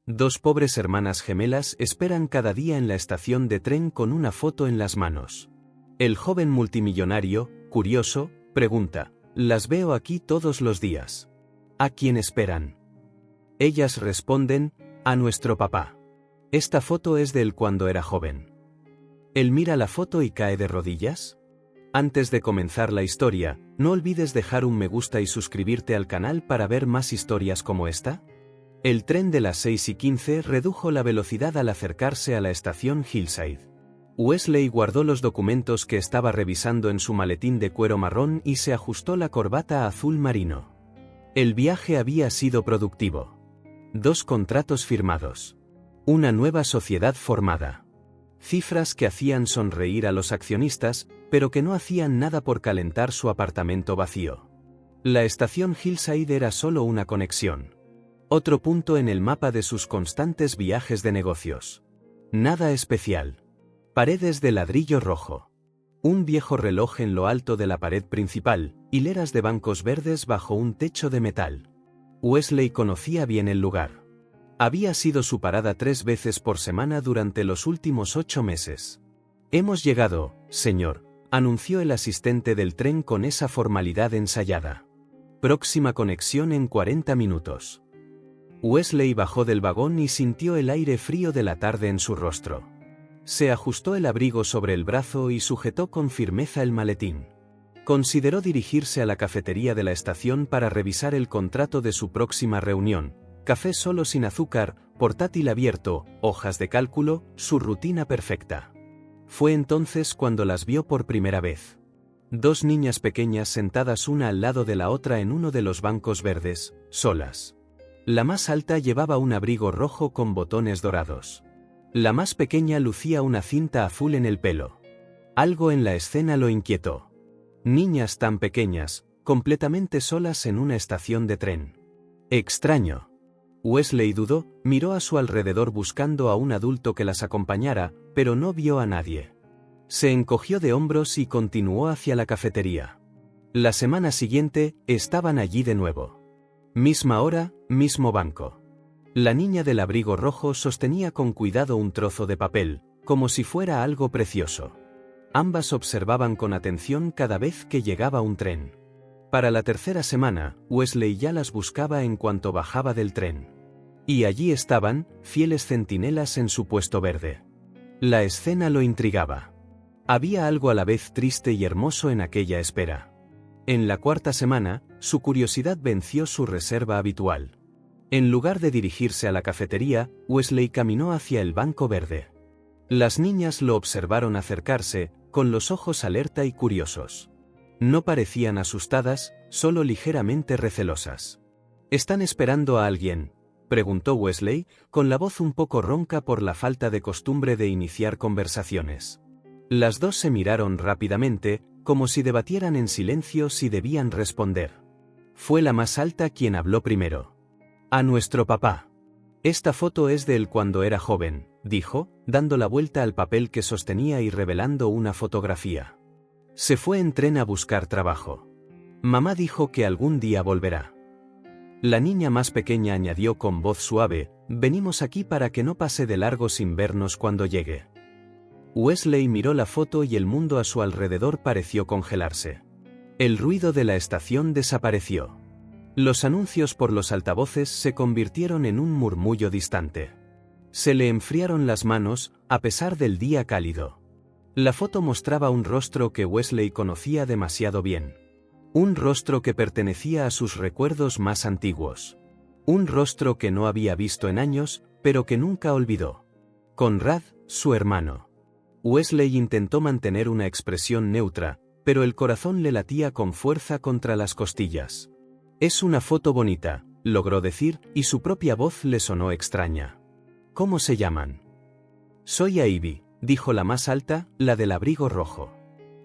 Dos pobres hermanas gemelas esperan cada día en la estación de tren con una foto en las manos. El joven multimillonario, curioso, pregunta: «Las veo aquí todos los días. ¿A quién esperan?». Ellas responden: «A nuestro papá. Esta foto es de él cuando era joven». Él mira la foto y cae de rodillas. Antes de comenzar la historia, no olvides dejar un me gusta y suscribirte al canal para ver más historias como esta. El tren de las 6:15 redujo la velocidad al acercarse a la estación Hillside. Wesley guardó los documentos que estaba revisando en su maletín de cuero marrón y se ajustó la corbata azul marino. El viaje había sido productivo. 2 contratos firmados. Una nueva sociedad formada. Cifras que hacían sonreír a los accionistas, pero que no hacían nada por calentar su apartamento vacío. La estación Hillside era solo una conexión. Otro punto en el mapa de sus constantes viajes de negocios. Nada especial. Paredes de ladrillo rojo. Un viejo reloj en lo alto de la pared principal, hileras de bancos verdes bajo un techo de metal. Wesley conocía bien el lugar. Había sido su parada 3 veces por semana durante los últimos 8 meses. «Hemos llegado, señor», anunció el asistente del tren con esa formalidad ensayada. «Próxima conexión en 40 minutos». Wesley bajó del vagón y sintió el aire frío de la tarde en su rostro. Se ajustó el abrigo sobre el brazo y sujetó con firmeza el maletín. Consideró dirigirse a la cafetería de la estación para revisar el contrato de su próxima reunión: café solo sin azúcar, portátil abierto, hojas de cálculo, su rutina perfecta. Fue entonces cuando las vio por primera vez. 2 niñas pequeñas sentadas una al lado de la otra en uno de los bancos verdes, solas. La más alta llevaba un abrigo rojo con botones dorados. La más pequeña lucía una cinta azul en el pelo. Algo en la escena lo inquietó. Niñas tan pequeñas, completamente solas en una estación de tren. Extraño. Wesley dudó, miró a su alrededor buscando a un adulto que las acompañara, pero no vio a nadie. Se encogió de hombros y continuó hacia la cafetería. La semana siguiente, estaban allí de nuevo. Misma hora, mismo banco. La niña del abrigo rojo sostenía con cuidado un trozo de papel, como si fuera algo precioso. Ambas observaban con atención cada vez que llegaba un tren. Para la tercera semana, Wesley ya las buscaba en cuanto bajaba del tren. Y allí estaban, fieles centinelas en su puesto verde. La escena lo intrigaba. Había algo a la vez triste y hermoso en aquella espera. En la cuarta semana, su curiosidad venció su reserva habitual. En lugar de dirigirse a la cafetería, Wesley caminó hacia el banco verde. Las niñas lo observaron acercarse, con los ojos alerta y curiosos. No parecían asustadas, solo ligeramente recelosas. «¿Están esperando a alguien?», preguntó Wesley, con la voz un poco ronca por la falta de costumbre de iniciar conversaciones. Las 2 se miraron rápidamente, como si debatieran en silencio si debían responder. Fue la más alta quien habló primero. «A nuestro papá. Esta foto es de él cuando era joven», dijo, dando la vuelta al papel que sostenía y revelando una fotografía. «Se fue en tren a buscar trabajo. Mamá dijo que algún día volverá». La niña más pequeña añadió con voz suave: «Venimos aquí para que no pase de largo sin vernos cuando llegue». Wesley miró la foto y el mundo a su alrededor pareció congelarse. El ruido de la estación desapareció. Los anuncios por los altavoces se convirtieron en un murmullo distante. Se le enfriaron las manos, a pesar del día cálido. La foto mostraba un rostro que Wesley conocía demasiado bien. Un rostro que pertenecía a sus recuerdos más antiguos. Un rostro que no había visto en años, pero que nunca olvidó. Conrad, su hermano. Wesley intentó mantener una expresión neutra, pero el corazón le latía con fuerza contra las costillas. «Es una foto bonita», logró decir, y su propia voz le sonó extraña. «¿Cómo se llaman?». «Soy Ivy», dijo la más alta, la del abrigo rojo.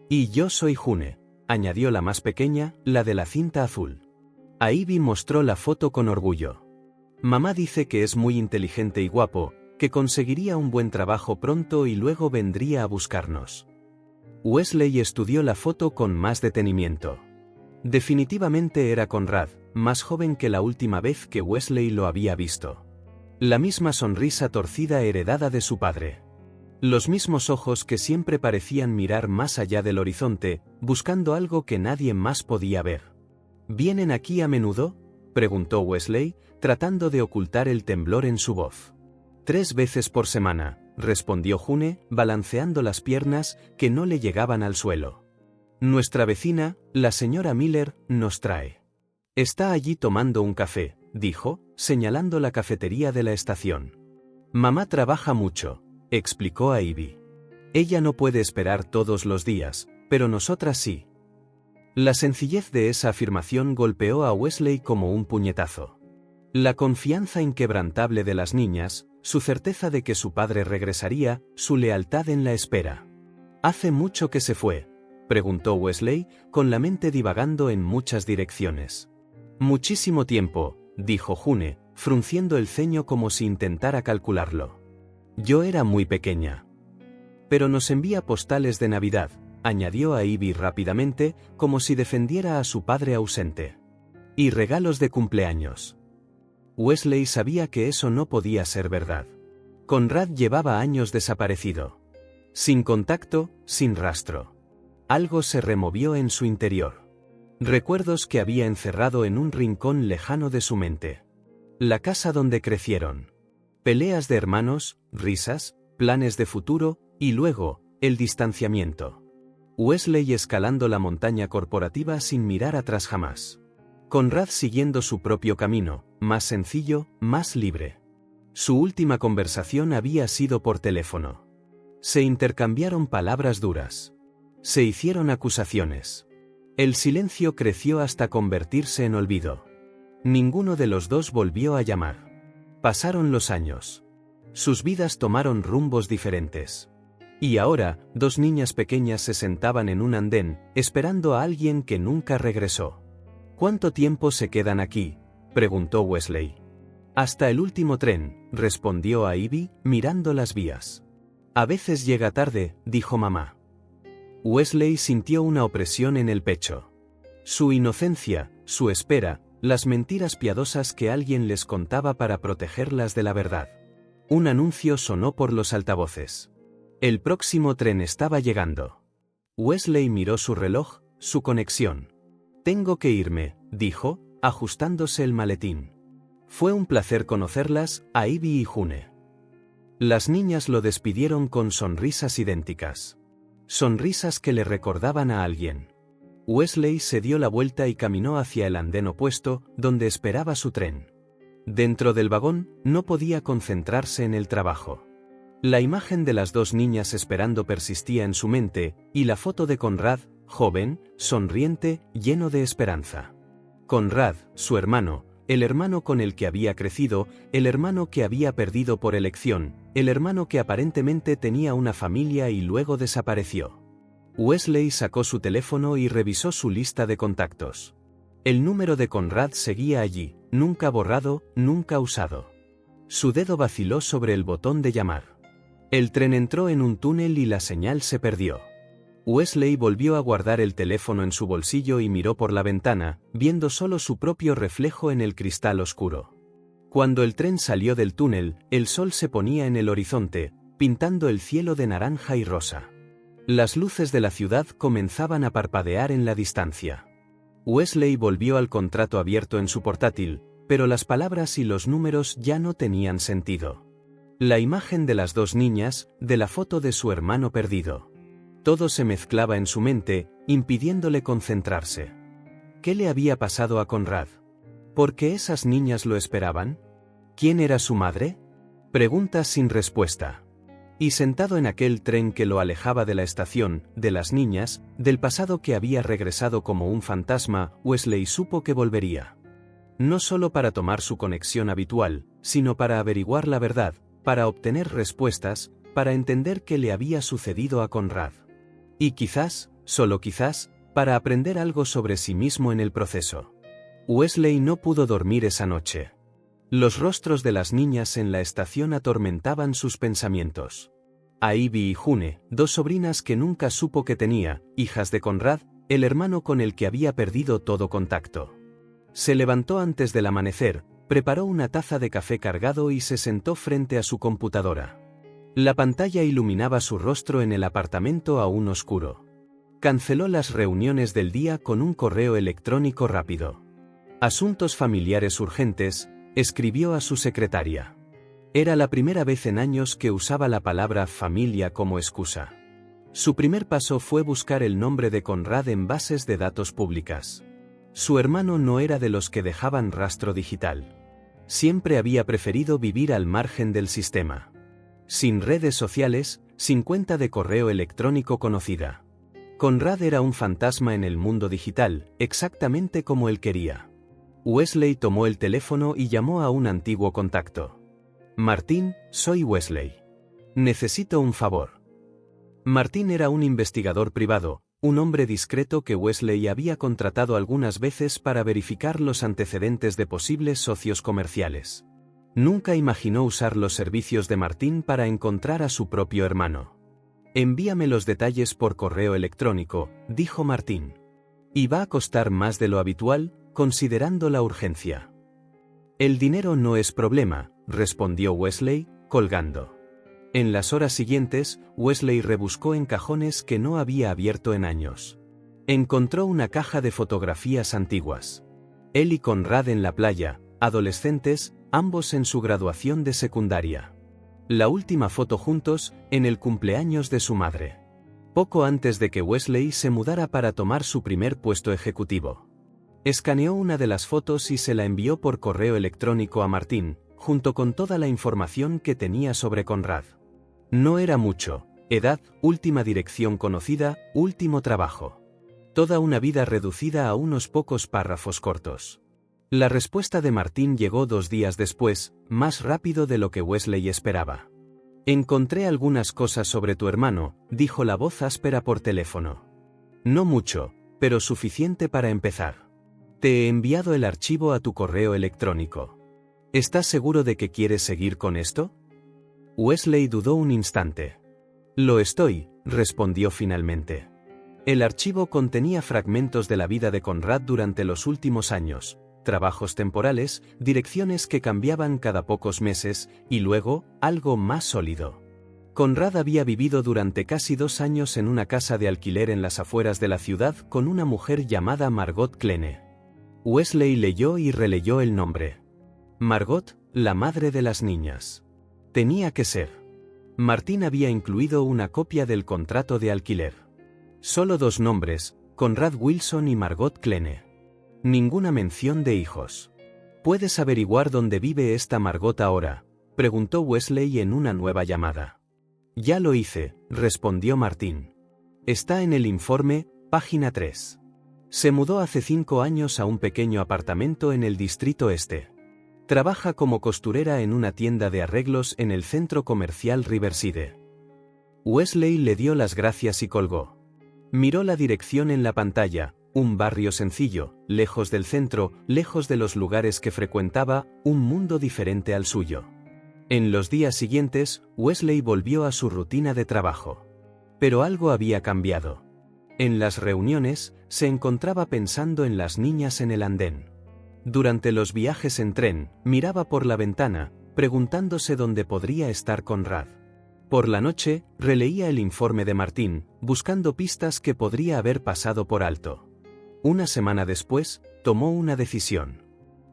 «Y yo soy June», añadió la más pequeña, la de la cinta azul. Ivy mostró la foto con orgullo. «Mamá dice que es muy inteligente y guapo, que conseguiría un buen trabajo pronto y luego vendría a buscarnos». Wesley estudió la foto con más detenimiento. Definitivamente era Conrad, más joven que la última vez que Wesley lo había visto. La misma sonrisa torcida heredada de su padre. Los mismos ojos que siempre parecían mirar más allá del horizonte, buscando algo que nadie más podía ver. ¿Vienen aquí a menudo?, preguntó Wesley, tratando de ocultar el temblor en su voz. 3 veces por semana, respondió June, balanceando las piernas que no le llegaban al suelo. Nuestra vecina, la señora Miller, nos trae. Está allí tomando un café, dijo, señalando la cafetería de la estación. Mamá trabaja mucho, explicó a Ivy. Ella no puede esperar todos los días, pero nosotras sí. La sencillez de esa afirmación golpeó a Wesley como un puñetazo. La confianza inquebrantable de las niñas, su certeza de que su padre regresaría, su lealtad en la espera. ¿Hace mucho que se fue?, preguntó Wesley, con la mente divagando en muchas direcciones. Muchísimo tiempo, dijo June, frunciendo el ceño como si intentara calcularlo. Yo era muy pequeña. Pero nos envía postales de Navidad, añadió a Ivy rápidamente, como si defendiera a su padre ausente. Y regalos de cumpleaños. Wesley sabía que eso no podía ser verdad. Conrad llevaba años desaparecido. Sin contacto, sin rastro. Algo se removió en su interior. Recuerdos que había encerrado en un rincón lejano de su mente. La casa donde crecieron. Peleas de hermanos, risas, planes de futuro, y luego, el distanciamiento. Wesley escalando la montaña corporativa sin mirar atrás jamás. Conrad siguiendo su propio camino, más sencillo, más libre. Su última conversación había sido por teléfono. Se intercambiaron palabras duras. Se hicieron acusaciones. El silencio creció hasta convertirse en olvido. Ninguno de los dos volvió a llamar. Pasaron los años. Sus vidas tomaron rumbos diferentes. Y ahora, 2 niñas pequeñas se sentaban en un andén, esperando a alguien que nunca regresó. ¿Cuánto tiempo se quedan aquí?, preguntó Wesley. Hasta el último tren, respondió a Ivy, mirando las vías. A veces llega tarde, dijo mamá. Wesley sintió una opresión en el pecho. Su inocencia, su espera, las mentiras piadosas que alguien les contaba para protegerlas de la verdad. Un anuncio sonó por los altavoces. El próximo tren estaba llegando. Wesley miró su reloj, su conexión. Tengo que irme, dijo, ajustándose el maletín. Fue un placer conocerlas, a Ivy y June. Las niñas lo despidieron con sonrisas idénticas. Sonrisas que le recordaban a alguien. Wesley se dio la vuelta y caminó hacia el andén opuesto, donde esperaba su tren. Dentro del vagón, no podía concentrarse en el trabajo. La imagen de las 2 niñas esperando persistía en su mente, y la foto de Conrad, joven, sonriente, lleno de esperanza. Conrad, su hermano, el hermano con el que había crecido, el hermano que había perdido por elección, el hermano que aparentemente tenía una familia y luego desapareció. Wesley sacó su teléfono y revisó su lista de contactos. El número de Conrad seguía allí, nunca borrado, nunca usado. Su dedo vaciló sobre el botón de llamar. El tren entró en un túnel y la señal se perdió. Wesley volvió a guardar el teléfono en su bolsillo y miró por la ventana, viendo solo su propio reflejo en el cristal oscuro. Cuando el tren salió del túnel, el sol se ponía en el horizonte, pintando el cielo de naranja y rosa. Las luces de la ciudad comenzaban a parpadear en la distancia. Wesley volvió al contrato abierto en su portátil, pero las palabras y los números ya no tenían sentido. La imagen de las 2 niñas, de la foto de su hermano perdido. Todo se mezclaba en su mente, impidiéndole concentrarse. ¿Qué le había pasado a Conrad? ¿Por qué esas niñas lo esperaban? ¿Quién era su madre? Preguntas sin respuesta. Y sentado en aquel tren que lo alejaba de la estación, de las niñas, del pasado que había regresado como un fantasma, Wesley supo que volvería. No solo para tomar su conexión habitual, sino para averiguar la verdad, para obtener respuestas, para entender qué le había sucedido a Conrad. Y quizás, solo quizás, para aprender algo sobre sí mismo en el proceso. Wesley no pudo dormir esa noche. Los rostros de las niñas en la estación atormentaban sus pensamientos. A Ivy y June, 2 sobrinas que nunca supo que tenía, hijas de Conrad, el hermano con el que había perdido todo contacto. Se levantó antes del amanecer, preparó una taza de café cargado y se sentó frente a su computadora. La pantalla iluminaba su rostro en el apartamento aún oscuro. Canceló las reuniones del día con un correo electrónico rápido. Asuntos familiares urgentes, escribió a su secretaria. Era la primera vez en años que usaba la palabra familia como excusa. Su primer paso fue buscar el nombre de Conrad en bases de datos públicas. Su hermano no era de los que dejaban rastro digital. Siempre había preferido vivir al margen del sistema. Sin redes sociales, sin cuenta de correo electrónico conocida. Conrad era un fantasma en el mundo digital, exactamente como él quería. Wesley tomó el teléfono y llamó a un antiguo contacto. Martín, soy Wesley. Necesito un favor. Martín era un investigador privado, un hombre discreto que Wesley había contratado algunas veces para verificar los antecedentes de posibles socios comerciales. Nunca imaginó usar los servicios de Martín para encontrar a su propio hermano. Envíame los detalles por correo electrónico, dijo Martín. Y va a costar más de lo habitual, considerando la urgencia. El dinero no es problema, respondió Wesley, colgando. En las horas siguientes, Wesley rebuscó en cajones que no había abierto en años. Encontró una caja de fotografías antiguas. Él y Conrad en la playa, adolescentes, ambos en su graduación de secundaria. La última foto juntos, en el cumpleaños de su madre. Poco antes de que Wesley se mudara para tomar su primer puesto ejecutivo. Escaneó una de las fotos y se la envió por correo electrónico a Martín, junto con toda la información que tenía sobre Conrad. No era mucho: edad, última dirección conocida, último trabajo. Toda una vida reducida a unos pocos párrafos cortos. La respuesta de Martín llegó 2 días después, más rápido de lo que Wesley esperaba. Encontré algunas cosas sobre tu hermano, dijo la voz áspera por teléfono. No mucho, pero suficiente para empezar. Te he enviado el archivo a tu correo electrónico. ¿Estás seguro de que quieres seguir con esto? Wesley dudó un instante. Lo estoy, respondió finalmente. El archivo contenía fragmentos de la vida de Conrad durante los últimos años, trabajos temporales, direcciones que cambiaban cada pocos meses, y luego, algo más sólido. Conrad había vivido durante casi 2 años en una casa de alquiler en las afueras de la ciudad con una mujer llamada Margot Klene. Wesley leyó y releyó el nombre. Margot, la madre de las niñas. Tenía que ser. Martín había incluido una copia del contrato de alquiler. Solo 2 nombres, Conrad Wilson y Margot Klene. Ninguna mención de hijos. ¿Puedes averiguar dónde vive esta Margot ahora?, preguntó Wesley en una nueva llamada. Ya lo hice, respondió Martín. Está en el informe, página 3. Se mudó hace 5 años a un pequeño apartamento en el Distrito Este. Trabaja como costurera en una tienda de arreglos en el centro comercial Riverside. Wesley le dio las gracias y colgó. Miró la dirección en la pantalla: un barrio sencillo, lejos del centro, lejos de los lugares que frecuentaba, un mundo diferente al suyo. En los días siguientes, Wesley volvió a su rutina de trabajo. Pero algo había cambiado. En las reuniones, se encontraba pensando en las niñas en el andén. Durante los viajes en tren, miraba por la ventana, preguntándose dónde podría estar Conrad. Por la noche, releía el informe de Martín, buscando pistas que podría haber pasado por alto. Una semana después, tomó una decisión.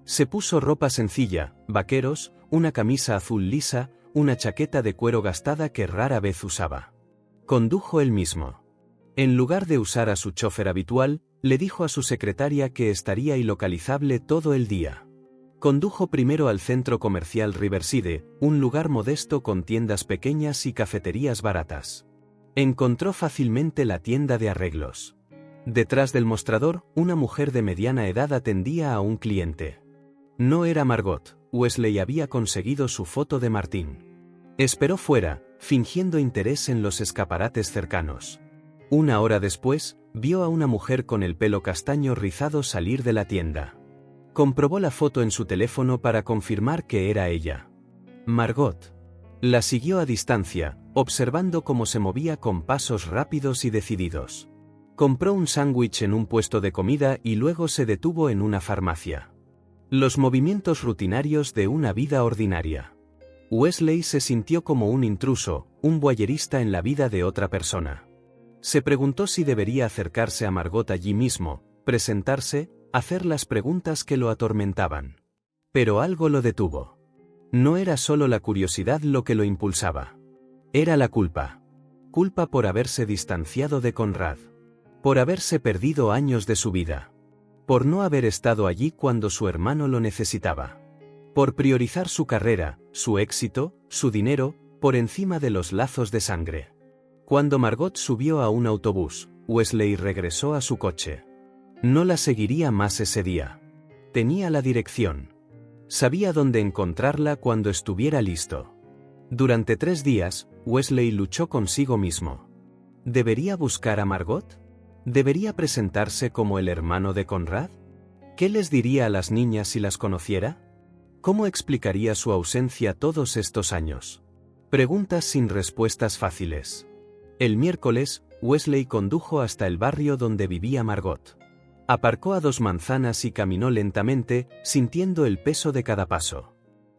Se puso ropa sencilla, vaqueros, una camisa azul lisa, una chaqueta de cuero gastada que rara vez usaba. Condujo él mismo. En lugar de usar a su chofer habitual, le dijo a su secretaria que estaría ilocalizable todo el día. Condujo primero al centro comercial Riverside, un lugar modesto con tiendas pequeñas y cafeterías baratas. Encontró fácilmente la tienda de arreglos. Detrás del mostrador, una mujer de mediana edad atendía a un cliente. No era Margot. Wesley había conseguido su foto de Martín. Esperó fuera, fingiendo interés en los escaparates cercanos. 1 hora después, vio a una mujer con el pelo castaño rizado salir de la tienda. Comprobó la foto en su teléfono para confirmar que era ella. Margot. La siguió a distancia, observando cómo se movía con pasos rápidos y decididos. Compró un sándwich en un puesto de comida y luego se detuvo en una farmacia. Los movimientos rutinarios de una vida ordinaria. Wesley se sintió como un intruso, un voyerista en la vida de otra persona. Se preguntó si debería acercarse a Margot allí mismo, presentarse, hacer las preguntas que lo atormentaban. Pero algo lo detuvo. No era solo la curiosidad lo que lo impulsaba. Era la culpa. Culpa por haberse distanciado de Conrad. Por haberse perdido años de su vida. Por no haber estado allí cuando su hermano lo necesitaba. Por priorizar su carrera, su éxito, su dinero, por encima de los lazos de sangre. Cuando Margot subió a un autobús, Wesley regresó a su coche. No la seguiría más ese día. Tenía la dirección. Sabía dónde encontrarla cuando estuviera listo. Durante 3 días, Wesley luchó consigo mismo. ¿Debería buscar a Margot? ¿Debería presentarse como el hermano de Conrad? ¿Qué les diría a las niñas si las conociera? ¿Cómo explicaría su ausencia todos estos años? Preguntas sin respuestas fáciles. El miércoles, Wesley condujo hasta el barrio donde vivía Margot. Aparcó a 2 manzanas y caminó lentamente, sintiendo el peso de cada paso.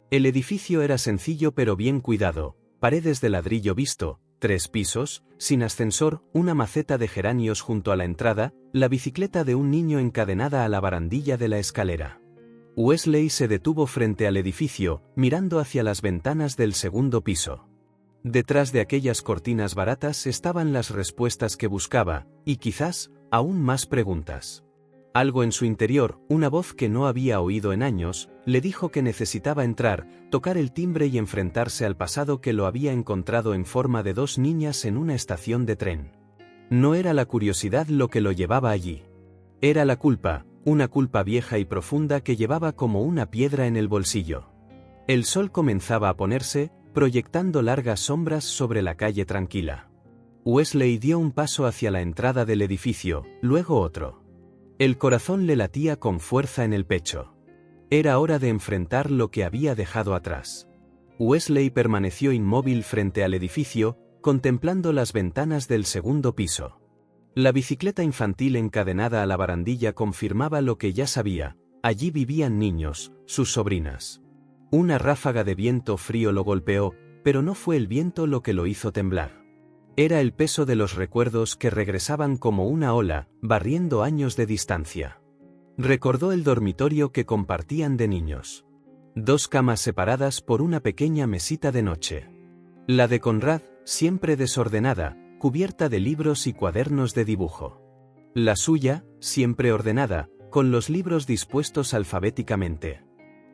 El edificio era sencillo pero bien cuidado, paredes de ladrillo visto, 3 pisos, sin ascensor, una maceta de geranios junto a la entrada, la bicicleta de un niño encadenada a la barandilla de la escalera. Wesley se detuvo frente al edificio, mirando hacia las ventanas del segundo piso. Detrás de aquellas cortinas baratas estaban las respuestas que buscaba, y quizás, aún más preguntas. Algo en su interior, una voz que no había oído en años, le dijo que necesitaba entrar, tocar el timbre y enfrentarse al pasado que lo había encontrado en forma de 2 niñas en una estación de tren. No era la curiosidad lo que lo llevaba allí. Era la culpa, una culpa vieja y profunda que llevaba como una piedra en el bolsillo. El sol comenzaba a ponerse, proyectando largas sombras sobre la calle tranquila. Wesley dio un paso hacia la entrada del edificio, luego otro. El corazón le latía con fuerza en el pecho. Era hora de enfrentar lo que había dejado atrás. Wesley permaneció inmóvil frente al edificio, contemplando las ventanas del segundo piso. La bicicleta infantil encadenada a la barandilla confirmaba lo que ya sabía: allí vivían niños, sus sobrinas. Una ráfaga de viento frío lo golpeó, pero no fue el viento lo que lo hizo temblar. Era el peso de los recuerdos que regresaban como una ola, barriendo años de distancia. Recordó el dormitorio que compartían de niños. 2 camas separadas por una pequeña mesita de noche. La de Conrad, siempre desordenada, cubierta de libros y cuadernos de dibujo. La suya, siempre ordenada, con los libros dispuestos alfabéticamente.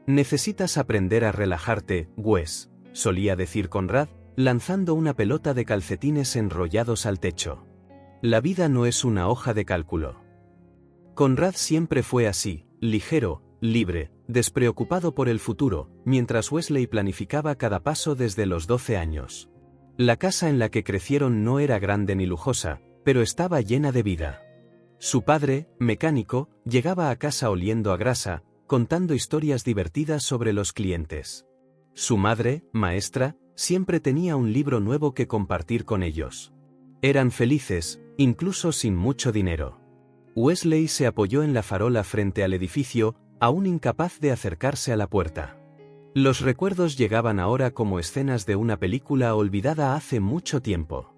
«Necesitas aprender a relajarte, Wes», solía decir Conrad, lanzando una pelota de calcetines enrollados al techo. La vida no es una hoja de cálculo. Conrad siempre fue así, ligero, libre, despreocupado por el futuro, mientras Wesley planificaba cada paso desde los 12 años. La casa en la que crecieron no era grande ni lujosa, pero estaba llena de vida. Su padre, mecánico, llegaba a casa oliendo a grasa, contando historias divertidas sobre los clientes. Su madre, maestra, siempre tenía un libro nuevo que compartir con ellos. Eran felices, incluso sin mucho dinero. Wesley se apoyó en la farola frente al edificio, aún incapaz de acercarse a la puerta. Los recuerdos llegaban ahora como escenas de una película olvidada hace mucho tiempo.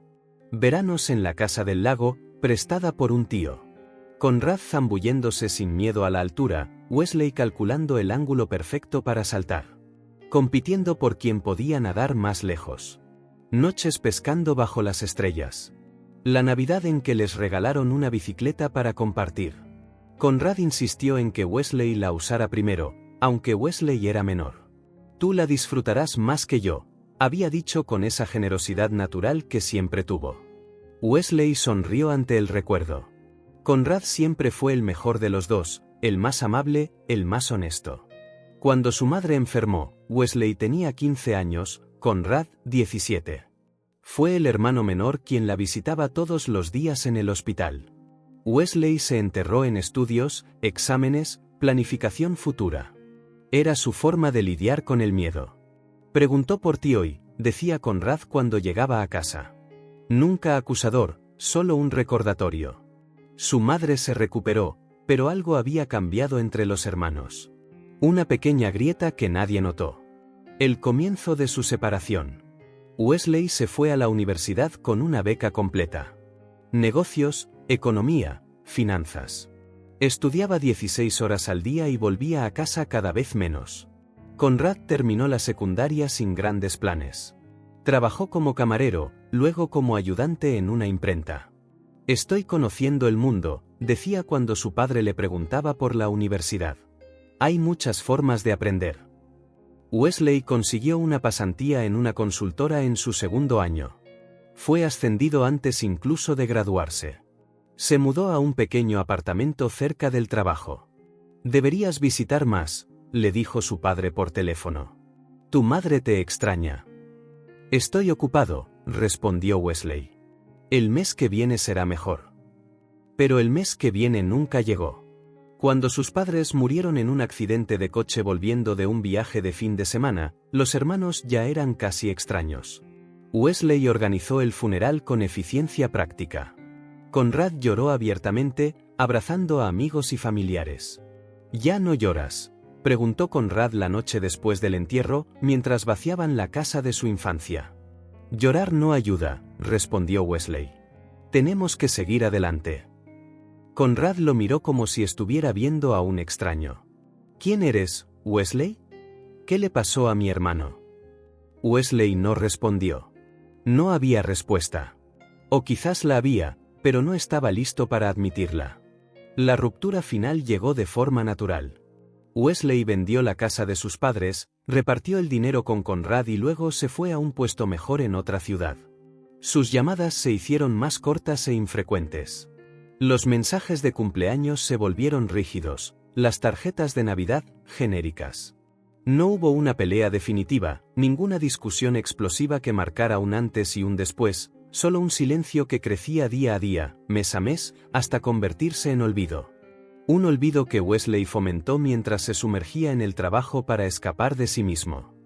Veranos en la casa del lago, prestada por un tío. Conrad zambulléndose sin miedo a la altura, Wesley calculando el ángulo perfecto para saltar. Compitiendo por quien podía nadar más lejos. Noches pescando bajo las estrellas. La Navidad en que les regalaron una bicicleta para compartir. Conrad insistió en que Wesley la usara primero, aunque Wesley era menor. «Tú la disfrutarás más que yo», había dicho con esa generosidad natural que siempre tuvo. Wesley sonrió ante el recuerdo. Conrad siempre fue el mejor de los dos, el más amable, el más honesto. Cuando su madre enfermó, Wesley tenía 15 años, Conrad, 17. Fue el hermano menor quien la visitaba todos los días en el hospital. Wesley se enterró en estudios, exámenes, planificación futura. Era su forma de lidiar con el miedo. «Preguntó por ti hoy», decía Conrad cuando llegaba a casa. Nunca acusador, solo un recordatorio. Su madre se recuperó, pero algo había cambiado entre los hermanos. Una pequeña grieta que nadie notó. El comienzo de su separación. Wesley se fue a la universidad con una beca completa. Negocios, economía, finanzas. Estudiaba 16 horas al día y volvía a casa cada vez menos. Conrad terminó la secundaria sin grandes planes. Trabajó como camarero, luego como ayudante en una imprenta. Estoy conociendo el mundo, decía cuando su padre le preguntaba por la universidad. Hay muchas formas de aprender. Wesley consiguió una pasantía en una consultora en su segundo año. Fue ascendido antes incluso de graduarse. Se mudó a un pequeño apartamento cerca del trabajo. Deberías visitar más, le dijo su padre por teléfono. Tu madre te extraña. Estoy ocupado, respondió Wesley. El mes que viene será mejor. Pero el mes que viene nunca llegó. Cuando sus padres murieron en un accidente de coche volviendo de un viaje de fin de semana, los hermanos ya eran casi extraños. Wesley organizó el funeral con eficiencia práctica. Conrad lloró abiertamente, abrazando a amigos y familiares. ¿Ya no lloras?, preguntó Conrad la noche después del entierro, mientras vaciaban la casa de su infancia. Llorar no ayuda, respondió Wesley. Tenemos que seguir adelante. Conrad lo miró como si estuviera viendo a un extraño. ¿Quién eres, Wesley? ¿Qué le pasó a mi hermano? Wesley no respondió. No había respuesta. O quizás la había, pero no estaba listo para admitirla. La ruptura final llegó de forma natural. Wesley vendió la casa de sus padres, repartió el dinero con Conrad y luego se fue a un puesto mejor en otra ciudad. Sus llamadas se hicieron más cortas e infrecuentes. Los mensajes de cumpleaños se volvieron rígidos, las tarjetas de Navidad, genéricas. No hubo una pelea definitiva, ninguna discusión explosiva que marcara un antes y un después, solo un silencio que crecía día a día, mes a mes, hasta convertirse en olvido. Un olvido que Wesley fomentó mientras se sumergía en el trabajo para escapar de sí mismo.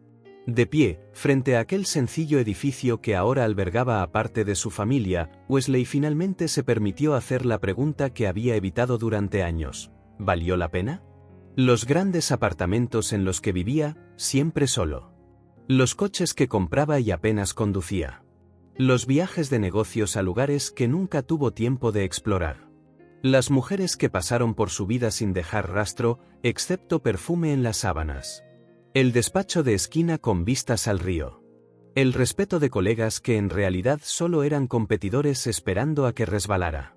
De pie, frente a aquel sencillo edificio que ahora albergaba a parte de su familia, Wesley finalmente se permitió hacer la pregunta que había evitado durante años. ¿Valió la pena? Los grandes apartamentos en los que vivía, siempre solo. Los coches que compraba y apenas conducía. Los viajes de negocios a lugares que nunca tuvo tiempo de explorar. Las mujeres que pasaron por su vida sin dejar rastro, excepto perfume en las sábanas. El despacho de esquina con vistas al río. El respeto de colegas que en realidad solo eran competidores esperando a que resbalara.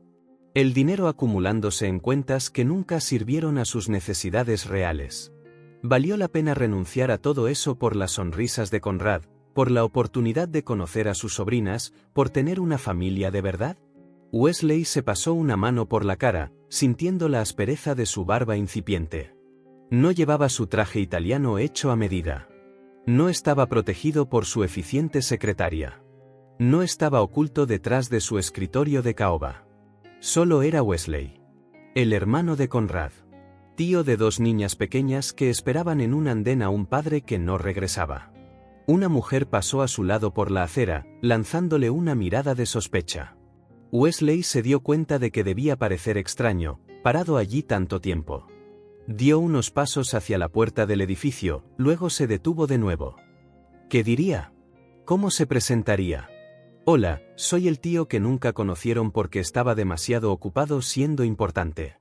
El dinero acumulándose en cuentas que nunca sirvieron a sus necesidades reales. ¿Valió la pena renunciar a todo eso por las sonrisas de Conrad, por la oportunidad de conocer a sus sobrinas, por tener una familia de verdad? Wesley se pasó una mano por la cara, sintiendo la aspereza de su barba incipiente. No llevaba su traje italiano hecho a medida. No estaba protegido por su eficiente secretaria. No estaba oculto detrás de su escritorio de caoba. Solo era Wesley. El hermano de Conrad. Tío de dos niñas pequeñas que esperaban en un andén a un padre que no regresaba. Una mujer pasó a su lado por la acera, lanzándole una mirada de sospecha. Wesley se dio cuenta de que debía parecer extraño, parado allí tanto tiempo. Dio unos pasos hacia la puerta del edificio, luego se detuvo de nuevo. ¿Qué diría? ¿Cómo se presentaría? Hola, soy el tío que nunca conocieron porque estaba demasiado ocupado siendo importante.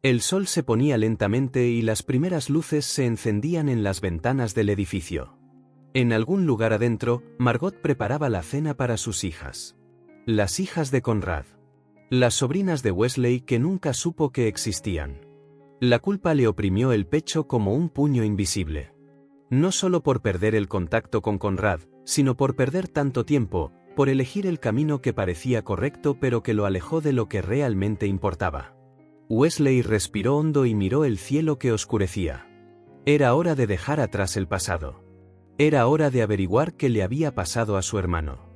El sol se ponía lentamente y las primeras luces se encendían en las ventanas del edificio. En algún lugar adentro, Margot preparaba la cena para sus hijas. Las hijas de Conrad. Las sobrinas de Wesley que nunca supo que existían. La culpa le oprimió el pecho como un puño invisible. No solo por perder el contacto con Conrad, sino por perder tanto tiempo, por elegir el camino que parecía correcto pero que lo alejó de lo que realmente importaba. Wesley respiró hondo y miró el cielo que oscurecía. Era hora de dejar atrás el pasado. Era hora de averiguar qué le había pasado a su hermano.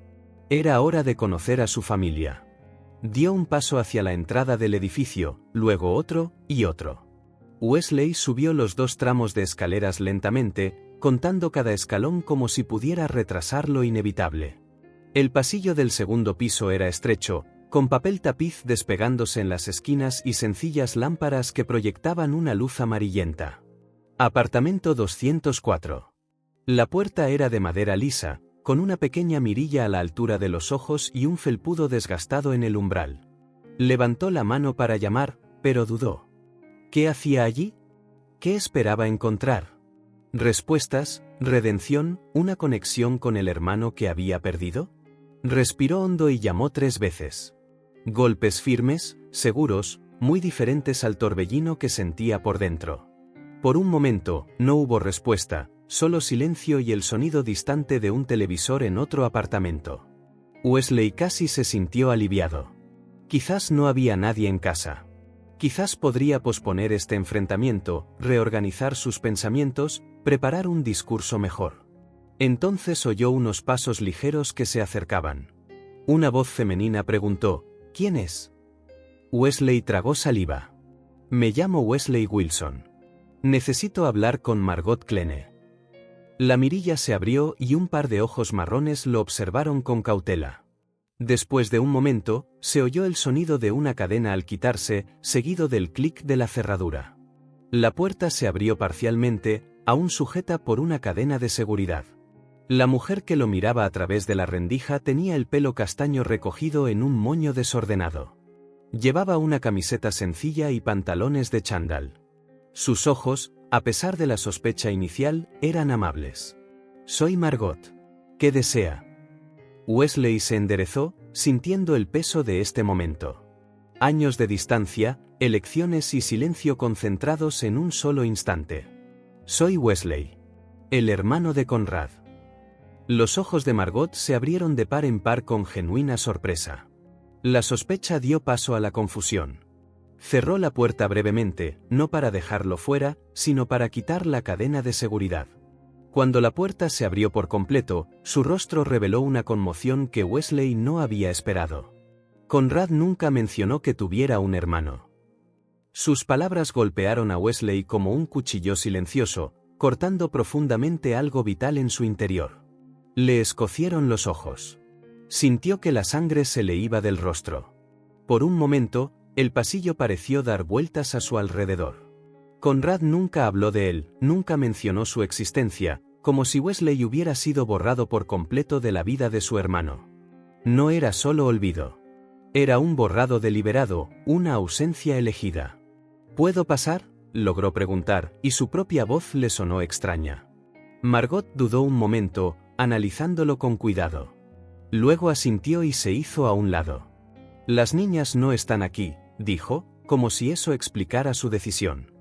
Era hora de conocer a su familia. Dio un paso hacia la entrada del edificio, luego otro y otro. Wesley subió los 2 tramos de escaleras lentamente, contando cada escalón como si pudiera retrasar lo inevitable. El pasillo del segundo piso era estrecho, con papel tapiz despegándose en las esquinas y sencillas lámparas que proyectaban una luz amarillenta. Apartamento 204. La puerta era de madera lisa, con una pequeña mirilla a la altura de los ojos y un felpudo desgastado en el umbral. Levantó la mano para llamar, pero dudó. ¿Qué hacía allí? ¿Qué esperaba encontrar? ¿Respuestas, redención, una conexión con el hermano que había perdido? Respiró hondo y llamó 3 veces. Golpes firmes, seguros, muy diferentes al torbellino que sentía por dentro. Por un momento, no hubo respuesta, solo silencio y el sonido distante de un televisor en otro apartamento. Wesley casi se sintió aliviado. Quizás no había nadie en casa. Quizás podría posponer este enfrentamiento, reorganizar sus pensamientos, preparar un discurso mejor. Entonces oyó unos pasos ligeros que se acercaban. Una voz femenina preguntó, ¿quién es? Wesley tragó saliva. Me llamo Wesley Wilson. Necesito hablar con Margot Kleene. La mirilla se abrió y un par de ojos marrones lo observaron con cautela. Después de un momento, se oyó el sonido de una cadena al quitarse, seguido del clic de la cerradura. La puerta se abrió parcialmente, aún sujeta por una cadena de seguridad. La mujer que lo miraba a través de la rendija tenía el pelo castaño recogido en un moño desordenado. Llevaba una camiseta sencilla y pantalones de chándal. Sus ojos, a pesar de la sospecha inicial, eran amables. Soy Margot. ¿Qué desea? Wesley se enderezó, sintiendo el peso de este momento. Años de distancia, elecciones y silencio concentrados en un solo instante. Soy Wesley. El hermano de Conrad. Los ojos de Margot se abrieron de par en par con genuina sorpresa. La sospecha dio paso a la confusión. Cerró la puerta brevemente, no para dejarlo fuera, sino para quitar la cadena de seguridad. Cuando la puerta se abrió por completo, su rostro reveló una conmoción que Wesley no había esperado. Conrad nunca mencionó que tuviera un hermano. Sus palabras golpearon a Wesley como un cuchillo silencioso, cortando profundamente algo vital en su interior. Le escocieron los ojos. Sintió que la sangre se le iba del rostro. Por un momento, el pasillo pareció dar vueltas a su alrededor. Conrad nunca habló de él, nunca mencionó su existencia, como si Wesley hubiera sido borrado por completo de la vida de su hermano. No era solo olvido. Era un borrado deliberado, una ausencia elegida. ¿Puedo pasar?, logró preguntar, y su propia voz le sonó extraña. Margot dudó un momento, analizándolo con cuidado. Luego asintió y se hizo a un lado. Las niñas no están aquí, dijo, como si eso explicara su decisión.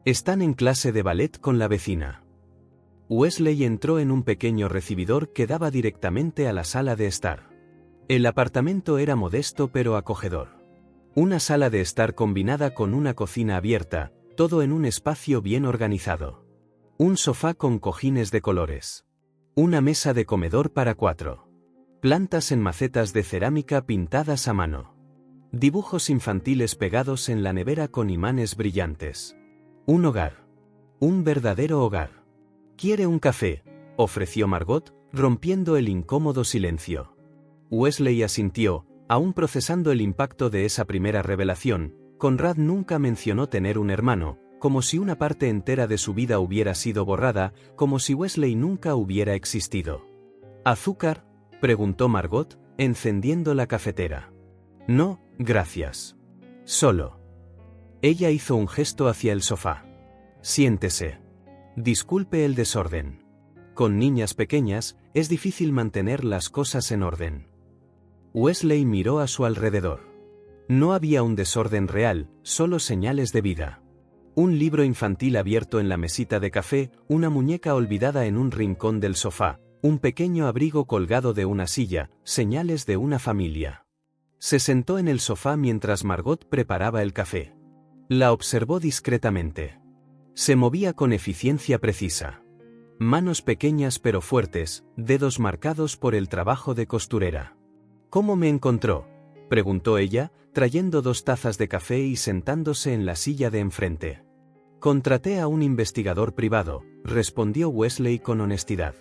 Están en clase de ballet con la vecina. Wesley entró en un pequeño recibidor que daba directamente a la sala de estar. El apartamento era modesto pero acogedor. Una sala de estar combinada con una cocina abierta, todo en un espacio bien organizado. Un sofá con cojines de colores. Una mesa de comedor para 4. Plantas en macetas de cerámica pintadas a mano. Dibujos infantiles pegados en la nevera con imanes brillantes. Un hogar. Un verdadero hogar. ¿Quiere un café?, ofreció Margot, rompiendo el incómodo silencio. Wesley asintió, aún procesando el impacto de esa primera revelación. Conrad nunca mencionó tener un hermano, como si una parte entera de su vida hubiera sido borrada, como si Wesley nunca hubiera existido. ¿Azúcar?, preguntó Margot, encendiendo la cafetera. No, gracias. Solo. Ella hizo un gesto hacia el sofá. Siéntese. Disculpe el desorden. Con niñas pequeñas, es difícil mantener las cosas en orden. Wesley miró a su alrededor. No había un desorden real, solo señales de vida. Un libro infantil abierto en la mesita de café, una muñeca olvidada en un rincón del sofá, un pequeño abrigo colgado de una silla, señales de una familia. Se sentó en el sofá mientras Margot preparaba el café. La observó discretamente. Se movía con eficiencia precisa. Manos pequeñas pero fuertes, dedos marcados por el trabajo de costurera. ¿Cómo me encontró?, preguntó ella, trayendo 2 tazas de café y sentándose en la silla de enfrente. Contraté a un investigador privado, respondió Wesley con honestidad.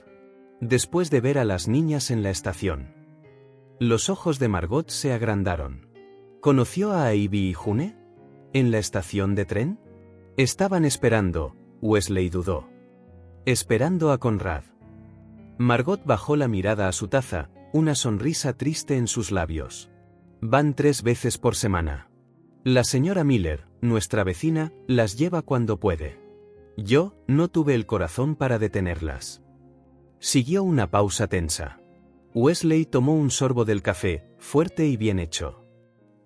Después de ver a las niñas en la estación. Los ojos de Margot se agrandaron. ¿Conoció a Ivy y June? ¿En la estación de tren? Estaban esperando, Wesley dudó. Esperando a Conrad. Margot bajó la mirada a su taza, una sonrisa triste en sus labios. Van 3 veces por semana. La señora Miller, nuestra vecina, las lleva cuando puede. Yo no tuve el corazón para detenerlas. Siguió una pausa tensa. Wesley tomó un sorbo del café, fuerte y bien hecho.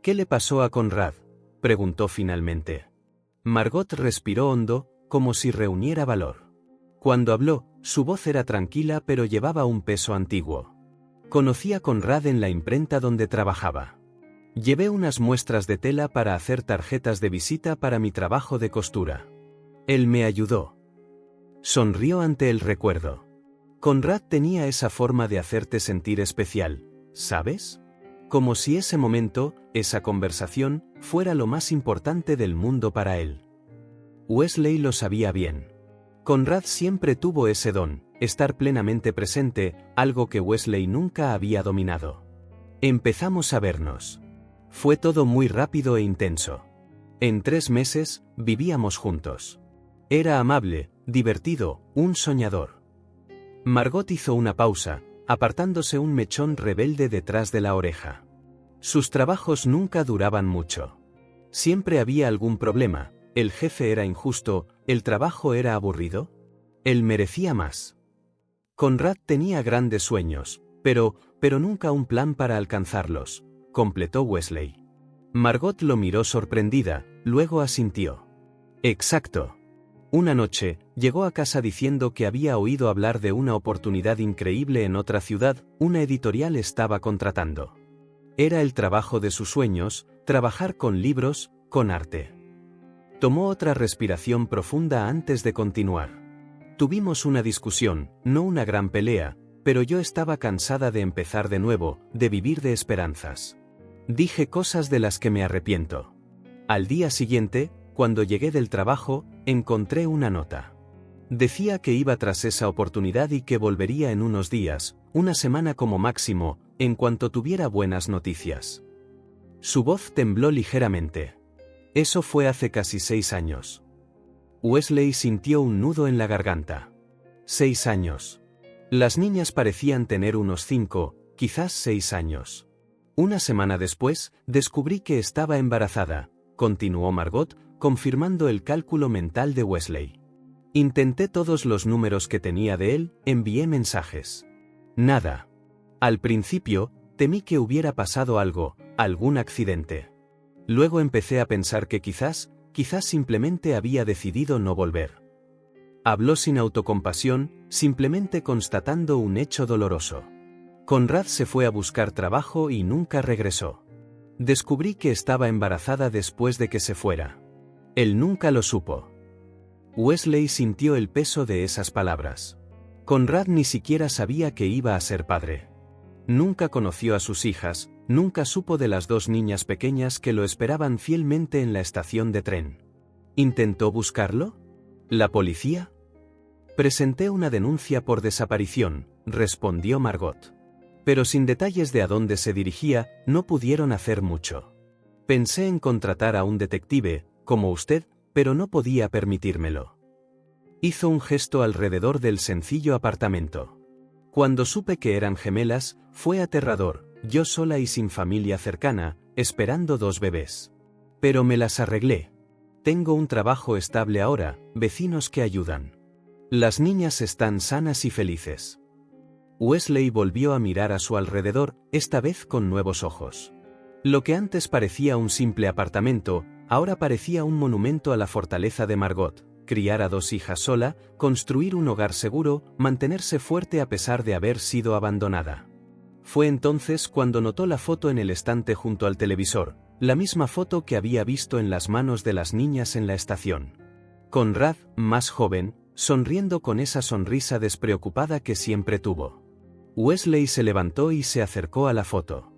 ¿Qué le pasó a Conrad?, preguntó finalmente. Margot respiró hondo, como si reuniera valor. Cuando habló, su voz era tranquila pero llevaba un peso antiguo. Conocí a Conrad en la imprenta donde trabajaba. Llevé unas muestras de tela para hacer tarjetas de visita para mi trabajo de costura. Él me ayudó. Sonrió ante el recuerdo. Conrad tenía esa forma de hacerte sentir especial, ¿sabes? Como si ese momento, esa conversación, fuera lo más importante del mundo para él. Wesley lo sabía bien. Conrad siempre tuvo ese don, estar plenamente presente, algo que Wesley nunca había dominado. Empezamos a vernos. Fue todo muy rápido e intenso. En 3 meses, vivíamos juntos. Era amable, divertido, un soñador. Margot hizo una pausa, apartándose un mechón rebelde detrás de la oreja. Sus trabajos nunca duraban mucho. Siempre había algún problema, el jefe era injusto, el trabajo era aburrido. Él merecía más. Conrad tenía grandes sueños, pero nunca un plan para alcanzarlos, completó Wesley. Margot lo miró sorprendida, luego asintió. Exacto. Una noche, llegó a casa diciendo que había oído hablar de una oportunidad increíble en otra ciudad, una editorial estaba contratando. Era el trabajo de sus sueños, trabajar con libros, con arte. Tomó otra respiración profunda antes de continuar. Tuvimos una discusión, no una gran pelea, pero yo estaba cansada de empezar de nuevo, de vivir de esperanzas. Dije cosas de las que me arrepiento. Al día siguiente, cuando llegué del trabajo, encontré una nota. Decía que iba tras esa oportunidad y que volvería en unos días, una semana como máximo, en cuanto tuviera buenas noticias. Su voz tembló ligeramente. Eso fue hace casi 6 años. Wesley sintió un nudo en la garganta. 6 años. Las niñas parecían tener unos 5, quizás 6 años. Una semana después, descubrí que estaba embarazada, continuó Margot, confirmando el cálculo mental de Wesley. Intenté todos los números que tenía de él, envié mensajes. Nada. Al principio, temí que hubiera pasado algo, algún accidente. Luego empecé a pensar que quizás simplemente había decidido no volver. Habló sin autocompasión, simplemente constatando un hecho doloroso. Conrad se fue a buscar trabajo y nunca regresó. Descubrí que estaba embarazada después de que se fuera. Él nunca lo supo. Wesley sintió el peso de esas palabras. Conrad ni siquiera sabía que iba a ser padre. Nunca conoció a sus hijas, nunca supo de las 2 niñas pequeñas que lo esperaban fielmente en la estación de tren. ¿Intentó buscarlo? ¿La policía? Presenté una denuncia por desaparición, respondió Margot. Pero sin detalles de a dónde se dirigía, no pudieron hacer mucho. Pensé en contratar a un detective, como usted, pero no podía permitírmelo. Hizo un gesto alrededor del sencillo apartamento. Cuando supe que eran gemelas, fue aterrador, yo sola y sin familia cercana, esperando 2 bebés. Pero me las arreglé. Tengo un trabajo estable ahora, vecinos que ayudan. Las niñas están sanas y felices. Wesley volvió a mirar a su alrededor, esta vez con nuevos ojos. Lo que antes parecía un simple apartamento, ahora parecía un monumento a la fortaleza de Margot. Criar a 2 hijas sola, construir un hogar seguro, mantenerse fuerte a pesar de haber sido abandonada. Fue entonces cuando notó la foto en el estante junto al televisor, la misma foto que había visto en las manos de las niñas en la estación. Conrad, más joven, sonriendo con esa sonrisa despreocupada que siempre tuvo. Wesley se levantó y se acercó a la foto.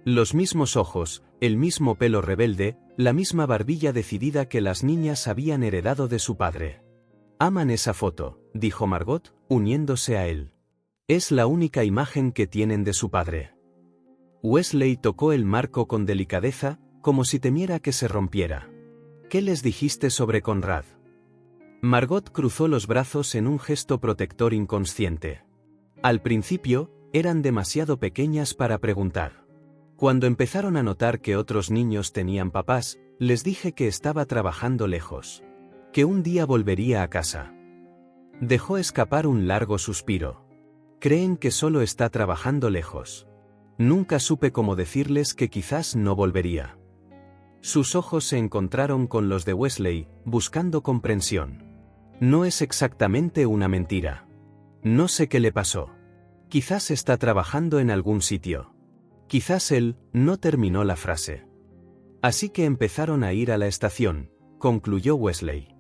Los mismos ojos, el mismo pelo rebelde, la misma barbilla decidida que las niñas habían heredado de su padre. Aman esa foto, dijo Margot, uniéndose a él. Es la única imagen que tienen de su padre. Wesley tocó el marco con delicadeza, como si temiera que se rompiera. ¿Qué les dijiste sobre Conrad? Margot cruzó los brazos en un gesto protector inconsciente. Al principio, eran demasiado pequeñas para preguntar. Cuando empezaron a notar que otros niños tenían papás, les dije que estaba trabajando lejos. Que un día volvería a casa. Dejó escapar un largo suspiro. Creen que solo está trabajando lejos. Nunca supe cómo decirles que quizás no volvería. Sus ojos se encontraron con los de Wesley, buscando comprensión. No es exactamente una mentira. No sé qué le pasó. Quizás está trabajando en algún sitio. Quizás él no terminó la frase. Así que empezaron a ir a la estación, concluyó Wesley.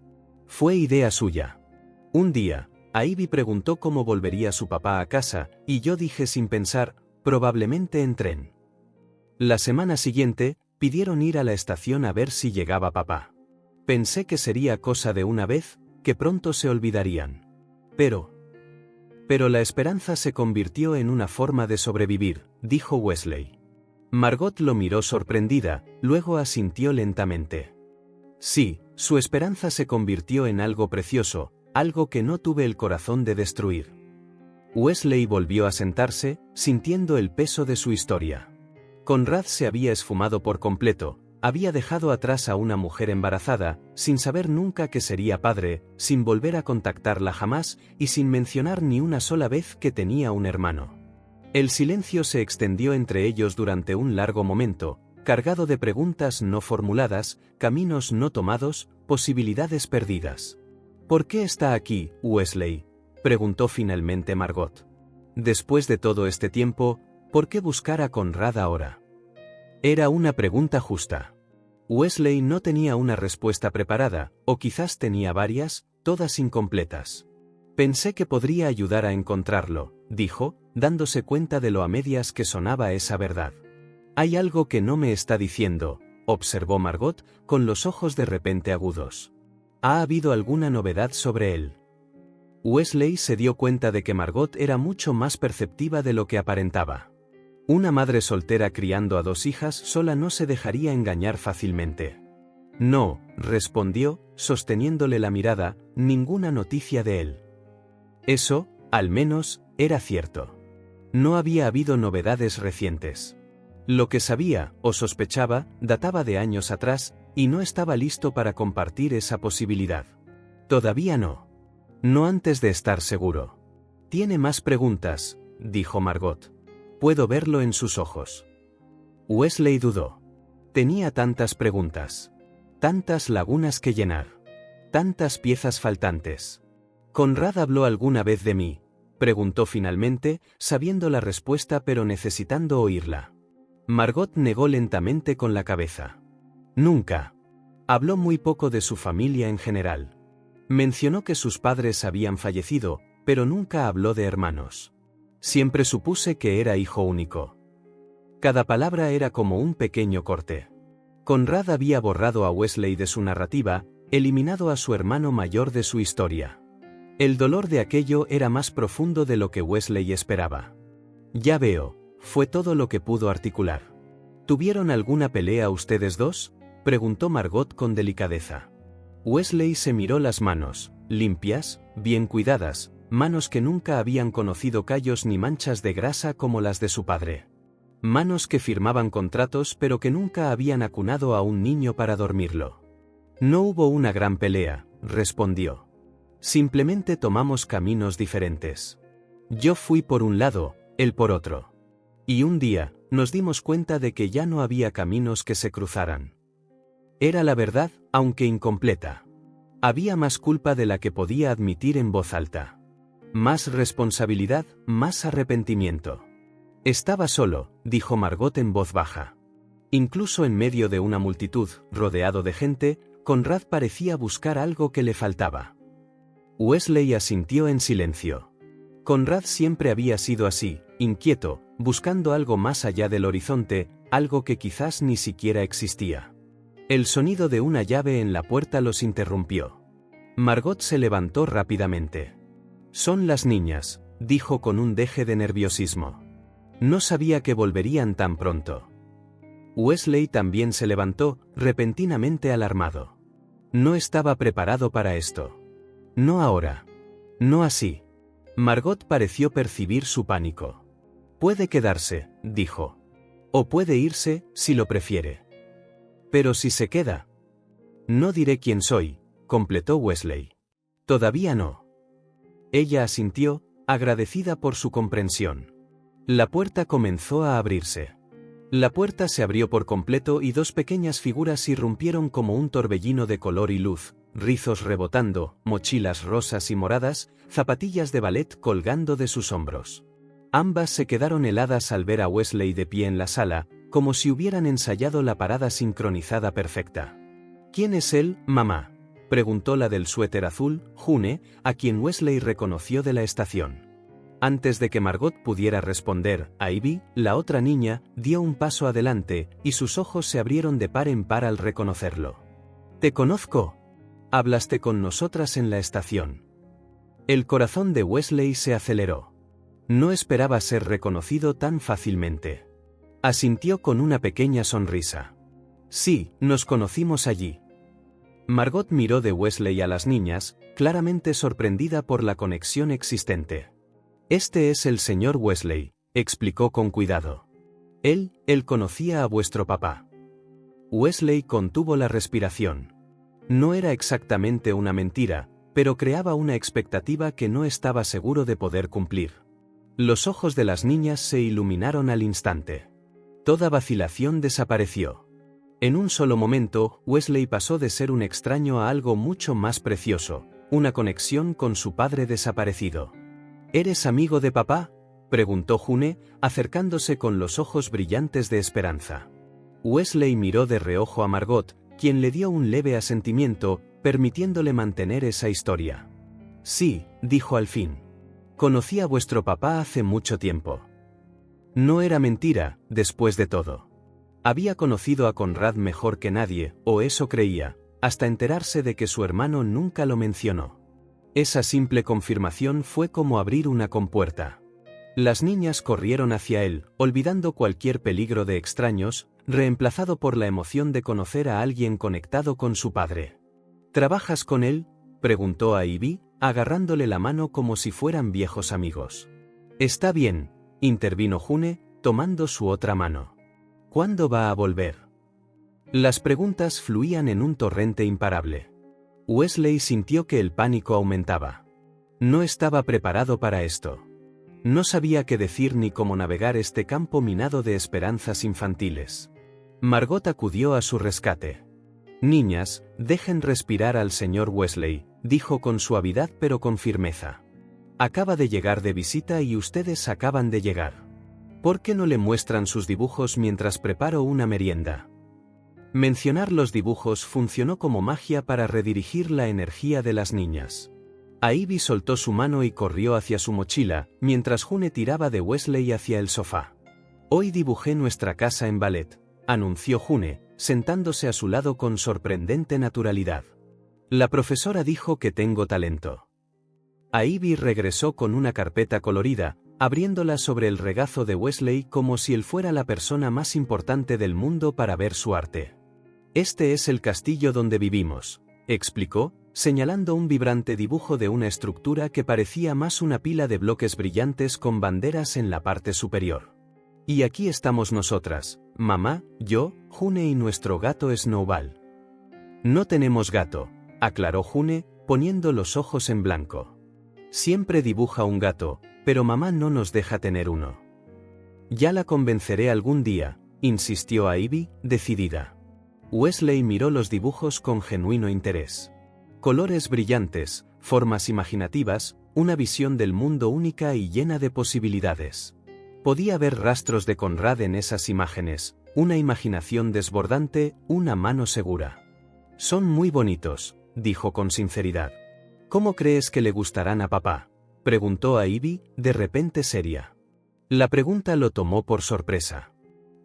Fue idea suya. Un día, Ivy preguntó cómo volvería su papá a casa, y yo dije sin pensar, probablemente en tren. La semana siguiente, pidieron ir a la estación a ver si llegaba papá. Pensé que sería cosa de una vez, que pronto se olvidarían. Pero la esperanza se convirtió en una forma de sobrevivir, dijo Wesley. Margot lo miró sorprendida, luego asintió lentamente. Sí, su esperanza se convirtió en algo precioso, algo que no tuve el corazón de destruir. Wesley volvió a sentarse, sintiendo el peso de su historia. Conrad se había esfumado por completo, había dejado atrás a una mujer embarazada, sin saber nunca que sería padre, sin volver a contactarla jamás, y sin mencionar ni una sola vez que tenía un hermano. El silencio se extendió entre ellos durante un largo momento, cargado de preguntas no formuladas, caminos no tomados, posibilidades perdidas. ¿Por qué está aquí, Wesley?, preguntó finalmente Margot. Después de todo este tiempo, ¿por qué buscar a Conrad ahora? Era una pregunta justa. Wesley no tenía una respuesta preparada, o quizás tenía varias, todas incompletas. Pensé que podría ayudar a encontrarlo, dijo, dándose cuenta de lo a medias que sonaba esa verdad. Hay algo que no me está diciendo, observó Margot, con los ojos de repente agudos. ¿Ha habido alguna novedad sobre él? Wesley se dio cuenta de que Margot era mucho más perceptiva de lo que aparentaba. Una madre soltera criando a 2 hijas sola no se dejaría engañar fácilmente. No, respondió, sosteniéndole la mirada, ninguna noticia de él. Eso, al menos, era cierto. No había habido novedades recientes. Lo que sabía, o sospechaba, databa de años atrás, y no estaba listo para compartir esa posibilidad. Todavía no. No antes de estar seguro. Tiene más preguntas, dijo Margot. Puedo verlo en sus ojos. Wesley dudó. Tenía tantas preguntas. Tantas lagunas que llenar. Tantas piezas faltantes. ¿Conrad habló alguna vez de mí?, preguntó finalmente, sabiendo la respuesta pero necesitando oírla. Margot negó lentamente con la cabeza. Nunca. Habló muy poco de su familia en general. Mencionó que sus padres habían fallecido, pero nunca habló de hermanos. Siempre supuse que era hijo único. Cada palabra era como un pequeño corte. Conrad había borrado a Wesley de su narrativa, eliminado a su hermano mayor de su historia. El dolor de aquello era más profundo de lo que Wesley esperaba. Ya veo, fue todo lo que pudo articular. ¿Tuvieron alguna pelea ustedes dos?, preguntó Margot con delicadeza. Wesley se miró las manos, limpias, bien cuidadas, manos que nunca habían conocido callos ni manchas de grasa como las de su padre. Manos que firmaban contratos pero que nunca habían acunado a un niño para dormirlo. No hubo una gran pelea, respondió. Simplemente tomamos caminos diferentes. Yo fui por un lado, él por otro. Y un día, nos dimos cuenta de que ya no había caminos que se cruzaran. Era la verdad, aunque incompleta. Había más culpa de la que podía admitir en voz alta. Más responsabilidad, más arrepentimiento. Estaba solo, dijo Margot en voz baja. Incluso en medio de una multitud, rodeado de gente, Conrad parecía buscar algo que le faltaba. Wesley asintió en silencio. Conrad siempre había sido así, inquieto, buscando algo más allá del horizonte, algo que quizás ni siquiera existía. El sonido de una llave en la puerta los interrumpió. Margot se levantó rápidamente. Son las niñas, dijo con un deje de nerviosismo. No sabía que volverían tan pronto. Wesley también se levantó, repentinamente alarmado. No estaba preparado para esto. No ahora. No así. Margot pareció percibir su pánico. Puede quedarse, dijo. O puede irse, si lo prefiere. Pero si se queda. No diré quién soy, completó Wesley. Todavía no. Ella asintió, agradecida por su comprensión. La puerta comenzó a abrirse. La puerta se abrió por completo y dos pequeñas figuras irrumpieron como un torbellino de color y luz, rizos rebotando, mochilas rosas y moradas, zapatillas de ballet colgando de sus hombros. Ambas se quedaron heladas al ver a Wesley de pie en la sala, como si hubieran ensayado la parada sincronizada perfecta. ¿Quién es él, mamá?, preguntó la del suéter azul, June, a quien Wesley reconoció de la estación. Antes de que Margot pudiera responder, Ivy, la otra niña, dio un paso adelante, y sus ojos se abrieron de par en par al reconocerlo. «¿Te conozco? Hablaste con nosotras en la estación». El corazón de Wesley se aceleró. No esperaba ser reconocido tan fácilmente. Asintió con una pequeña sonrisa. «Sí, nos conocimos allí». Margot miró de Wesley a las niñas, claramente sorprendida por la conexión existente. «Este es el señor Wesley», explicó con cuidado. Él conocía a vuestro papá». Wesley contuvo la respiración. No era exactamente una mentira, pero creaba una expectativa que no estaba seguro de poder cumplir. Los ojos de las niñas se iluminaron al instante. Toda vacilación desapareció. En un solo momento, Wesley pasó de ser un extraño a algo mucho más precioso, una conexión con su padre desaparecido. ¿Eres amigo de papá?, preguntó June, acercándose con los ojos brillantes de esperanza. Wesley miró de reojo a Margot, quien le dio un leve asentimiento, permitiéndole mantener esa historia. «Sí», dijo al fin. «Conocí a vuestro papá hace mucho tiempo». No era mentira, después de todo. Había conocido a Conrad mejor que nadie, o eso creía, hasta enterarse de que su hermano nunca lo mencionó. Esa simple confirmación fue como abrir una compuerta. Las niñas corrieron hacia él, olvidando cualquier peligro de extraños, reemplazado por la emoción de conocer a alguien conectado con su padre. ¿Trabajas con él?, preguntó a Ivy, agarrándole la mano como si fueran viejos amigos. «Está bien», intervino June, tomando su otra mano. «¿Cuándo va a volver?». Las preguntas fluían en un torrente imparable. Wesley sintió que el pánico aumentaba. No estaba preparado para esto. No sabía qué decir ni cómo navegar este campo minado de esperanzas infantiles. Margot acudió a su rescate. «Niñas, dejen respirar al señor Wesley», dijo con suavidad pero con firmeza. «Acaba de llegar de visita y ustedes acaban de llegar. ¿Por qué no le muestran sus dibujos mientras preparo una merienda?». Mencionar los dibujos funcionó como magia para redirigir la energía de las niñas. Ivy soltó su mano y corrió hacia su mochila, mientras June tiraba de Wesley hacia el sofá. «Hoy dibujé nuestra casa en ballet», anunció June, sentándose a su lado con sorprendente naturalidad. «La profesora dijo que tengo talento». Ivy regresó con una carpeta colorida, abriéndola sobre el regazo de Wesley como si él fuera la persona más importante del mundo para ver su arte. «Este es el castillo donde vivimos», explicó, señalando un vibrante dibujo de una estructura que parecía más una pila de bloques brillantes con banderas en la parte superior. «Y aquí estamos nosotras, mamá, yo, June y nuestro gato Snowball». «No tenemos gato», aclaró June, poniendo los ojos en blanco. «Siempre dibuja un gato, pero mamá no nos deja tener uno». «Ya la convenceré algún día», insistió Ivy, decidida. Wesley miró los dibujos con genuino interés. Colores brillantes, formas imaginativas, una visión del mundo única y llena de posibilidades. Podía ver rastros de Conrad en esas imágenes, una imaginación desbordante, una mano segura. «Son muy bonitos», dijo con sinceridad. «¿Cómo crees que le gustarán a papá?», preguntó a Ivy, de repente seria. La pregunta lo tomó por sorpresa.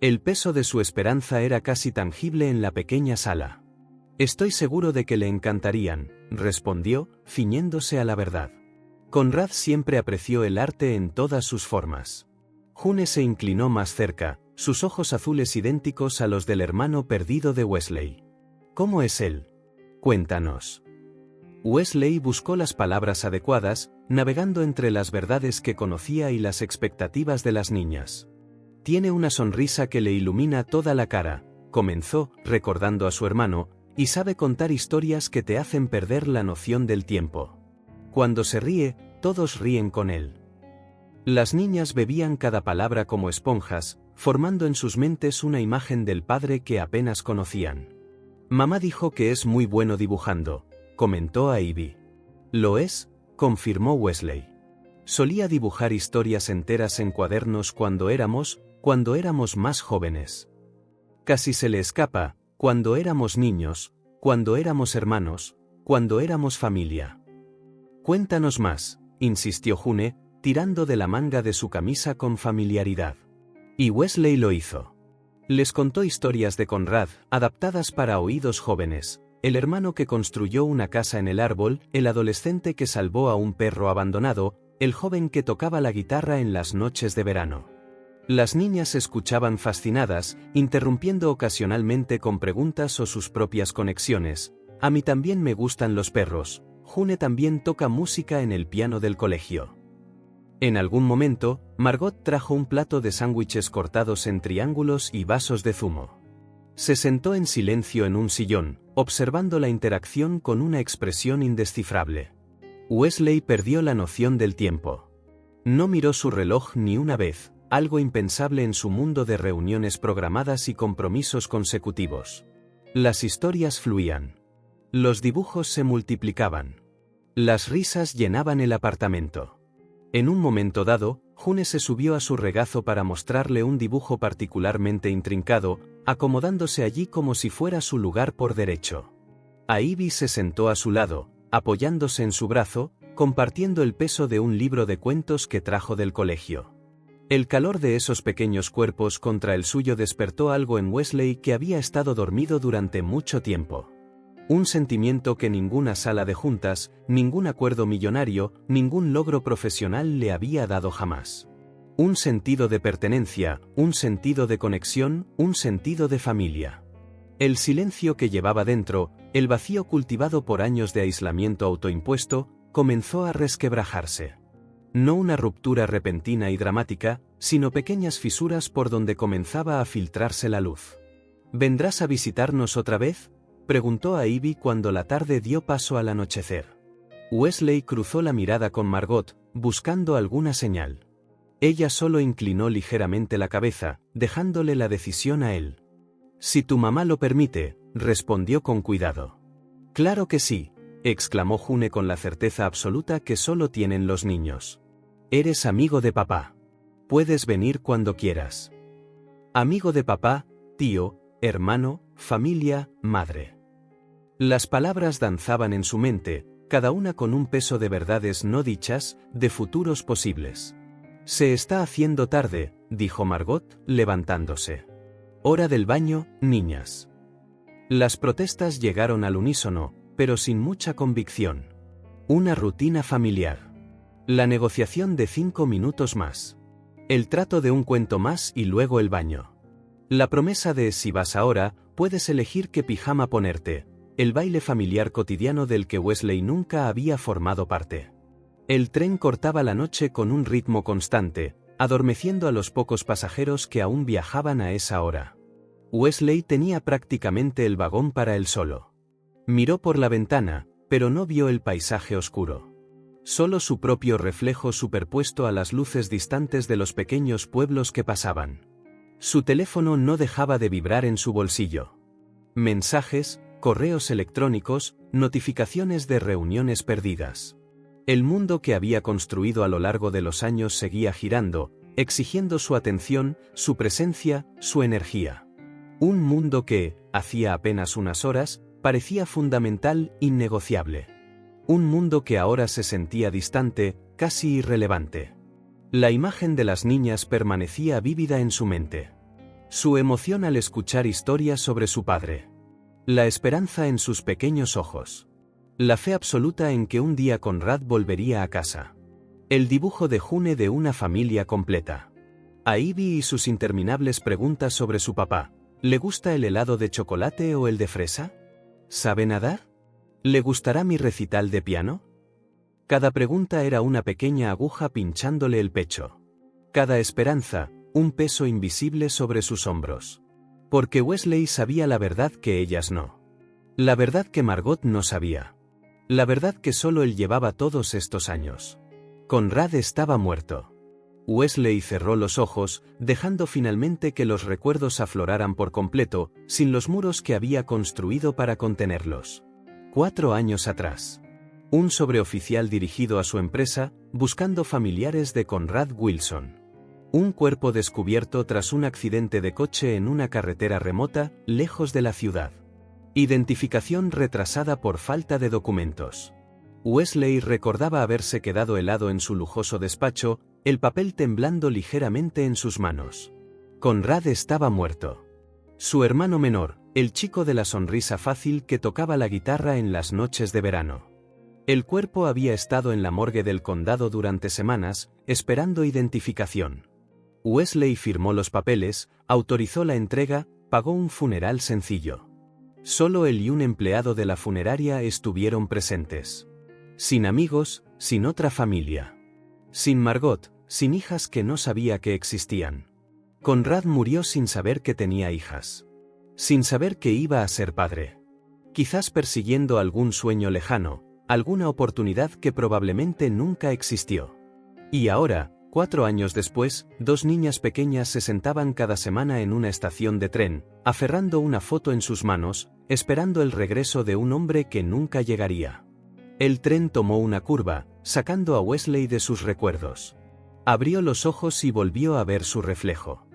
El peso de su esperanza era casi tangible en la pequeña sala. «Estoy seguro de que le encantarían», respondió, ciñéndose a la verdad. Conrad siempre apreció el arte en todas sus formas. June se inclinó más cerca, sus ojos azules idénticos a los del hermano perdido de Wesley. «¿Cómo es él? Cuéntanos». Wesley buscó las palabras adecuadas, navegando entre las verdades que conocía y las expectativas de las niñas. Tiene una sonrisa que le ilumina toda la cara, comenzó, recordando a su hermano, y sabe contar historias que te hacen perder la noción del tiempo. Cuando se ríe, todos ríen con él. Las niñas bebían cada palabra como esponjas, formando en sus mentes una imagen del padre que apenas conocían. Mamá dijo que es muy bueno dibujando, comentó a Ivy. Lo es, confirmó Wesley. Solía dibujar historias enteras en cuadernos cuando éramos más jóvenes. Casi se le escapa, cuando éramos niños, cuando éramos hermanos, cuando éramos familia. Cuéntanos más, insistió June, tirando de la manga de su camisa con familiaridad. Y Wesley lo hizo. Les contó historias de Conrad, adaptadas para oídos jóvenes, el hermano que construyó una casa en el árbol, el adolescente que salvó a un perro abandonado, el joven que tocaba la guitarra en las noches de verano. Las niñas escuchaban fascinadas, interrumpiendo ocasionalmente con preguntas o sus propias conexiones. A mí también me gustan los perros. June también toca música en el piano del colegio. En algún momento, Margot trajo un plato de sándwiches cortados en triángulos y vasos de zumo. Se sentó en silencio en un sillón, observando la interacción con una expresión indescifrable. Wesley perdió la noción del tiempo. No miró su reloj ni una vez, algo impensable en su mundo de reuniones programadas y compromisos consecutivos. Las historias fluían. Los dibujos se multiplicaban. Las risas llenaban el apartamento. En un momento dado, June se subió a su regazo para mostrarle un dibujo particularmente intrincado, acomodándose allí como si fuera su lugar por derecho. A Ivy se sentó a su lado, apoyándose en su brazo, compartiendo el peso de un libro de cuentos que trajo del colegio. El calor de esos pequeños cuerpos contra el suyo despertó algo en Wesley que había estado dormido durante mucho tiempo. Un sentimiento que ninguna sala de juntas, ningún acuerdo millonario, ningún logro profesional le había dado jamás. Un sentido de pertenencia, un sentido de conexión, un sentido de familia. El silencio que llevaba dentro, el vacío cultivado por años de aislamiento autoimpuesto, comenzó a resquebrajarse. No una ruptura repentina y dramática, sino pequeñas fisuras por donde comenzaba a filtrarse la luz. ¿Vendrás a visitarnos otra vez?, preguntó a Ivy cuando la tarde dio paso al anochecer. Wesley cruzó la mirada con Margot, buscando alguna señal. Ella solo inclinó ligeramente la cabeza, dejándole la decisión a él. Si tu mamá lo permite, respondió con cuidado. Claro que sí, exclamó June con la certeza absoluta que solo tienen los niños. Eres amigo de papá. Puedes venir cuando quieras. Amigo de papá, tío, hermano, familia, madre. Las palabras danzaban en su mente, cada una con un peso de verdades no dichas, de futuros posibles. Se está haciendo tarde, dijo Margot, levantándose. Hora del baño, niñas. Las protestas llegaron al unísono, pero sin mucha convicción. Una rutina familiar. La negociación de 5 minutos más. El trato de un cuento más y luego el baño. La promesa de si vas ahora, puedes elegir qué pijama ponerte. El baile familiar cotidiano del que Wesley nunca había formado parte. El tren cortaba la noche con un ritmo constante, adormeciendo a los pocos pasajeros que aún viajaban a esa hora. Wesley tenía prácticamente el vagón para él solo. Miró por la ventana, pero no vio el paisaje oscuro. Solo su propio reflejo superpuesto a las luces distantes de los pequeños pueblos que pasaban. Su teléfono no dejaba de vibrar en su bolsillo. Mensajes, correos electrónicos, notificaciones de reuniones perdidas. El mundo que había construido a lo largo de los años seguía girando, exigiendo su atención, su presencia, su energía. Un mundo que, hacía apenas unas horas, parecía fundamental, innegociable. Un mundo que ahora se sentía distante, casi irrelevante. La imagen de las niñas permanecía vívida en su mente. Su emoción al escuchar historias sobre su padre. La esperanza en sus pequeños ojos. La fe absoluta en que un día Conrad volvería a casa. El dibujo de June de una familia completa. A Ivy y sus interminables preguntas sobre su papá. ¿Le gusta el helado de chocolate o el de fresa? ¿Sabe nadar? ¿Le gustará mi recital de piano? Cada pregunta era una pequeña aguja pinchándole el pecho. Cada esperanza, un peso invisible sobre sus hombros. Porque Wesley sabía la verdad que ellas no. La verdad que Margot no sabía. La verdad que solo él llevaba todos estos años. Conrad estaba muerto. Wesley cerró los ojos, dejando finalmente que los recuerdos afloraran por completo, sin los muros que había construido para contenerlos. 4 años atrás. Un sobreoficial dirigido a su empresa, buscando familiares de Conrad Wilson. Un cuerpo descubierto tras un accidente de coche en una carretera remota, lejos de la ciudad. Identificación retrasada por falta de documentos. Wesley recordaba haberse quedado helado en su lujoso despacho, el papel temblando ligeramente en sus manos. Conrad estaba muerto. Su hermano menor, el chico de la sonrisa fácil que tocaba la guitarra en las noches de verano. El cuerpo había estado en la morgue del condado durante semanas, esperando identificación. Wesley firmó los papeles, autorizó la entrega, pagó un funeral sencillo. Solo él y un empleado de la funeraria estuvieron presentes. Sin amigos, sin otra familia. Sin Margot, sin hijas que no sabía que existían. Conrad murió sin saber que tenía hijas. Sin saber que iba a ser padre. Quizás persiguiendo algún sueño lejano, alguna oportunidad que probablemente nunca existió. Y ahora, 4 años después, 2 niñas pequeñas se sentaban cada semana en una estación de tren, aferrando una foto en sus manos, esperando el regreso de un hombre que nunca llegaría. El tren tomó una curva, sacando a Wesley de sus recuerdos. Abrió los ojos y volvió a ver su reflejo.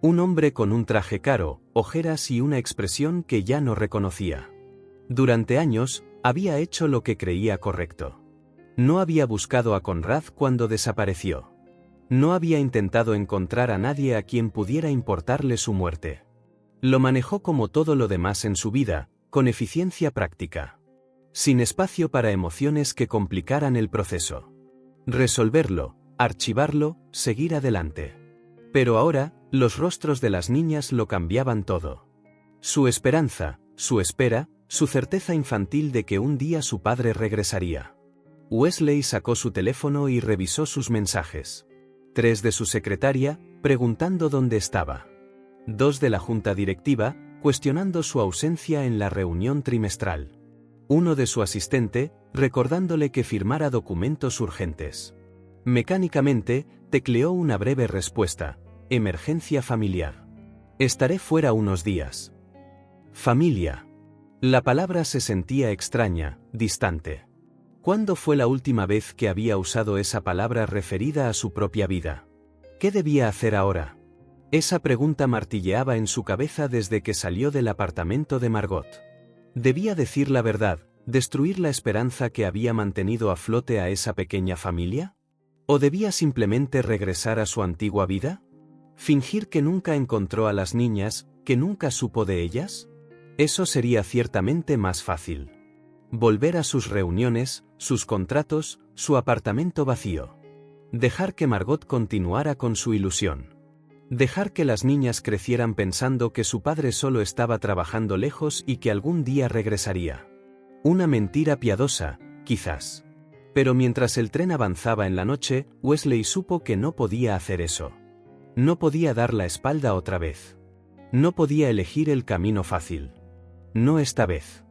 Un hombre con un traje caro, ojeras y una expresión que ya no reconocía. Durante años, había hecho lo que creía correcto. No había buscado a Conrad cuando desapareció. No había intentado encontrar a nadie a quien pudiera importarle su muerte. Lo manejó como todo lo demás en su vida, con eficiencia práctica. Sin espacio para emociones que complicaran el proceso. Resolverlo, archivarlo, seguir adelante. Pero ahora, los rostros de las niñas lo cambiaban todo. Su esperanza, su espera, su certeza infantil de que un día su padre regresaría. Wesley sacó su teléfono y revisó sus mensajes. 3 de su secretaria, preguntando dónde estaba. 2 de la junta directiva, cuestionando su ausencia en la reunión trimestral. 1 de su asistente, recordándole que firmara documentos urgentes. Mecánicamente, tecleó una breve respuesta: emergencia familiar. Estaré fuera unos días. Familia. La palabra se sentía extraña, distante. ¿Cuándo fue la última vez que había usado esa palabra referida a su propia vida? ¿Qué debía hacer ahora? Esa pregunta martilleaba en su cabeza desde que salió del apartamento de Margot. ¿Debía decir la verdad, destruir la esperanza que había mantenido a flote a esa pequeña familia? ¿O debía simplemente regresar a su antigua vida? ¿Fingir que nunca encontró a las niñas, que nunca supo de ellas? Eso sería ciertamente más fácil. Volver a sus reuniones, sus contratos, su apartamento vacío. Dejar que Margot continuara con su ilusión. Dejar que las niñas crecieran pensando que su padre solo estaba trabajando lejos y que algún día regresaría. Una mentira piadosa, quizás. Pero mientras el tren avanzaba en la noche, Wesley supo que no podía hacer eso. No podía dar la espalda otra vez. No podía elegir el camino fácil. No esta vez.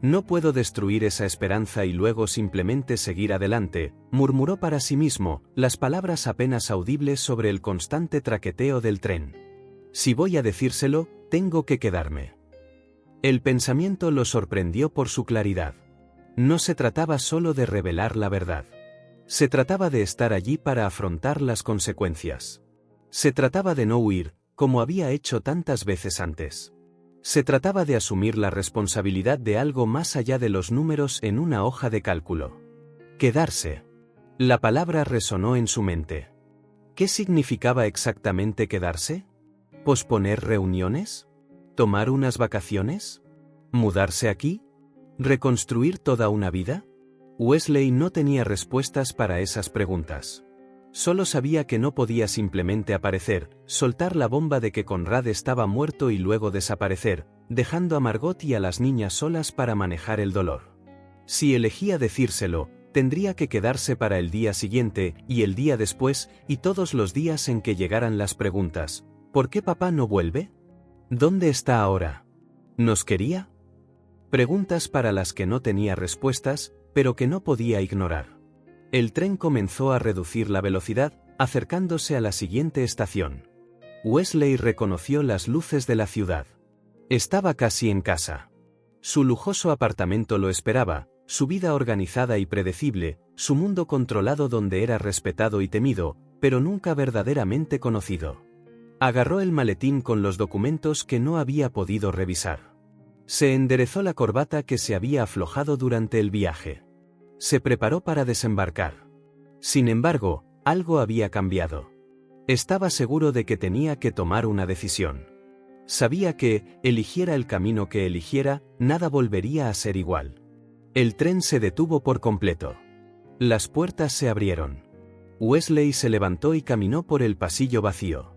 No puedo destruir esa esperanza y luego simplemente seguir adelante, murmuró para sí mismo, las palabras apenas audibles sobre el constante traqueteo del tren. Si voy a decírselo, tengo que quedarme. El pensamiento lo sorprendió por su claridad. No se trataba solo de revelar la verdad. Se trataba de estar allí para afrontar las consecuencias. Se trataba de no huir, como había hecho tantas veces antes. Se trataba de asumir la responsabilidad de algo más allá de los números en una hoja de cálculo. Quedarse. La palabra resonó en su mente. ¿Qué significaba exactamente quedarse? ¿Posponer reuniones? ¿Tomar unas vacaciones? ¿Mudarse aquí? ¿Reconstruir toda una vida? Wesley no tenía respuestas para esas preguntas. Solo sabía que no podía simplemente aparecer, soltar la bomba de que Conrad estaba muerto y luego desaparecer, dejando a Margot y a las niñas solas para manejar el dolor. Si elegía decírselo, tendría que quedarse para el día siguiente, y el día después, y todos los días en que llegaran las preguntas. ¿Por qué papá no vuelve? ¿Dónde está ahora? ¿Nos quería? Preguntas para las que no tenía respuestas, pero que no podía ignorar. El tren comenzó a reducir la velocidad, acercándose a la siguiente estación. Wesley reconoció las luces de la ciudad. Estaba casi en casa. Su lujoso apartamento lo esperaba, su vida organizada y predecible, su mundo controlado donde era respetado y temido, pero nunca verdaderamente conocido. Agarró el maletín con los documentos que no había podido revisar. Se enderezó la corbata que se había aflojado durante el viaje. Se preparó para desembarcar. Sin embargo, algo había cambiado. Estaba seguro de que tenía que tomar una decisión. Sabía que, eligiera el camino que eligiera, nada volvería a ser igual. El tren se detuvo por completo. Las puertas se abrieron. Wesley se levantó y caminó por el pasillo vacío.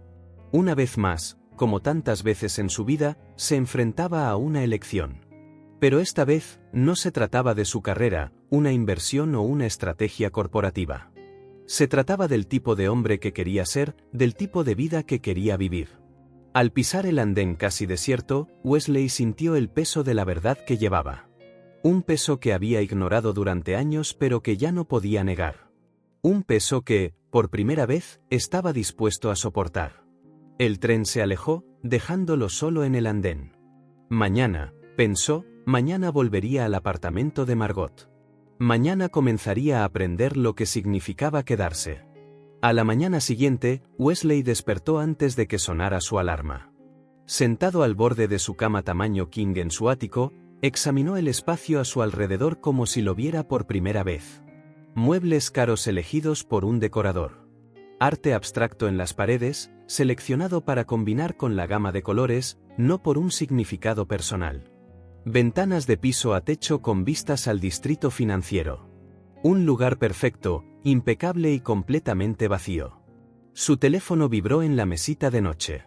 Una vez más, como tantas veces en su vida, se enfrentaba a una elección. Pero esta vez, no se trataba de su carrera, una inversión o una estrategia corporativa. Se trataba del tipo de hombre que quería ser, del tipo de vida que quería vivir. Al pisar el andén casi desierto, Wesley sintió el peso de la verdad que llevaba. Un peso que había ignorado durante años pero que ya no podía negar. Un peso que, por primera vez, estaba dispuesto a soportar. El tren se alejó, dejándolo solo en el andén. Mañana, pensó, mañana volvería al apartamento de Margot. Mañana comenzaría a aprender lo que significaba quedarse. A la mañana siguiente, Wesley despertó antes de que sonara su alarma. Sentado al borde de su cama tamaño king en su ático, examinó el espacio a su alrededor como si lo viera por primera vez. Muebles caros elegidos por un decorador. Arte abstracto en las paredes, seleccionado para combinar con la gama de colores, no por un significado personal. Ventanas de piso a techo con vistas al distrito financiero. Un lugar perfecto, impecable y completamente vacío. Su teléfono vibró en la mesita de noche.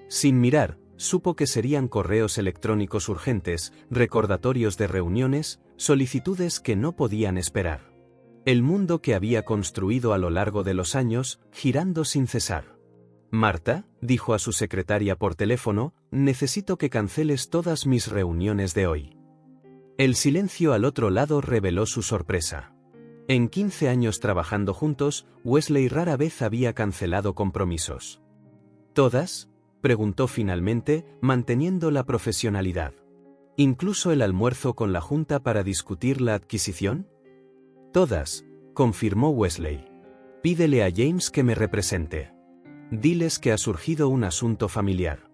Sin mirar, supo que serían correos electrónicos urgentes, recordatorios de reuniones, solicitudes que no podían esperar. El mundo que había construido a lo largo de los años, girando sin cesar. Marta, dijo a su secretaria por teléfono, necesito que canceles todas mis reuniones de hoy. El silencio al otro lado reveló su sorpresa. En 15 años trabajando juntos, Wesley rara vez había cancelado compromisos. ¿Todas?, preguntó finalmente, manteniendo la profesionalidad. ¿Incluso el almuerzo con la junta para discutir la adquisición? Todas, confirmó Wesley. Pídele a James que me represente. Diles que ha surgido un asunto familiar.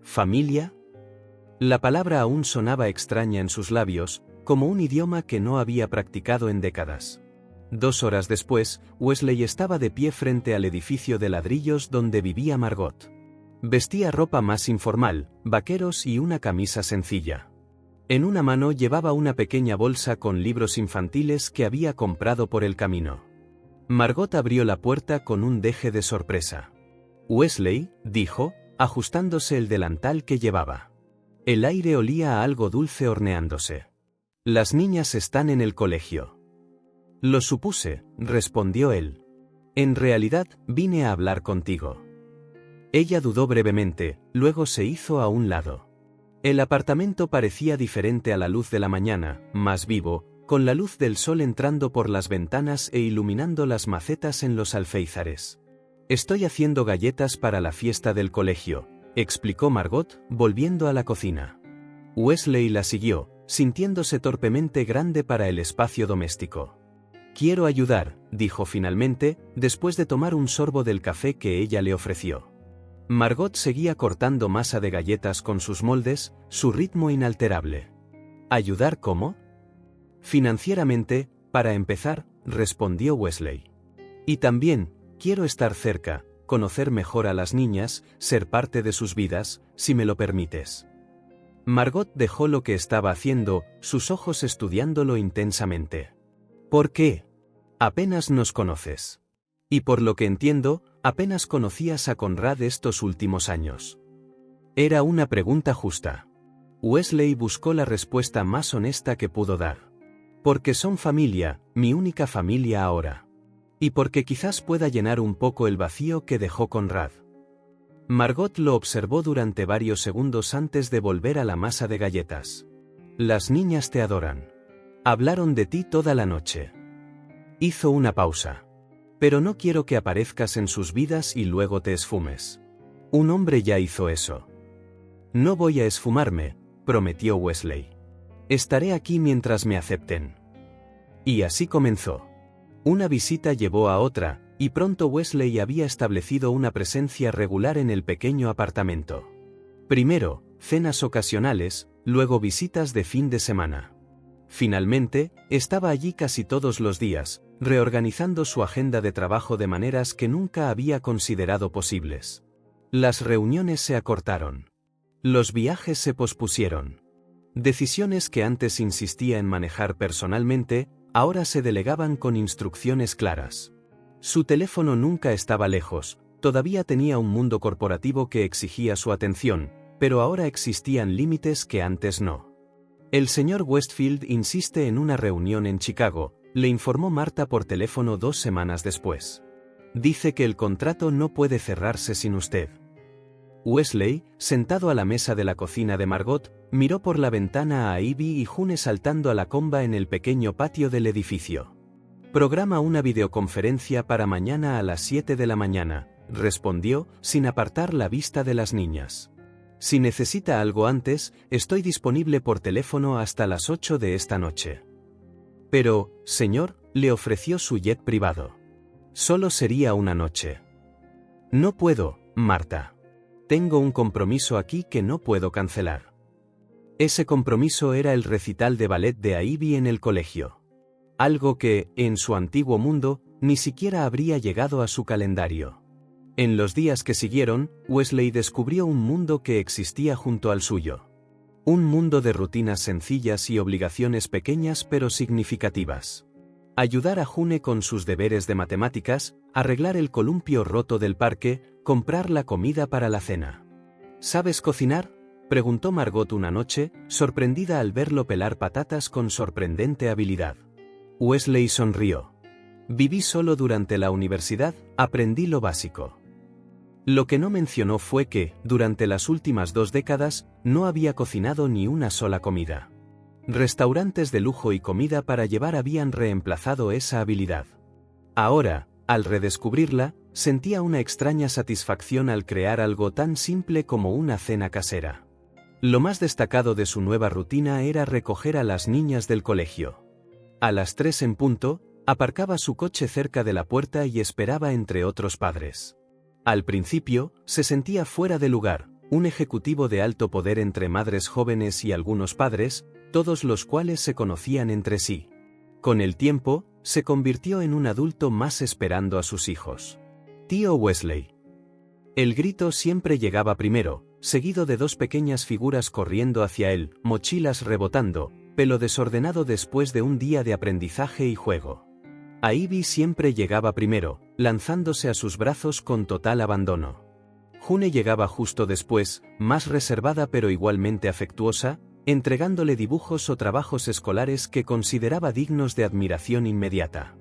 ¿Familia? La palabra aún sonaba extraña en sus labios, como un idioma que no había practicado en décadas. 2 horas después, Wesley estaba de pie frente al edificio de ladrillos donde vivía Margot. Vestía ropa más informal, vaqueros y una camisa sencilla. En una mano llevaba una pequeña bolsa con libros infantiles que había comprado por el camino. Margot abrió la puerta con un deje de sorpresa. Wesley, dijo, ajustándose el delantal que llevaba. El aire olía a algo dulce horneándose. Las niñas están en el colegio. Lo supuse, respondió él. En realidad, vine a hablar contigo. Ella dudó brevemente, luego se hizo a un lado. El apartamento parecía diferente a la luz de la mañana, más vivo, con la luz del sol entrando por las ventanas e iluminando las macetas en los alféizares. Estoy haciendo galletas para la fiesta del colegio, explicó Margot, volviendo a la cocina. Wesley la siguió, sintiéndose torpemente grande para el espacio doméstico. Quiero ayudar, dijo finalmente, después de tomar un sorbo del café que ella le ofreció. Margot seguía cortando masa de galletas con sus moldes, su ritmo inalterable. ¿Ayudar cómo? Financieramente, para empezar, respondió Wesley. Y también, quiero estar cerca, conocer mejor a las niñas, ser parte de sus vidas, si me lo permites. Margot dejó lo que estaba haciendo, sus ojos estudiándolo intensamente. ¿Por qué? Apenas nos conoces. Y por lo que entiendo, apenas conocías a Conrad estos últimos años. Era una pregunta justa. Wesley buscó la respuesta más honesta que pudo dar. Porque son familia, mi única familia ahora. Y porque quizás pueda llenar un poco el vacío que dejó Conrad. Margot lo observó durante varios segundos antes de volver a la masa de galletas. Las niñas te adoran. Hablaron de ti toda la noche. Hizo una pausa. Pero no quiero que aparezcas en sus vidas y luego te esfumes. Un hombre ya hizo eso. No voy a esfumarme, prometió Wesley. Estaré aquí mientras me acepten. Y así comenzó. Una visita llevó a otra, y pronto Wesley había establecido una presencia regular en el pequeño apartamento. Primero, cenas ocasionales, luego visitas de fin de semana. Finalmente, estaba allí casi todos los días, reorganizando su agenda de trabajo de maneras que nunca había considerado posibles. Las reuniones se acortaron. Los viajes se pospusieron. Decisiones que antes insistía en manejar personalmente, ahora se delegaban con instrucciones claras. Su teléfono nunca estaba lejos, todavía tenía un mundo corporativo que exigía su atención, pero ahora existían límites que antes no. El señor Westfield insiste en una reunión en Chicago, le informó Marta por teléfono 2 semanas después. Dice que el contrato no puede cerrarse sin usted. Wesley, sentado a la mesa de la cocina de Margot, miró por la ventana a Ivy y June saltando a la comba en el pequeño patio del edificio. Programa una videoconferencia para mañana a las 7 de la mañana, respondió, sin apartar la vista de las niñas. Si necesita algo antes, estoy disponible por teléfono hasta las 8 de esta noche. Pero, señor, le ofreció su jet privado. Solo sería una noche. No puedo, Marta. Tengo un compromiso aquí que no puedo cancelar. Ese compromiso era el recital de ballet de Ivy en el colegio. Algo que, en su antiguo mundo, ni siquiera habría llegado a su calendario. En los días que siguieron, Wesley descubrió un mundo que existía junto al suyo. Un mundo de rutinas sencillas y obligaciones pequeñas pero significativas. Ayudar a June con sus deberes de matemáticas, arreglar el columpio roto del parque, comprar la comida para la cena. ¿Sabes cocinar?, preguntó Margot una noche, sorprendida al verlo pelar patatas con sorprendente habilidad. Wesley sonrió. Viví solo durante la universidad, aprendí lo básico. Lo que no mencionó fue que, durante las últimas 2 décadas, no había cocinado ni una sola comida. Restaurantes de lujo y comida para llevar habían reemplazado esa habilidad. Ahora, al redescubrirla, sentía una extraña satisfacción al crear algo tan simple como una cena casera. Lo más destacado de su nueva rutina era recoger a las niñas del colegio. A las 3 en punto, aparcaba su coche cerca de la puerta y esperaba entre otros padres. Al principio, se sentía fuera de lugar, un ejecutivo de alto poder entre madres jóvenes y algunos padres, todos los cuales se conocían entre sí. Con el tiempo, se convirtió en un adulto más esperando a sus hijos. Tío Wesley. El grito siempre llegaba primero, seguido de 2 pequeñas figuras corriendo hacia él, mochilas rebotando, pelo desordenado después de un día de aprendizaje y juego. A Ivy siempre llegaba primero, lanzándose a sus brazos con total abandono. June llegaba justo después, más reservada pero igualmente afectuosa, entregándole dibujos o trabajos escolares que consideraba dignos de admiración inmediata.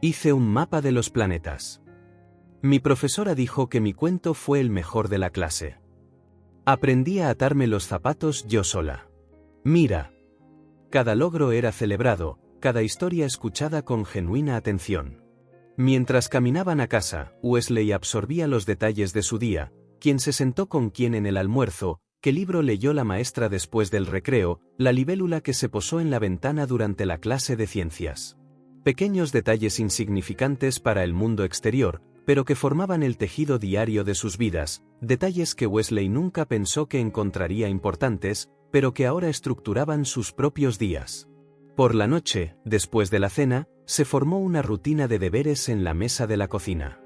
Hice un mapa de los planetas. Mi profesora dijo que mi cuento fue el mejor de la clase. Aprendí a atarme los zapatos yo sola. Mira. Cada logro era celebrado, cada historia escuchada con genuina atención. Mientras caminaban a casa, Wesley absorbía los detalles de su día, quién se sentó con quién en el almuerzo, qué libro leyó la maestra después del recreo, la libélula que se posó en la ventana durante la clase de ciencias. Pequeños detalles insignificantes para el mundo exterior, pero que formaban el tejido diario de sus vidas, detalles que Wesley nunca pensó que encontraría importantes, pero que ahora estructuraban sus propios días. Por la noche, después de la cena, se formó una rutina de deberes en la mesa de la cocina.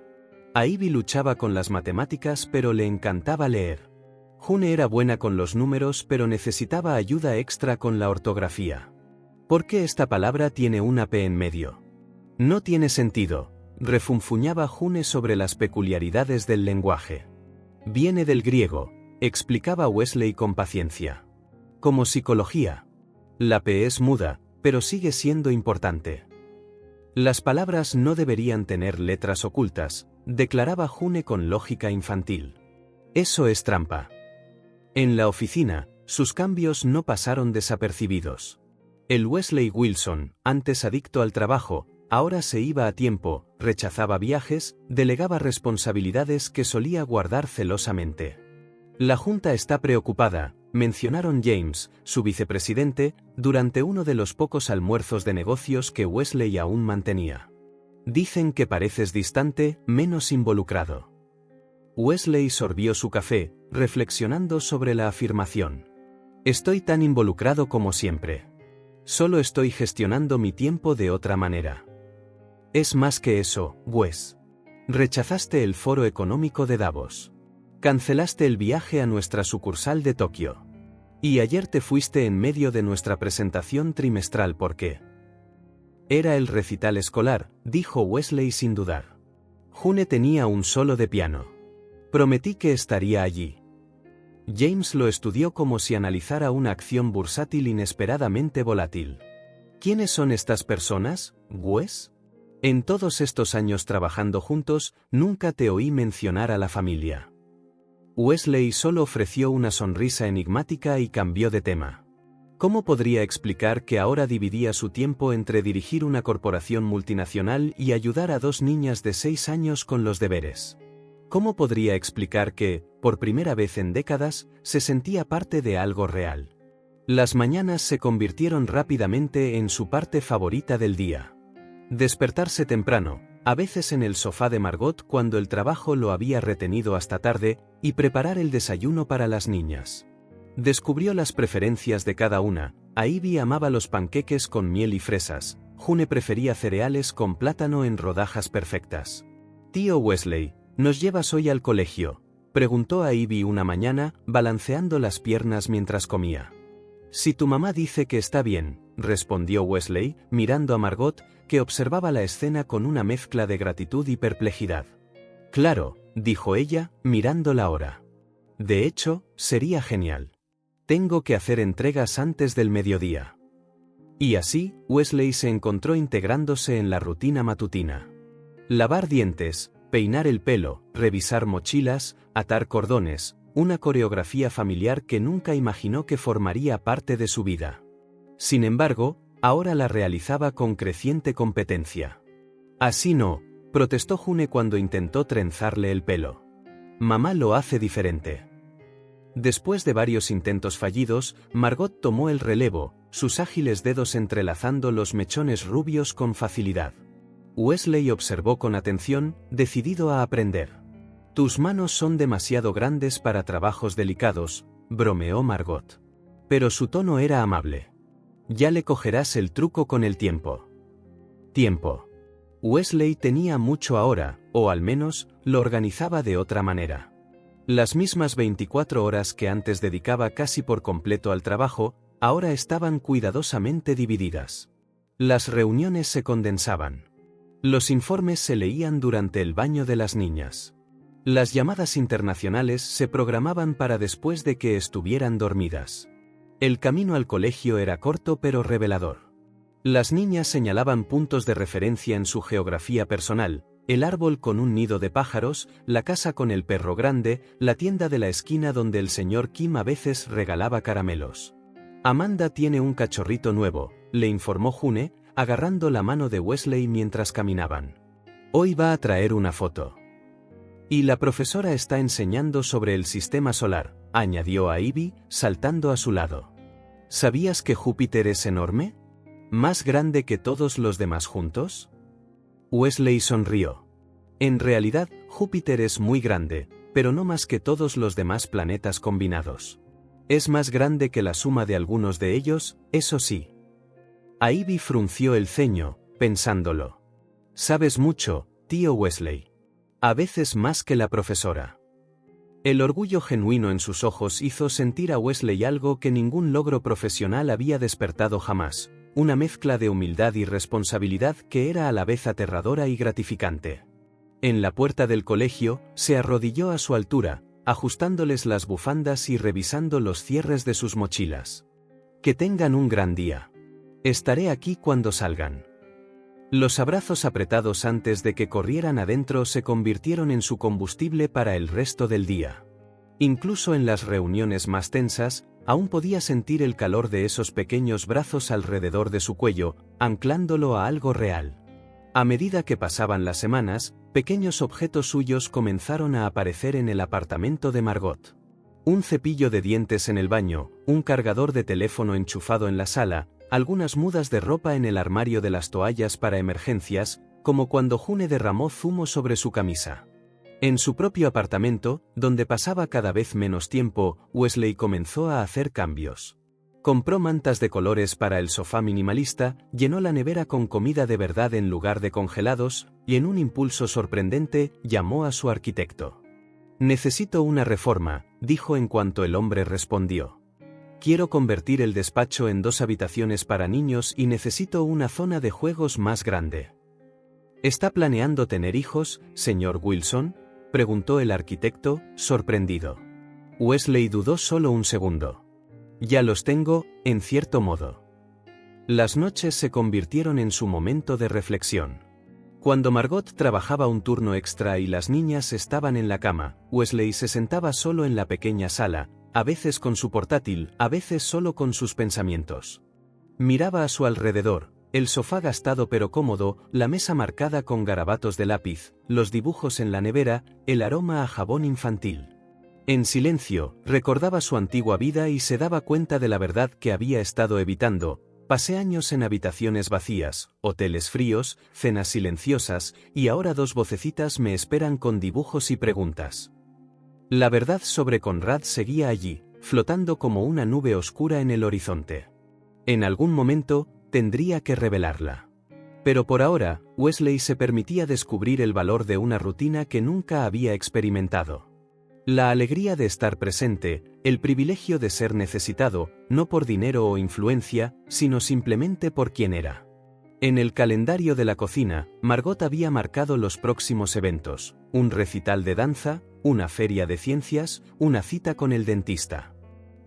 Ivy luchaba con las matemáticas pero le encantaba leer. June era buena con los números pero necesitaba ayuda extra con la ortografía. ¿Por qué esta palabra tiene una P en medio? No tiene sentido, refunfuñaba June sobre las peculiaridades del lenguaje. Viene del griego, explicaba Wesley con paciencia. Como psicología. La P es muda, pero sigue siendo importante. Las palabras no deberían tener letras ocultas, declaraba June con lógica infantil. Eso es trampa. En la oficina, sus cambios no pasaron desapercibidos. El Wesley Wilson, antes adicto al trabajo, ahora se iba a tiempo, rechazaba viajes, delegaba responsabilidades que solía guardar celosamente. La junta está preocupada, mencionaron James, su vicepresidente, durante uno de los pocos almuerzos de negocios que Wesley aún mantenía. Dicen que pareces distante, menos involucrado. Wesley sorbió su café, reflexionando sobre la afirmación. Estoy tan involucrado como siempre. Solo estoy gestionando mi tiempo de otra manera. Es más que eso, Wes. Rechazaste el foro económico de Davos. Cancelaste el viaje a nuestra sucursal de Tokio. Y ayer te fuiste en medio de nuestra presentación trimestral porque... Era el recital escolar, dijo Wesley sin dudar. June tenía un solo de piano. Prometí que estaría allí. James lo estudió como si analizara una acción bursátil inesperadamente volátil. ¿Quiénes son estas personas, Wes? En todos estos años trabajando juntos, nunca te oí mencionar a la familia. Wesley solo ofreció una sonrisa enigmática y cambió de tema. ¿Cómo podría explicar que ahora dividía su tiempo entre dirigir una corporación multinacional y ayudar a 2 niñas de 6 años con los deberes? ¿Cómo podría explicar que, por primera vez en décadas, se sentía parte de algo real? Las mañanas se convirtieron rápidamente en su parte favorita del día. Despertarse temprano, a veces en el sofá de Margot cuando el trabajo lo había retenido hasta tarde, y preparar el desayuno para las niñas. Descubrió las preferencias de cada una. Ivy amaba los panqueques con miel y fresas, June prefería cereales con plátano en rodajas perfectas. «Tío Wesley, ¿nos llevas hoy al colegio?», preguntó a Ivy una mañana, balanceando las piernas mientras comía. «Si tu mamá dice que está bien», respondió Wesley, mirando a Margot, que observaba la escena con una mezcla de gratitud y perplejidad. «Claro», dijo ella, mirando la hora. «De hecho, sería genial. Tengo que hacer entregas antes del mediodía». Y así, Wesley se encontró integrándose en la rutina matutina. Lavar dientes, peinar el pelo, revisar mochilas, atar cordones, una coreografía familiar que nunca imaginó que formaría parte de su vida. Sin embargo, ahora la realizaba con creciente competencia. «Así no», protestó June cuando intentó trenzarle el pelo. «Mamá lo hace diferente». Después de varios intentos fallidos, Margot tomó el relevo, sus ágiles dedos entrelazando los mechones rubios con facilidad. Wesley observó con atención, decidido a aprender. «Tus manos son demasiado grandes para trabajos delicados», bromeó Margot. Pero su tono era amable. «Ya le cogerás el truco con el tiempo». Tiempo. Wesley tenía mucho ahora, o al menos, lo organizaba de otra manera. Las mismas 24 horas que antes dedicaba casi por completo al trabajo, ahora estaban cuidadosamente divididas. Las reuniones se condensaban. Los informes se leían durante el baño de las niñas. Las llamadas internacionales se programaban para después de que estuvieran dormidas. El camino al colegio era corto pero revelador. Las niñas señalaban puntos de referencia en su geografía personal: el árbol con un nido de pájaros, la casa con el perro grande, la tienda de la esquina donde el señor Kim a veces regalaba caramelos. «Amanda tiene un cachorrito nuevo», le informó June, agarrando la mano de Wesley mientras caminaban. «Hoy va a traer una foto». «Y la profesora está enseñando sobre el sistema solar», añadió a Ivy, saltando a su lado. «¿Sabías que Júpiter es enorme? ¿Más grande que todos los demás juntos?» Wesley sonrió. «En realidad, Júpiter es muy grande, pero no más que todos los demás planetas combinados. Es más grande que la suma de algunos de ellos, eso sí». Ivy frunció el ceño, pensándolo. «Sabes mucho, tío Wesley. A veces más que la profesora». El orgullo genuino en sus ojos hizo sentir a Wesley algo que ningún logro profesional había despertado jamás: una mezcla de humildad y responsabilidad que era a la vez aterradora y gratificante. En la puerta del colegio, se arrodilló a su altura, ajustándoles las bufandas y revisando los cierres de sus mochilas. «Que tengan un gran día». Estaré aquí cuando salgan. Los abrazos apretados antes de que corrieran adentro se convirtieron en su combustible para el resto del día. Incluso en las reuniones más tensas, aún podía sentir el calor de esos pequeños brazos alrededor de su cuello, anclándolo a algo real. A medida que pasaban las semanas, pequeños objetos suyos comenzaron a aparecer en el apartamento de Margot. Un cepillo de dientes en el baño, un cargador de teléfono enchufado en la sala, algunas mudas de ropa en el armario de las toallas para emergencias, como cuando June derramó zumo sobre su camisa. En su propio apartamento, donde pasaba cada vez menos tiempo, Wesley comenzó a hacer cambios. Compró mantas de colores para el sofá minimalista, llenó la nevera con comida de verdad en lugar de congelados, y en un impulso sorprendente, llamó a su arquitecto. «Necesito una reforma», dijo en cuanto el hombre respondió. «Quiero convertir el despacho en 2 habitaciones para niños y necesito una zona de juegos más grande». «¿Está planeando tener hijos, señor Wilson?», preguntó el arquitecto, sorprendido. Wesley dudó solo un segundo. «Ya los tengo, en cierto modo». Las noches se convirtieron en su momento de reflexión. Cuando Margot trabajaba un turno extra y las niñas estaban en la cama, Wesley se sentaba solo en la pequeña sala, a veces con su portátil, a veces solo con sus pensamientos. Miraba a su alrededor, el sofá gastado pero cómodo, la mesa marcada con garabatos de lápiz, los dibujos en la nevera, el aroma a jabón infantil. En silencio, recordaba su antigua vida y se daba cuenta de la verdad que había estado evitando. Pasé años en habitaciones vacías, hoteles fríos, cenas silenciosas, y ahora 2 vocecitas me esperan con dibujos y preguntas. La verdad sobre Conrad seguía allí, flotando como una nube oscura en el horizonte. En algún momento, tendría que revelarla. Pero por ahora, Wesley se permitía descubrir el valor de una rutina que nunca había experimentado. La alegría de estar presente, el privilegio de ser necesitado, no por dinero o influencia, sino simplemente por quien era. En el calendario de la cocina, Margot había marcado los próximos eventos: un recital de danza, una feria de ciencias, una cita con el dentista.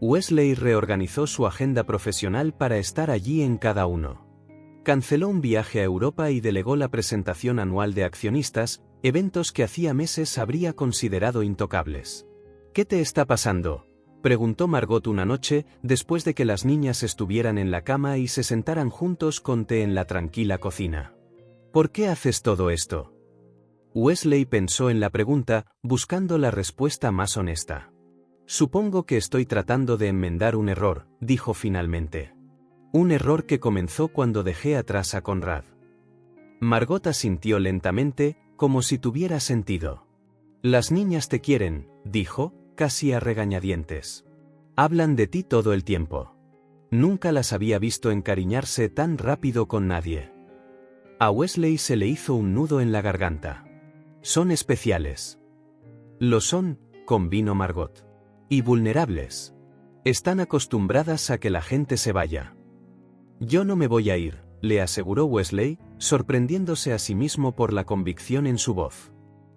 Wesley reorganizó su agenda profesional para estar allí en cada uno. Canceló un viaje a Europa y delegó la presentación anual de accionistas, eventos que hacía meses habría considerado intocables. «¿Qué te está pasando?», preguntó Margot una noche, después de que las niñas estuvieran en la cama y se sentaran juntos con té en la tranquila cocina. «¿Por qué haces todo esto?». Wesley pensó en la pregunta, buscando la respuesta más honesta. «Supongo que estoy tratando de enmendar un error», dijo finalmente. «Un error que comenzó cuando dejé atrás a Conrad». Margot asintió lentamente, como si tuviera sentido. «Las niñas te quieren», dijo, casi a regañadientes. «Hablan de ti todo el tiempo. Nunca las había visto encariñarse tan rápido con nadie». A Wesley se le hizo un nudo en la garganta. «Son especiales». «Lo son», convino Margot. «Y vulnerables. Están acostumbradas a que la gente se vaya». «Yo no me voy a ir», le aseguró Wesley, sorprendiéndose a sí mismo por la convicción en su voz.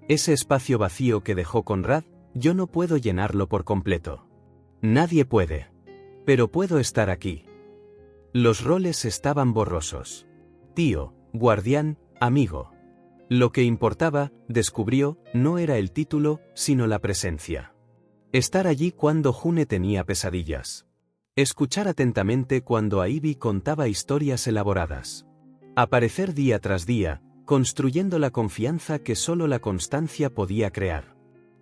«Ese espacio vacío que dejó Conrad, yo no puedo llenarlo por completo. Nadie puede. Pero puedo estar aquí». Los roles estaban borrosos. Tío, guardián, amigo. Lo que importaba, descubrió, no era el título, sino la presencia. Estar allí cuando June tenía pesadillas. Escuchar atentamente cuando Ivy contaba historias elaboradas. Aparecer día tras día, construyendo la confianza que solo la constancia podía crear.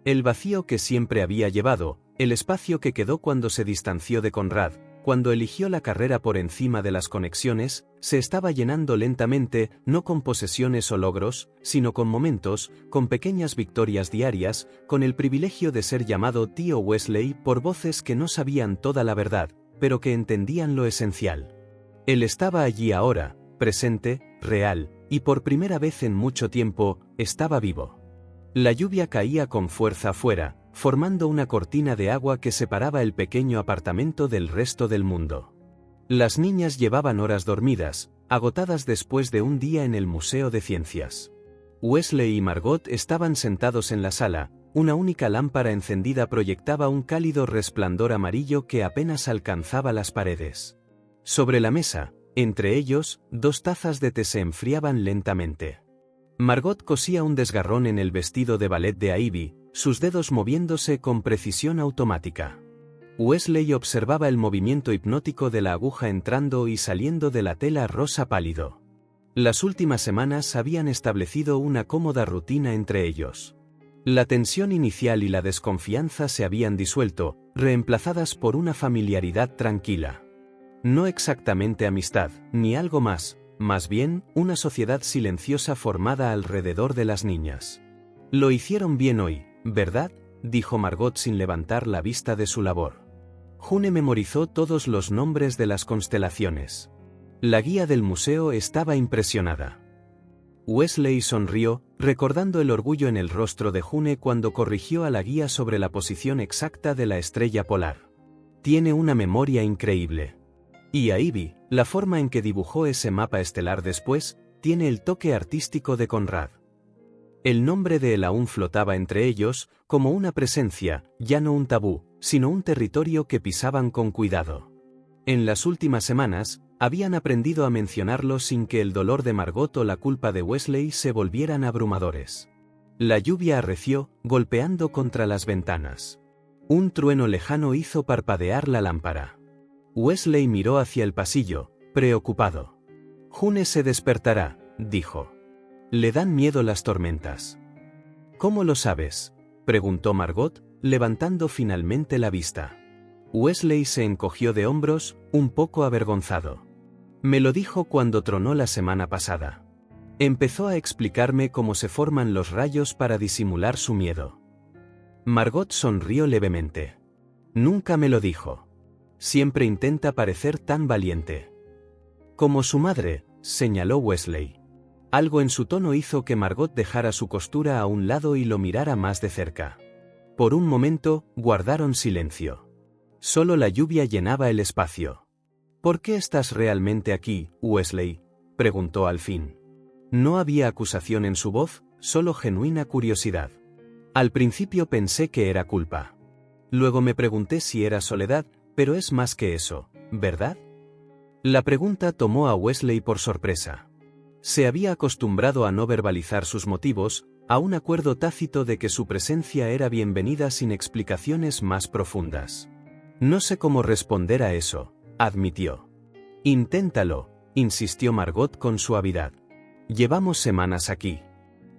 El vacío que siempre había llevado, el espacio que quedó cuando se distanció de Conrad, cuando eligió la carrera por encima de las conexiones, se estaba llenando lentamente, no con posesiones o logros, sino con momentos, con pequeñas victorias diarias, con el privilegio de ser llamado tío Wesley por voces que no sabían toda la verdad, pero que entendían lo esencial. Él estaba allí ahora, presente, real, y por primera vez en mucho tiempo, estaba vivo. La lluvia caía con fuerza afuera, formando una cortina de agua que separaba el pequeño apartamento del resto del mundo. Las niñas llevaban horas dormidas, agotadas después de un día en el Museo de Ciencias. Wesley y Margot estaban sentados en la sala, una única lámpara encendida proyectaba un cálido resplandor amarillo que apenas alcanzaba las paredes. Sobre la mesa, Entre ellos, 2 tazas de té se enfriaban lentamente. Margot cosía un desgarrón en el vestido de ballet de Ivy, sus dedos moviéndose con precisión automática. Wesley observaba el movimiento hipnótico de la aguja entrando y saliendo de la tela rosa pálido. Las últimas semanas habían establecido una cómoda rutina entre ellos. La tensión inicial y la desconfianza se habían disuelto, reemplazadas por una familiaridad tranquila. No exactamente amistad, ni algo más bien, una sociedad silenciosa formada alrededor de las niñas. Lo hicieron bien hoy, ¿verdad?, dijo Margot sin levantar la vista de su labor. June memorizó todos los nombres de las constelaciones. La guía del museo estaba impresionada. Wesley sonrió, recordando el orgullo en el rostro de June cuando corrigió a la guía sobre la posición exacta de la estrella polar. Tiene una memoria increíble. Y a Ivy, la forma en que dibujó ese mapa estelar después, tiene el toque artístico de Conrad. El nombre de él aún flotaba entre ellos, como una presencia, ya no un tabú, sino un territorio que pisaban con cuidado. En las últimas semanas, habían aprendido a mencionarlo sin que el dolor de Margot o la culpa de Wesley se volvieran abrumadores. La lluvia arreció, golpeando contra las ventanas. Un trueno lejano hizo parpadear la lámpara. Wesley miró hacia el pasillo, preocupado. June se despertará, dijo. Le dan miedo las tormentas. ¿Cómo lo sabes?, preguntó Margot, levantando finalmente la vista. Wesley se encogió de hombros, un poco avergonzado. Me lo dijo cuando tronó la semana pasada. Empezó a explicarme cómo se forman los rayos para disimular su miedo. Margot sonrió levemente. Nunca me lo dijo. Siempre intenta parecer tan valiente. Como su madre, señaló Wesley. Algo en su tono hizo que Margot dejara su costura a un lado y lo mirara más de cerca. Por un momento, guardaron silencio. Solo la lluvia llenaba el espacio. ¿Por qué estás realmente aquí, Wesley?, preguntó al fin. No había acusación en su voz, solo genuina curiosidad. Al principio pensé que era culpa. Luego me pregunté si era soledad, pero es más que eso, ¿verdad? La pregunta tomó a Wesley por sorpresa. Se había acostumbrado a no verbalizar sus motivos, a un acuerdo tácito de que su presencia era bienvenida sin explicaciones más profundas. No sé cómo responder a eso, admitió. Inténtalo, insistió Margot con suavidad. Llevamos semanas aquí.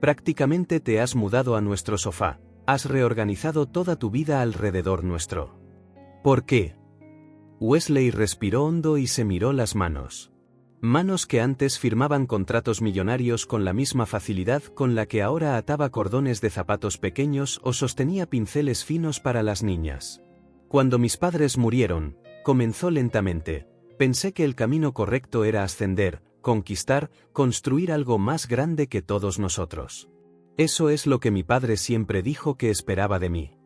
Prácticamente te has mudado a nuestro sofá, has reorganizado toda tu vida alrededor nuestro. ¿Por qué? Wesley respiró hondo y se miró las manos. Manos que antes firmaban contratos millonarios con la misma facilidad con la que ahora ataba cordones de zapatos pequeños o sostenía pinceles finos para las niñas. Cuando mis padres murieron, comenzó lentamente, pensé que el camino correcto era ascender, conquistar, construir algo más grande que todos nosotros. Eso es lo que mi padre siempre dijo que esperaba de mí.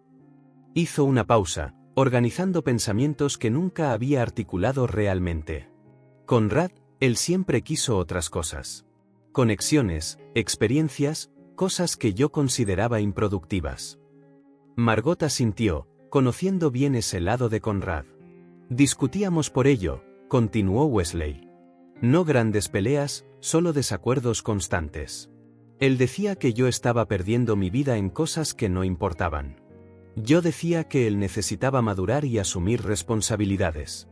Hizo una pausa, organizando pensamientos que nunca había articulado realmente. Conrad, él siempre quiso otras cosas. Conexiones, experiencias, cosas que yo consideraba improductivas. Margot asintió, conociendo bien ese lado de Conrad. Discutíamos por ello, continuó Wesley. No grandes peleas, solo desacuerdos constantes. Él decía que yo estaba perdiendo mi vida en cosas que no importaban. Yo decía que él necesitaba madurar y asumir responsabilidades.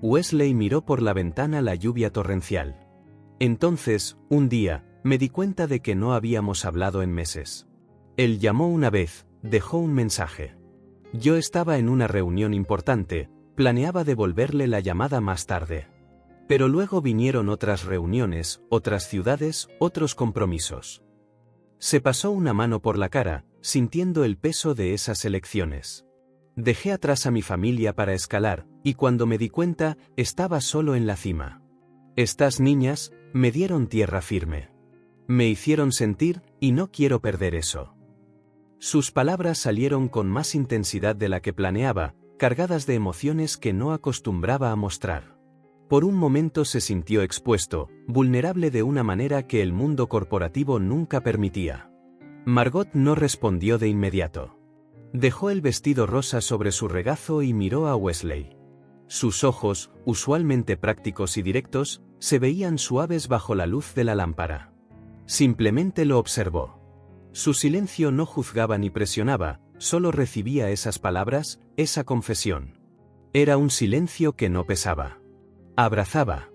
Wesley miró por la ventana la lluvia torrencial. Entonces, un día, me di cuenta de que no habíamos hablado en meses. Él llamó una vez, dejó un mensaje. Yo estaba en una reunión importante, planeaba devolverle la llamada más tarde. Pero luego vinieron otras reuniones, otras ciudades, otros compromisos. Se pasó una mano por la cara, sintiendo el peso de esas elecciones. Dejé atrás a mi familia para escalar, y cuando me di cuenta, estaba solo en la cima. Estas niñas, me dieron tierra firme. Me hicieron sentir, y no quiero perder eso. Sus palabras salieron con más intensidad de la que planeaba, cargadas de emociones que no acostumbraba a mostrar. Por un momento se sintió expuesto, vulnerable de una manera que el mundo corporativo nunca permitía. Margot no respondió de inmediato. Dejó el vestido rosa sobre su regazo y miró a Wesley. Sus ojos, usualmente prácticos y directos, se veían suaves bajo la luz de la lámpara. Simplemente lo observó. Su silencio no juzgaba ni presionaba, solo recibía esas palabras, esa confesión. Era un silencio que no pesaba. Abrazaba.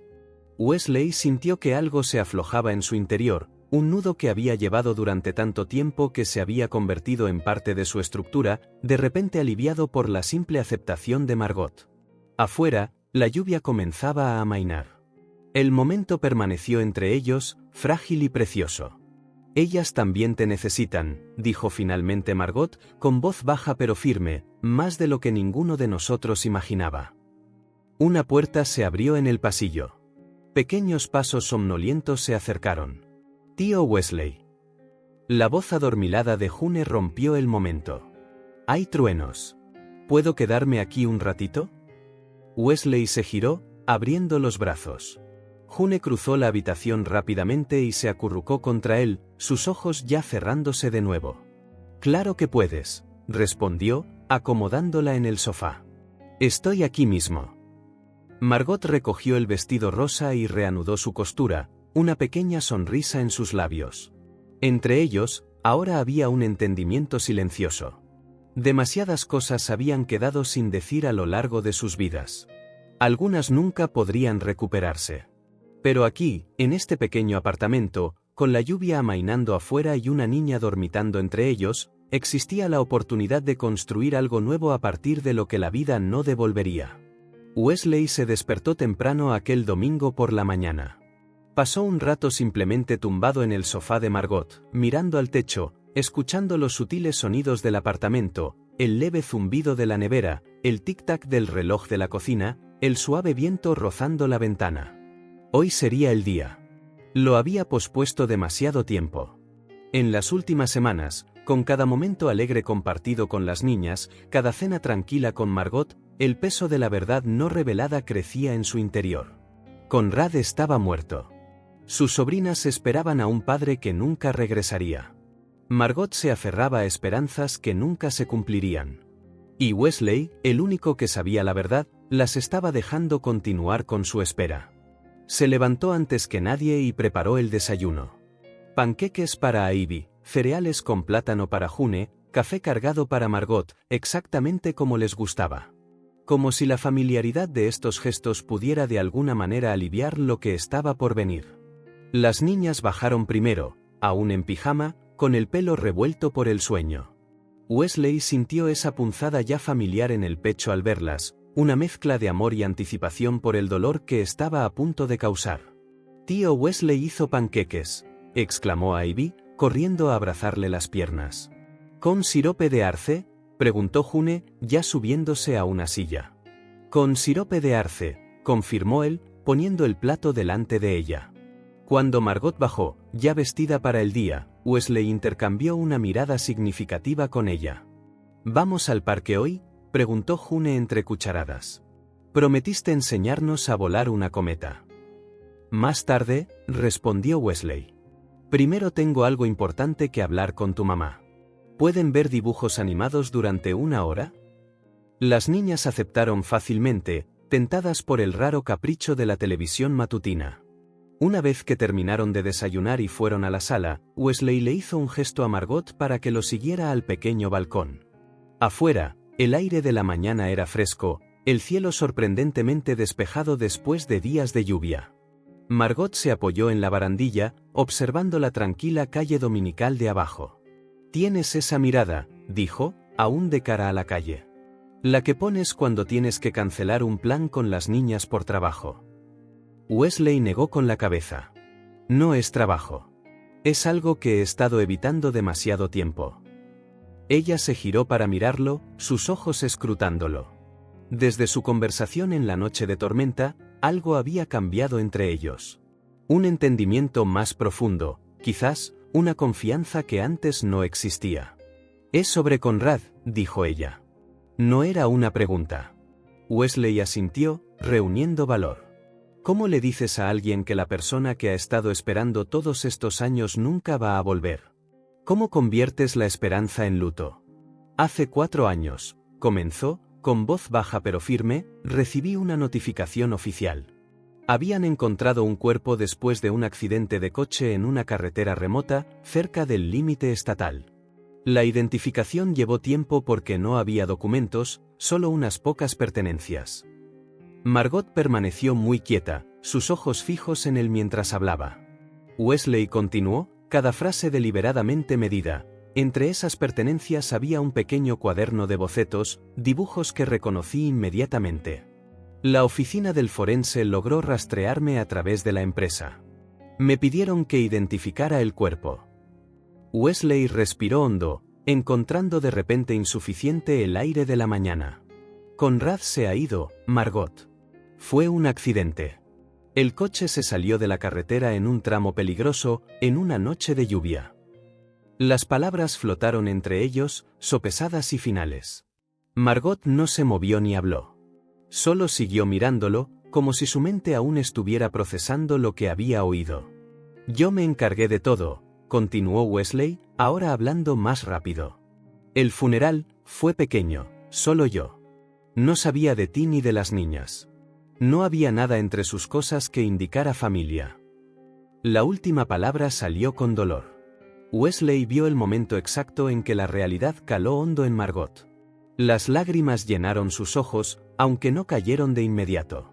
Wesley sintió que algo se aflojaba en su interior, un nudo que había llevado durante tanto tiempo que se había convertido en parte de su estructura, de repente aliviado por la simple aceptación de Margot. Afuera, la lluvia comenzaba a amainar. El momento permaneció entre ellos, frágil y precioso. Ellas también te necesitan, dijo finalmente Margot, con voz baja pero firme, más de lo que ninguno de nosotros imaginaba. Una puerta se abrió en el pasillo. Pequeños pasos somnolientos se acercaron. Tío Wesley. La voz adormilada de June rompió el momento. Hay truenos. ¿Puedo quedarme aquí un ratito? Wesley se giró, abriendo los brazos. June cruzó la habitación rápidamente y se acurrucó contra él, sus ojos ya cerrándose de nuevo. Claro que puedes, respondió, acomodándola en el sofá. Estoy aquí mismo. Margot recogió el vestido rosa y reanudó su costura, una pequeña sonrisa en sus labios. Entre ellos, ahora había un entendimiento silencioso. Demasiadas cosas habían quedado sin decir a lo largo de sus vidas. Algunas nunca podrían recuperarse. Pero aquí, en este pequeño apartamento, con la lluvia amainando afuera y una niña dormitando entre ellos, existía la oportunidad de construir algo nuevo a partir de lo que la vida no devolvería. Wesley se despertó temprano aquel domingo por la mañana. Pasó un rato simplemente tumbado en el sofá de Margot, mirando al techo, escuchando los sutiles sonidos del apartamento, el leve zumbido de la nevera, el tic-tac del reloj de la cocina, el suave viento rozando la ventana. Hoy sería el día. Lo había pospuesto demasiado tiempo. En las últimas semanas, con cada momento alegre compartido con las niñas, cada cena tranquila con Margot, el peso de la verdad no revelada crecía en su interior. Conrad estaba muerto. Sus sobrinas esperaban a un padre que nunca regresaría. Margot se aferraba a esperanzas que nunca se cumplirían. Y Wesley, el único que sabía la verdad, las estaba dejando continuar con su espera. Se levantó antes que nadie y preparó el desayuno. Panqueques para Ivy, cereales con plátano para June, café cargado para Margot, exactamente como les gustaba. Como si la familiaridad de estos gestos pudiera de alguna manera aliviar lo que estaba por venir. Las niñas bajaron primero, aún en pijama, con el pelo revuelto por el sueño. Wesley sintió esa punzada ya familiar en el pecho al verlas, una mezcla de amor y anticipación por el dolor que estaba a punto de causar. Tío Wesley hizo panqueques, exclamó Ivy, corriendo a abrazarle las piernas. ¿Con sirope de arce?, preguntó June, ya subiéndose a una silla. Con sirope de arce, confirmó él, poniendo el plato delante de ella. Cuando Margot bajó, ya vestida para el día, Wesley intercambió una mirada significativa con ella. ¿Vamos al parque hoy?, preguntó June entre cucharadas. Prometiste enseñarnos a volar una cometa. Más tarde, respondió Wesley. Primero tengo algo importante que hablar con tu mamá. ¿Pueden ver dibujos animados durante una hora? Las niñas aceptaron fácilmente, tentadas por el raro capricho de la televisión matutina. Una vez que terminaron de desayunar y fueron a la sala, Wesley le hizo un gesto a Margot para que lo siguiera al pequeño balcón. Afuera, el aire de la mañana era fresco, el cielo sorprendentemente despejado después de días de lluvia. Margot se apoyó en la barandilla, observando la tranquila calle dominical de abajo. «Tienes esa mirada», dijo, aún de cara a la calle. «La que pones cuando tienes que cancelar un plan con las niñas por trabajo». Wesley negó con la cabeza. «No es trabajo. Es algo que he estado evitando demasiado tiempo». Ella se giró para mirarlo, sus ojos escrutándolo. Desde su conversación en la noche de tormenta, algo había cambiado entre ellos. Un entendimiento más profundo, quizás, una confianza que antes no existía. «Es sobre Conrad», dijo ella. No era una pregunta. Wesley asintió, reuniendo valor. ¿Cómo le dices a alguien que la persona que ha estado esperando todos estos años nunca va a volver? ¿Cómo conviertes la esperanza en luto? Hace 4 años, comenzó, Con voz baja pero firme, recibí una notificación oficial. Habían encontrado un cuerpo después de un accidente de coche en una carretera remota, cerca del límite estatal. La identificación llevó tiempo porque no había documentos, solo unas pocas pertenencias. Margot permaneció muy quieta, sus ojos fijos en él mientras hablaba. Wesley continuó, cada frase deliberadamente medida. Entre esas pertenencias había un pequeño cuaderno de bocetos, dibujos que reconocí inmediatamente. La oficina del forense logró rastrearme a través de la empresa. Me pidieron que identificara el cuerpo. Wesley respiró hondo, encontrando de repente insuficiente el aire de la mañana. Conrad se ha ido, Margot. Fue un accidente. El coche se salió de la carretera en un tramo peligroso, en una noche de lluvia. Las palabras flotaron entre ellos, sopesadas y finales. Margot no se movió ni habló. Solo siguió mirándolo, como si su mente aún estuviera procesando lo que había oído. Yo me encargué de todo, continuó Wesley, ahora hablando más rápido. El funeral fue pequeño, solo yo. No sabía de ti ni de las niñas. No había nada entre sus cosas que indicara familia. La última palabra salió con dolor. Wesley vio el momento exacto en que la realidad caló hondo en Margot. Las lágrimas llenaron sus ojos, aunque no cayeron de inmediato.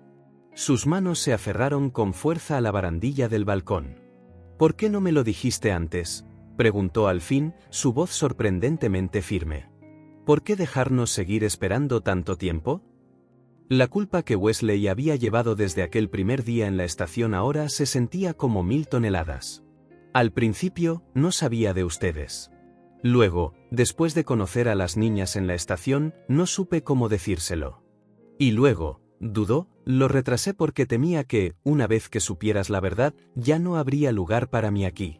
Sus manos se aferraron con fuerza a la barandilla del balcón. ¿Por qué no me lo dijiste antes?, preguntó al fin, su voz sorprendentemente firme. ¿Por qué dejarnos seguir esperando tanto tiempo? La culpa que Wesley había llevado desde aquel primer día en la estación ahora se sentía como 1000 toneladas. Al principio, no sabía de ustedes. Luego, después de conocer a las niñas en la estación, no supe cómo decírselo. Y luego, dudó, lo retrasé porque temía que, una vez que supieras la verdad, ya no habría lugar para mí aquí.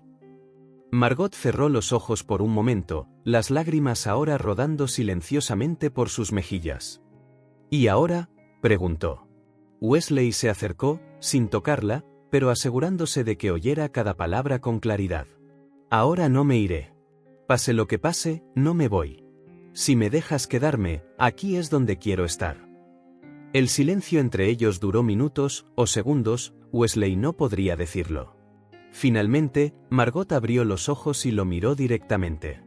Margot cerró los ojos por un momento, las lágrimas ahora rodando silenciosamente por sus mejillas. ¿Y ahora?, preguntó. Wesley se acercó, sin tocarla, pero asegurándose de que oyera cada palabra con claridad. Ahora no me iré. Pase lo que pase, no me voy. Si me dejas quedarme, aquí es donde quiero estar. El silencio entre ellos duró minutos o segundos, Wesley no podría decirlo. Finalmente, Margot abrió los ojos y lo miró directamente.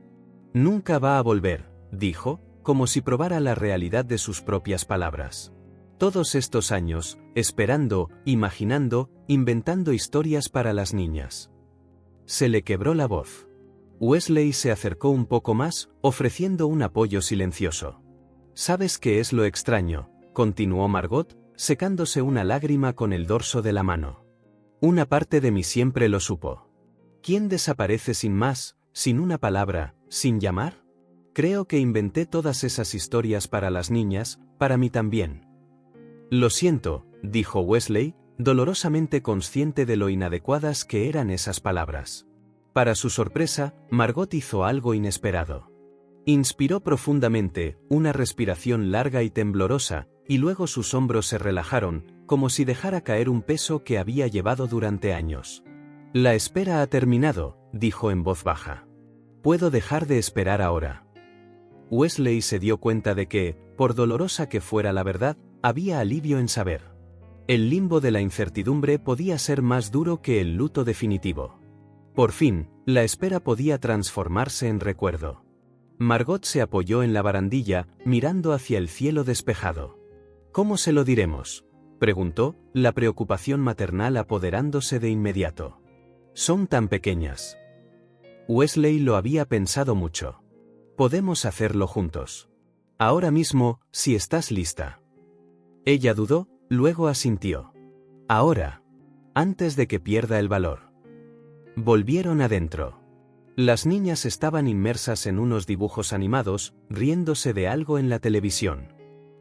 Nunca va a volver, dijo, como si probara la realidad de sus propias palabras. Todos estos años, esperando, imaginando, inventando historias para las niñas. Se le quebró la voz. Wesley se acercó un poco más, ofreciendo un apoyo silencioso. ¿Sabes qué es lo extraño?, continuó Margot, secándose una lágrima con el dorso de la mano. Una parte de mí siempre lo supo. ¿Quién desaparece sin más, sin una palabra, sin llamar? Creo que inventé todas esas historias para las niñas, para mí también. Lo siento, dijo Wesley, dolorosamente consciente de lo inadecuadas que eran esas palabras. Para su sorpresa, Margot hizo algo inesperado. Inspiró profundamente, una respiración larga y temblorosa, y luego sus hombros se relajaron, como si dejara caer un peso que había llevado durante años. La espera ha terminado, dijo en voz baja. Puedo dejar de esperar ahora. Wesley se dio cuenta de que, por dolorosa que fuera la verdad, había alivio en saber. El limbo de la incertidumbre podía ser más duro que el luto definitivo. Por fin, la espera podía transformarse en recuerdo. Margot se apoyó en la barandilla, mirando hacia el cielo despejado. ¿Cómo se lo diremos?, preguntó, la preocupación maternal apoderándose de inmediato. Son tan pequeñas. Wesley lo había pensado mucho. Podemos hacerlo juntos. Ahora mismo, si estás lista. Ella dudó, luego asintió. Ahora. Antes de que pierda el valor. Volvieron adentro. Las niñas estaban inmersas en unos dibujos animados, riéndose de algo en la televisión.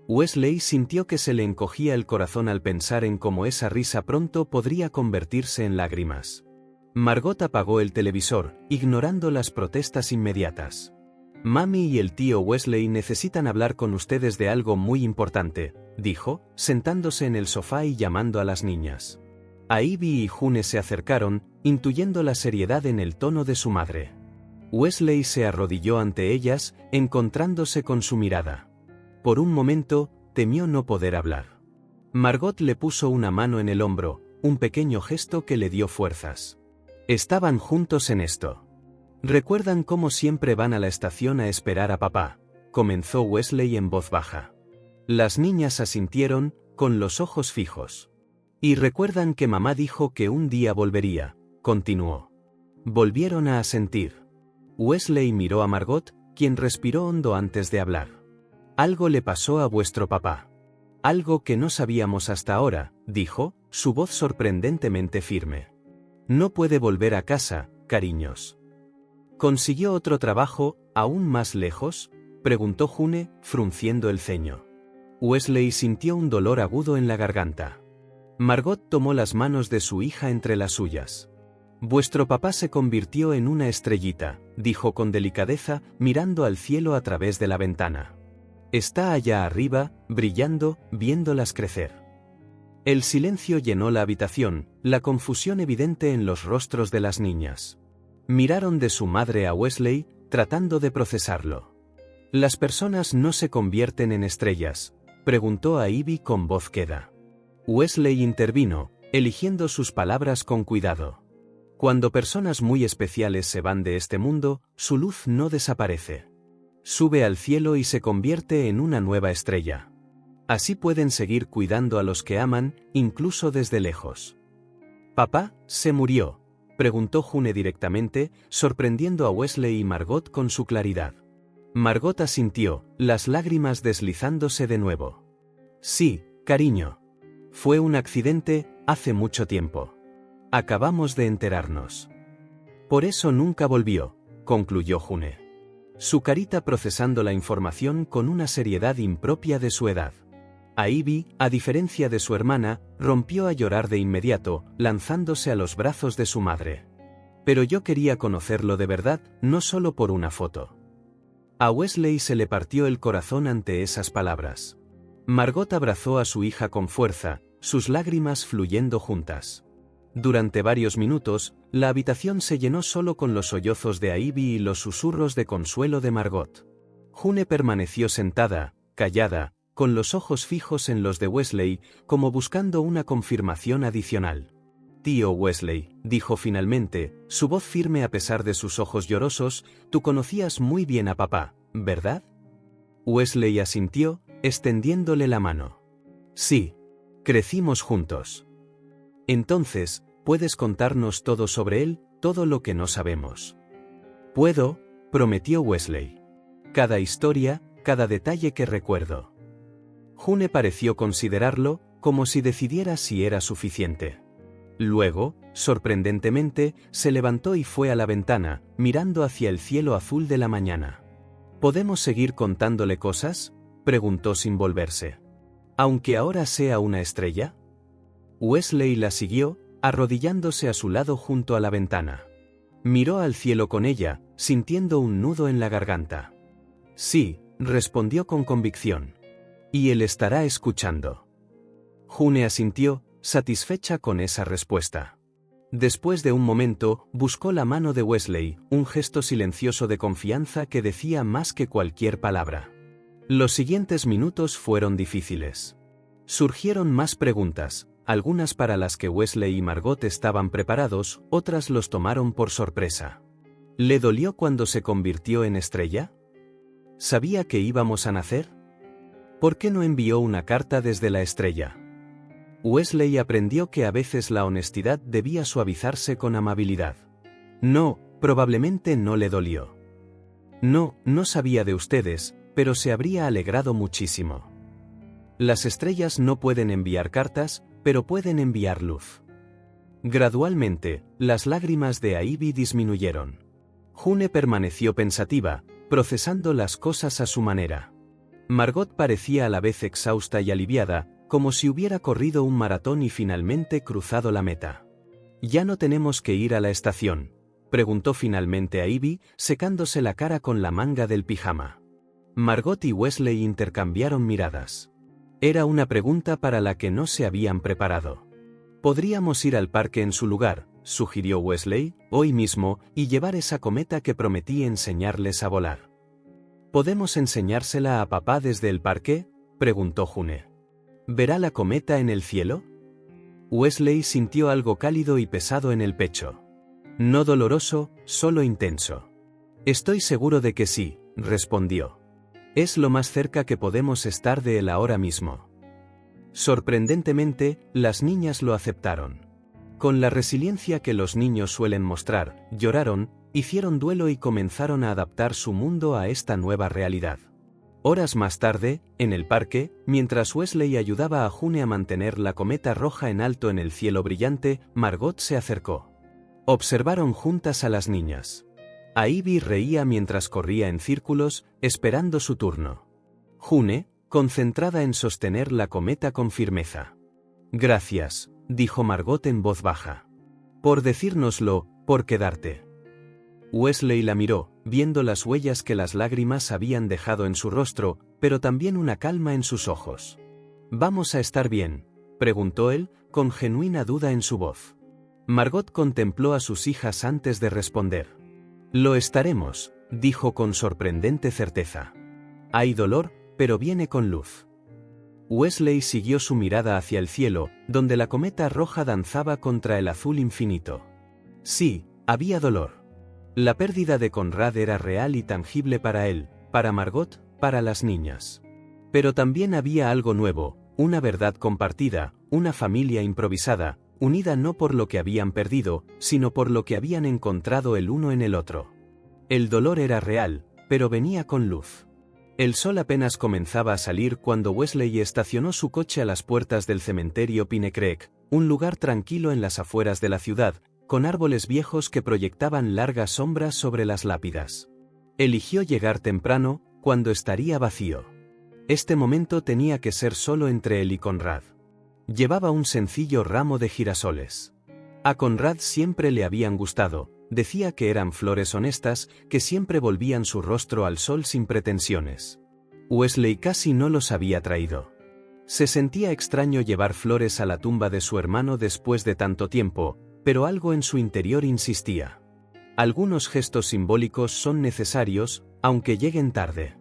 Wesley sintió que se le encogía el corazón al pensar en cómo esa risa pronto podría convertirse en lágrimas. Margot apagó el televisor, ignorando las protestas inmediatas. Mami y el tío Wesley necesitan hablar con ustedes de algo muy importante, dijo, sentándose en el sofá y llamando a las niñas. A Ivy y June se acercaron, intuyendo la seriedad en el tono de su madre. Wesley se arrodilló ante ellas, encontrándose con su mirada. Por un momento, temió no poder hablar. Margot le puso una mano en el hombro, un pequeño gesto que le dio fuerzas. Estaban juntos en esto. ¿Recuerdan cómo siempre van a la estación a esperar a papá?, comenzó Wesley en voz baja. Las niñas asintieron, con los ojos fijos. Y recuerdan que mamá dijo que un día volvería, continuó. Volvieron a asentir. Wesley miró a Margot, quien respiró hondo antes de hablar. Algo le pasó a vuestro papá. Algo que no sabíamos hasta ahora, dijo, su voz sorprendentemente firme. No puede volver a casa, cariños. ¿Consiguió otro trabajo, aún más lejos?, preguntó June, frunciendo el ceño. Wesley sintió un dolor agudo en la garganta. Margot tomó las manos de su hija entre las suyas. Vuestro papá se convirtió en una estrellita, dijo con delicadeza, mirando al cielo a través de la ventana. Está allá arriba, brillando, viéndolas crecer. El silencio llenó la habitación, la confusión evidente en los rostros de las niñas. Miraron de su madre a Wesley, tratando de procesarlo. ¿Las personas no se convierten en estrellas?, preguntó a Ivy con voz queda. Wesley intervino, eligiendo sus palabras con cuidado. Cuando personas muy especiales se van de este mundo, su luz no desaparece. Sube al cielo y se convierte en una nueva estrella. Así pueden seguir cuidando a los que aman, incluso desde lejos. ¿Papá se murió?, preguntó June directamente, sorprendiendo a Wesley y Margot con su claridad. Margot asintió, las lágrimas deslizándose de nuevo. Sí, cariño. Fue un accidente, hace mucho tiempo. Acabamos de enterarnos. Por eso nunca volvió, concluyó June. Su carita procesando la información con una seriedad impropia de su edad. A Ivy, a diferencia de su hermana, rompió a llorar de inmediato, lanzándose a los brazos de su madre. Pero yo quería conocerlo de verdad, no solo por una foto. A Wesley se le partió el corazón ante esas palabras. Margot abrazó a su hija con fuerza, sus lágrimas fluyendo juntas. Durante varios minutos, la habitación se llenó solo con los sollozos de Ivy y los susurros de consuelo de Margot. June permaneció sentada, callada, con los ojos fijos en los de Wesley, como buscando una confirmación adicional. Tío Wesley, dijo finalmente, su voz firme a pesar de sus ojos llorosos, tú conocías muy bien a papá, ¿verdad? Wesley asintió, extendiéndole la mano. Sí. Crecimos juntos. Entonces, ¿puedes contarnos todo sobre él, todo lo que no sabemos? Puedo, prometió Wesley. Cada historia, cada detalle que recuerdo. June pareció considerarlo, como si decidiera si era suficiente. Luego, sorprendentemente, se levantó y fue a la ventana, mirando hacia el cielo azul de la mañana. ¿Podemos seguir contándole cosas?, preguntó sin volverse. ¿Aunque ahora sea una estrella? Wesley la siguió, arrodillándose a su lado junto a la ventana. Miró al cielo con ella, sintiendo un nudo en la garganta. Sí, respondió con convicción. Y él estará escuchando. June asintió, satisfecha con esa respuesta. Después de un momento, buscó la mano de Wesley, un gesto silencioso de confianza que decía más que cualquier palabra. Los siguientes minutos fueron difíciles. Surgieron más preguntas, algunas para las que Wesley y Margot estaban preparados, otras los tomaron por sorpresa. ¿Le dolió cuando se convirtió en estrella? ¿Sabía que íbamos a nacer? ¿Por qué no envió una carta desde la estrella? Wesley aprendió que a veces la honestidad debía suavizarse con amabilidad. No, probablemente no le dolió. No sabía de ustedes, pero se habría alegrado muchísimo. Las estrellas no pueden enviar cartas, pero pueden enviar luz. Gradualmente, las lágrimas de Ivy disminuyeron. June permaneció pensativa, procesando las cosas a su manera. Margot parecía a la vez exhausta y aliviada, como si hubiera corrido un maratón y finalmente cruzado la meta. ¿Ya no tenemos que ir a la estación?, preguntó finalmente a Ivy, secándose la cara con la manga del pijama. Margot y Wesley intercambiaron miradas. Era una pregunta para la que no se habían preparado. Podríamos ir al parque en su lugar, sugirió Wesley, hoy mismo, y llevar esa cometa que prometí enseñarles a volar. ¿Podemos enseñársela a papá desde el parque?, preguntó June. ¿Verá la cometa en el cielo? Wesley sintió algo cálido y pesado en el pecho. No doloroso, solo intenso. Estoy seguro de que sí, respondió. Es lo más cerca que podemos estar de él ahora mismo. Sorprendentemente, las niñas lo aceptaron. Con la resiliencia que los niños suelen mostrar, lloraron, hicieron duelo y comenzaron a adaptar su mundo a esta nueva realidad. Horas más tarde, en el parque, mientras Wesley ayudaba a June a mantener la cometa roja en alto en el cielo brillante, Margot se acercó. Observaron juntas a las niñas. Ivy reía mientras corría en círculos, esperando su turno. June, concentrada en sostener la cometa con firmeza. Gracias, dijo Margot en voz baja. Por decírnoslo, por quedarte. Wesley la miró, viendo las huellas que las lágrimas habían dejado en su rostro, pero también una calma en sus ojos. ¿Vamos a estar bien?, preguntó él, con genuina duda en su voz. Margot contempló a sus hijas antes de responder. Lo estaremos, dijo con sorprendente certeza. Hay dolor, pero viene con luz. Wesley siguió su mirada hacia el cielo, donde la cometa roja danzaba contra el azul infinito. Sí, había dolor. La pérdida de Conrad era real y tangible para él, para Margot, para las niñas. Pero también había algo nuevo, una verdad compartida, una familia improvisada, unida no por lo que habían perdido, sino por lo que habían encontrado el uno en el otro. El dolor era real, pero venía con luz. El sol apenas comenzaba a salir cuando Wesley estacionó su coche a las puertas del cementerio Pine Creek, un lugar tranquilo en las afueras de la ciudad, con árboles viejos que proyectaban largas sombras sobre las lápidas. Eligió llegar temprano, cuando estaría vacío. Este momento tenía que ser solo entre él y Conrad. Llevaba un sencillo ramo de girasoles. A Conrad siempre le habían gustado, decía que eran flores honestas, que siempre volvían su rostro al sol sin pretensiones. Wesley casi no los había traído. Se sentía extraño llevar flores a la tumba de su hermano después de tanto tiempo, pero algo en su interior insistía. Algunos gestos simbólicos son necesarios, aunque lleguen tarde.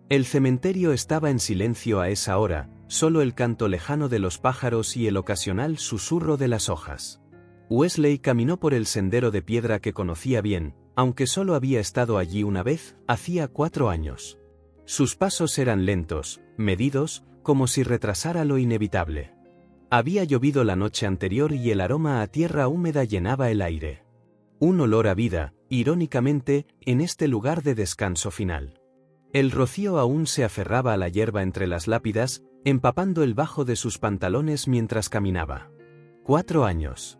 El cementerio estaba en silencio a esa hora, solo el canto lejano de los pájaros y el ocasional susurro de las hojas. Wesley caminó por el sendero de piedra que conocía bien, aunque solo había estado allí una vez, hacía 4 años. Sus pasos eran lentos, medidos, como si retrasara lo inevitable. Había llovido la noche anterior y el aroma a tierra húmeda llenaba el aire. Un olor a vida, irónicamente, en este lugar de descanso final. El rocío aún se aferraba a la hierba entre las lápidas, empapando el bajo de sus pantalones mientras caminaba. 4 años.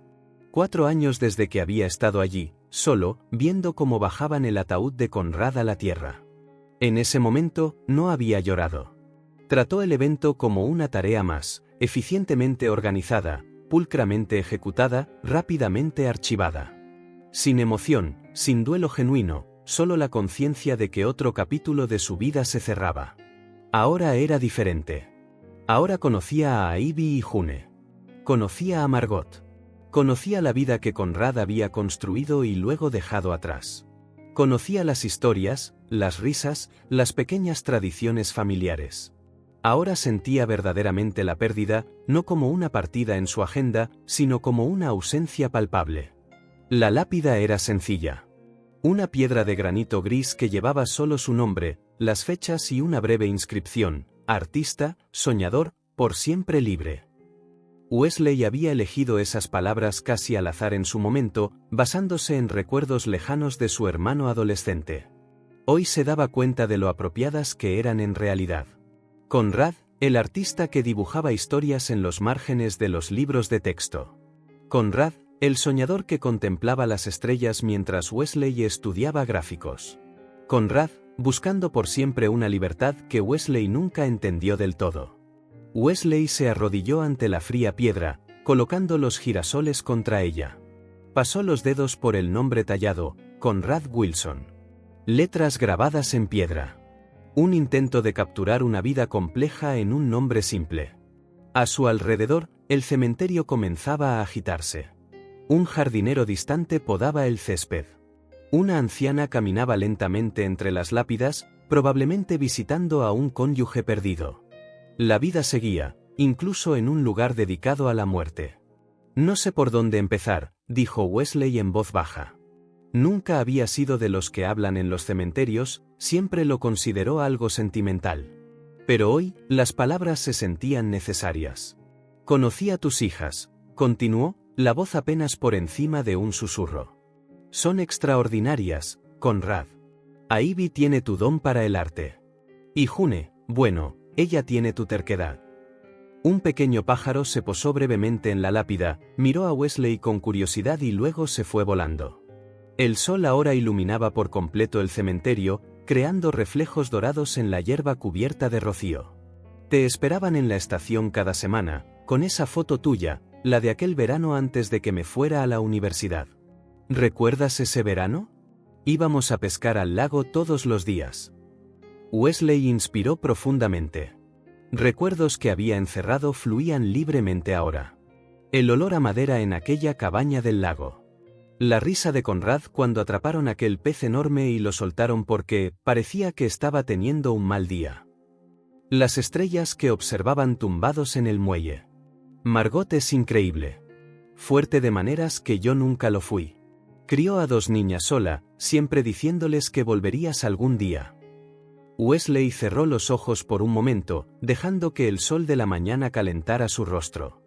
4 años desde que había estado allí, solo, viendo cómo bajaban el ataúd de Conrad a la tierra. En ese momento, no había llorado. Trató el evento como una tarea más, eficientemente organizada, pulcramente ejecutada, rápidamente archivada. Sin emoción, sin duelo genuino, solo la conciencia de que otro capítulo de su vida se cerraba. Ahora era diferente. Ahora conocía a Ivy y June. Conocía a Margot. Conocía la vida que Conrad había construido y luego dejado atrás. Conocía las historias, las risas, las pequeñas tradiciones familiares. Ahora sentía verdaderamente la pérdida, no como una partida en su agenda, sino como una ausencia palpable. La lápida era sencilla. Una piedra de granito gris que llevaba solo su nombre, las fechas y una breve inscripción: artista, soñador, por siempre libre. Wesley había elegido esas palabras casi al azar en su momento, basándose en recuerdos lejanos de su hermano adolescente. Hoy se daba cuenta de lo apropiadas que eran en realidad. Conrad, el artista que dibujaba historias en los márgenes de los libros de texto. Conrad, el soñador que contemplaba las estrellas mientras Wesley estudiaba gráficos. Conrad, buscando por siempre una libertad que Wesley nunca entendió del todo. Wesley se arrodilló ante la fría piedra, colocando los girasoles contra ella. Pasó los dedos por el nombre tallado, Conrad Wilson. Letras grabadas en piedra. Un intento de capturar una vida compleja en un nombre simple. A su alrededor, el cementerio comenzaba a agitarse. Un jardinero distante podaba el césped. Una anciana caminaba lentamente entre las lápidas, probablemente visitando a un cónyuge perdido. La vida seguía, incluso en un lugar dedicado a la muerte. No sé por dónde empezar, dijo Wesley en voz baja. Nunca había sido de los que hablan en los cementerios, siempre lo consideró algo sentimental. Pero hoy, las palabras se sentían necesarias. Conocí a tus hijas, continuó, la voz apenas por encima de un susurro. Son extraordinarias, Conrad. Ivy tiene tu don para el arte. Y June, bueno, ella tiene tu terquedad. Un pequeño pájaro se posó brevemente en la lápida, miró a Wesley con curiosidad y luego se fue volando. El sol ahora iluminaba por completo el cementerio, creando reflejos dorados en la hierba cubierta de rocío. Te esperaban en la estación cada semana, con esa foto tuya, la de aquel verano antes de que me fuera a la universidad. ¿Recuerdas ese verano? Íbamos a pescar al lago todos los días. Wesley inspiró profundamente. Recuerdos que había encerrado fluían libremente ahora. El olor a madera en aquella cabaña del lago. La risa de Conrad cuando atraparon aquel pez enorme y lo soltaron porque parecía que estaba teniendo un mal día. Las estrellas que observaban tumbados en el muelle. Margot es increíble. Fuerte de maneras que yo nunca lo fui. Crió a 2 niñas sola, siempre diciéndoles que volverías algún día. Wesley cerró los ojos por un momento, dejando que el sol de la mañana calentara su rostro.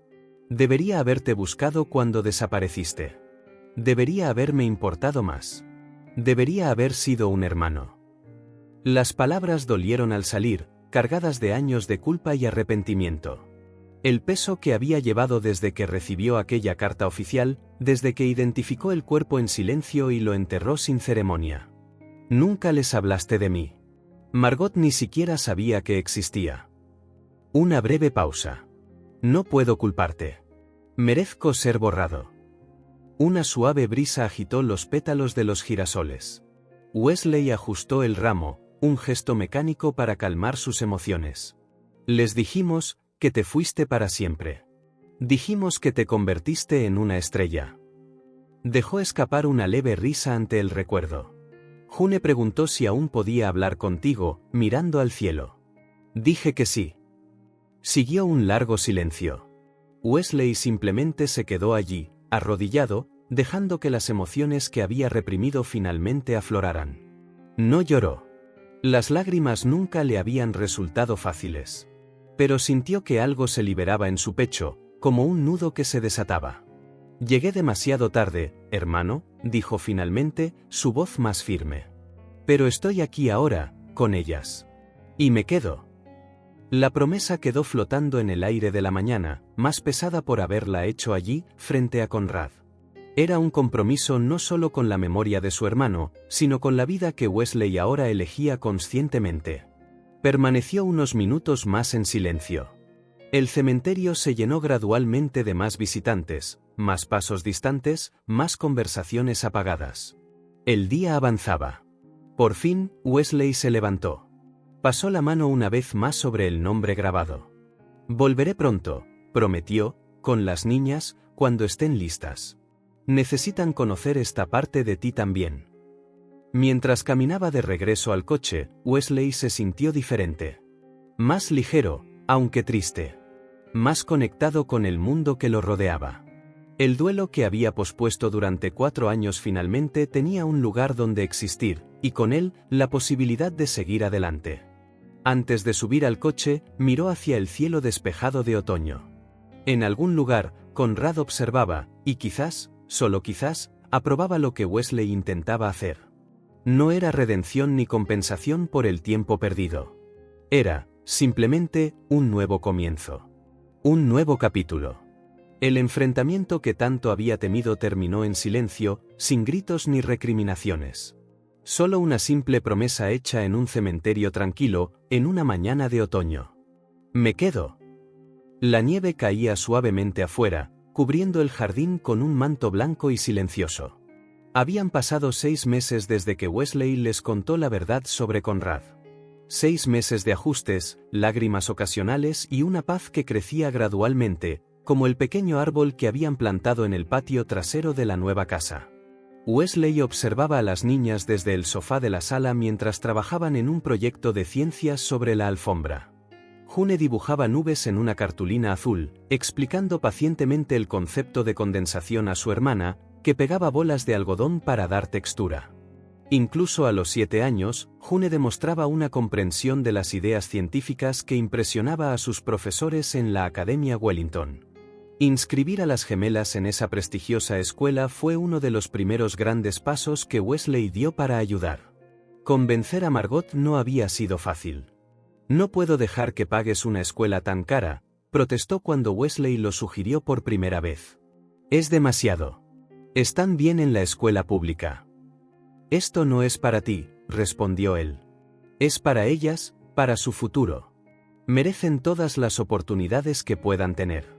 Debería haberte buscado cuando desapareciste. Debería haberme importado más. Debería haber sido un hermano. Las palabras dolieron al salir, cargadas de años de culpa y arrepentimiento. El peso que había llevado desde que recibió aquella carta oficial, desde que identificó el cuerpo en silencio y lo enterró sin ceremonia. Nunca les hablaste de mí. Margot ni siquiera sabía que existía. Una breve pausa. No puedo culparte. Merezco ser borrado. Una suave brisa agitó los pétalos de los girasoles. Wesley ajustó el ramo, un gesto mecánico para calmar sus emociones. Les dijimos que te fuiste para siempre. Dijimos que te convertiste en una estrella. Dejó escapar una leve risa ante el recuerdo. June preguntó si aún podía hablar contigo, mirando al cielo. Dije que sí. Siguió un largo silencio. Wesley simplemente se quedó allí, arrodillado, dejando que las emociones que había reprimido finalmente afloraran. No lloró. Las lágrimas nunca le habían resultado fáciles. Pero sintió que algo se liberaba en su pecho, como un nudo que se desataba. Llegué demasiado tarde, hermano, dijo finalmente, su voz más firme. Pero estoy aquí ahora, con ellas. Y me quedo. La promesa quedó flotando en el aire de la mañana, más pesada por haberla hecho allí, frente a Conrad. Era un compromiso no solo con la memoria de su hermano, sino con la vida que Wesley ahora elegía conscientemente. Permaneció unos minutos más en silencio. El cementerio se llenó gradualmente de más visitantes, más pasos distantes, más conversaciones apagadas. El día avanzaba. Por fin, Wesley se levantó. Pasó la mano una vez más sobre el nombre grabado. Volveré pronto, prometió, con las niñas, cuando estén listas. Necesitan conocer esta parte de ti también. Mientras caminaba de regreso al coche, Wesley se sintió diferente. Más ligero, aunque triste. Más conectado con el mundo que lo rodeaba. El duelo que había pospuesto durante 4 años finalmente tenía un lugar donde existir, y con él, la posibilidad de seguir adelante. Antes de subir al coche, miró hacia el cielo despejado de otoño. En algún lugar, Conrad observaba, y quizás, solo quizás, aprobaba lo que Wesley intentaba hacer. No era redención ni compensación por el tiempo perdido. Era, simplemente, un nuevo comienzo. Un nuevo capítulo. El enfrentamiento que tanto había temido terminó en silencio, sin gritos ni recriminaciones. Solo una simple promesa hecha en un cementerio tranquilo, en una mañana de otoño. Me quedo. La nieve caía suavemente afuera, cubriendo el jardín con un manto blanco y silencioso. Habían pasado 6 meses desde que Wesley les contó la verdad sobre Conrad. 6 meses de ajustes, lágrimas ocasionales y una paz que crecía gradualmente, como el pequeño árbol que habían plantado en el patio trasero de la nueva casa. Wesley observaba a las niñas desde el sofá de la sala mientras trabajaban en un proyecto de ciencias sobre la alfombra. June dibujaba nubes en una cartulina azul, explicando pacientemente el concepto de condensación a su hermana, que pegaba bolas de algodón para dar textura. Incluso a los 7 años, June demostraba una comprensión de las ideas científicas que impresionaba a sus profesores en la Academia Wellington. Inscribir a las gemelas en esa prestigiosa escuela fue uno de los primeros grandes pasos que Wesley dio para ayudar. Convencer a Margot no había sido fácil. «No puedo dejar que pagues una escuela tan cara», protestó cuando Wesley lo sugirió por primera vez. «Es demasiado. Están bien en la escuela pública». «Esto no es para ti», respondió él. «Es para ellas, para su futuro. Merecen todas las oportunidades que puedan tener».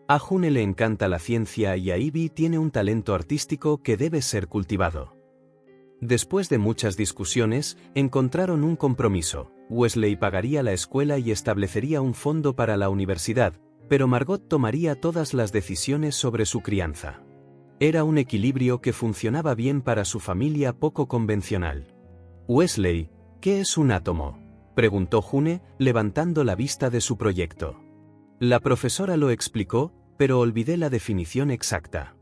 A June le encanta la ciencia y a Ivy tiene un talento artístico que debe ser cultivado. Después de muchas discusiones, encontraron un compromiso. Wesley pagaría la escuela y establecería un fondo para la universidad, pero Margot tomaría todas las decisiones sobre su crianza. Era un equilibrio que funcionaba bien para su familia poco convencional. «Wesley, ¿qué es un átomo?», preguntó June, levantando la vista de su proyecto. La profesora lo explicó, pero olvidé la definición exacta.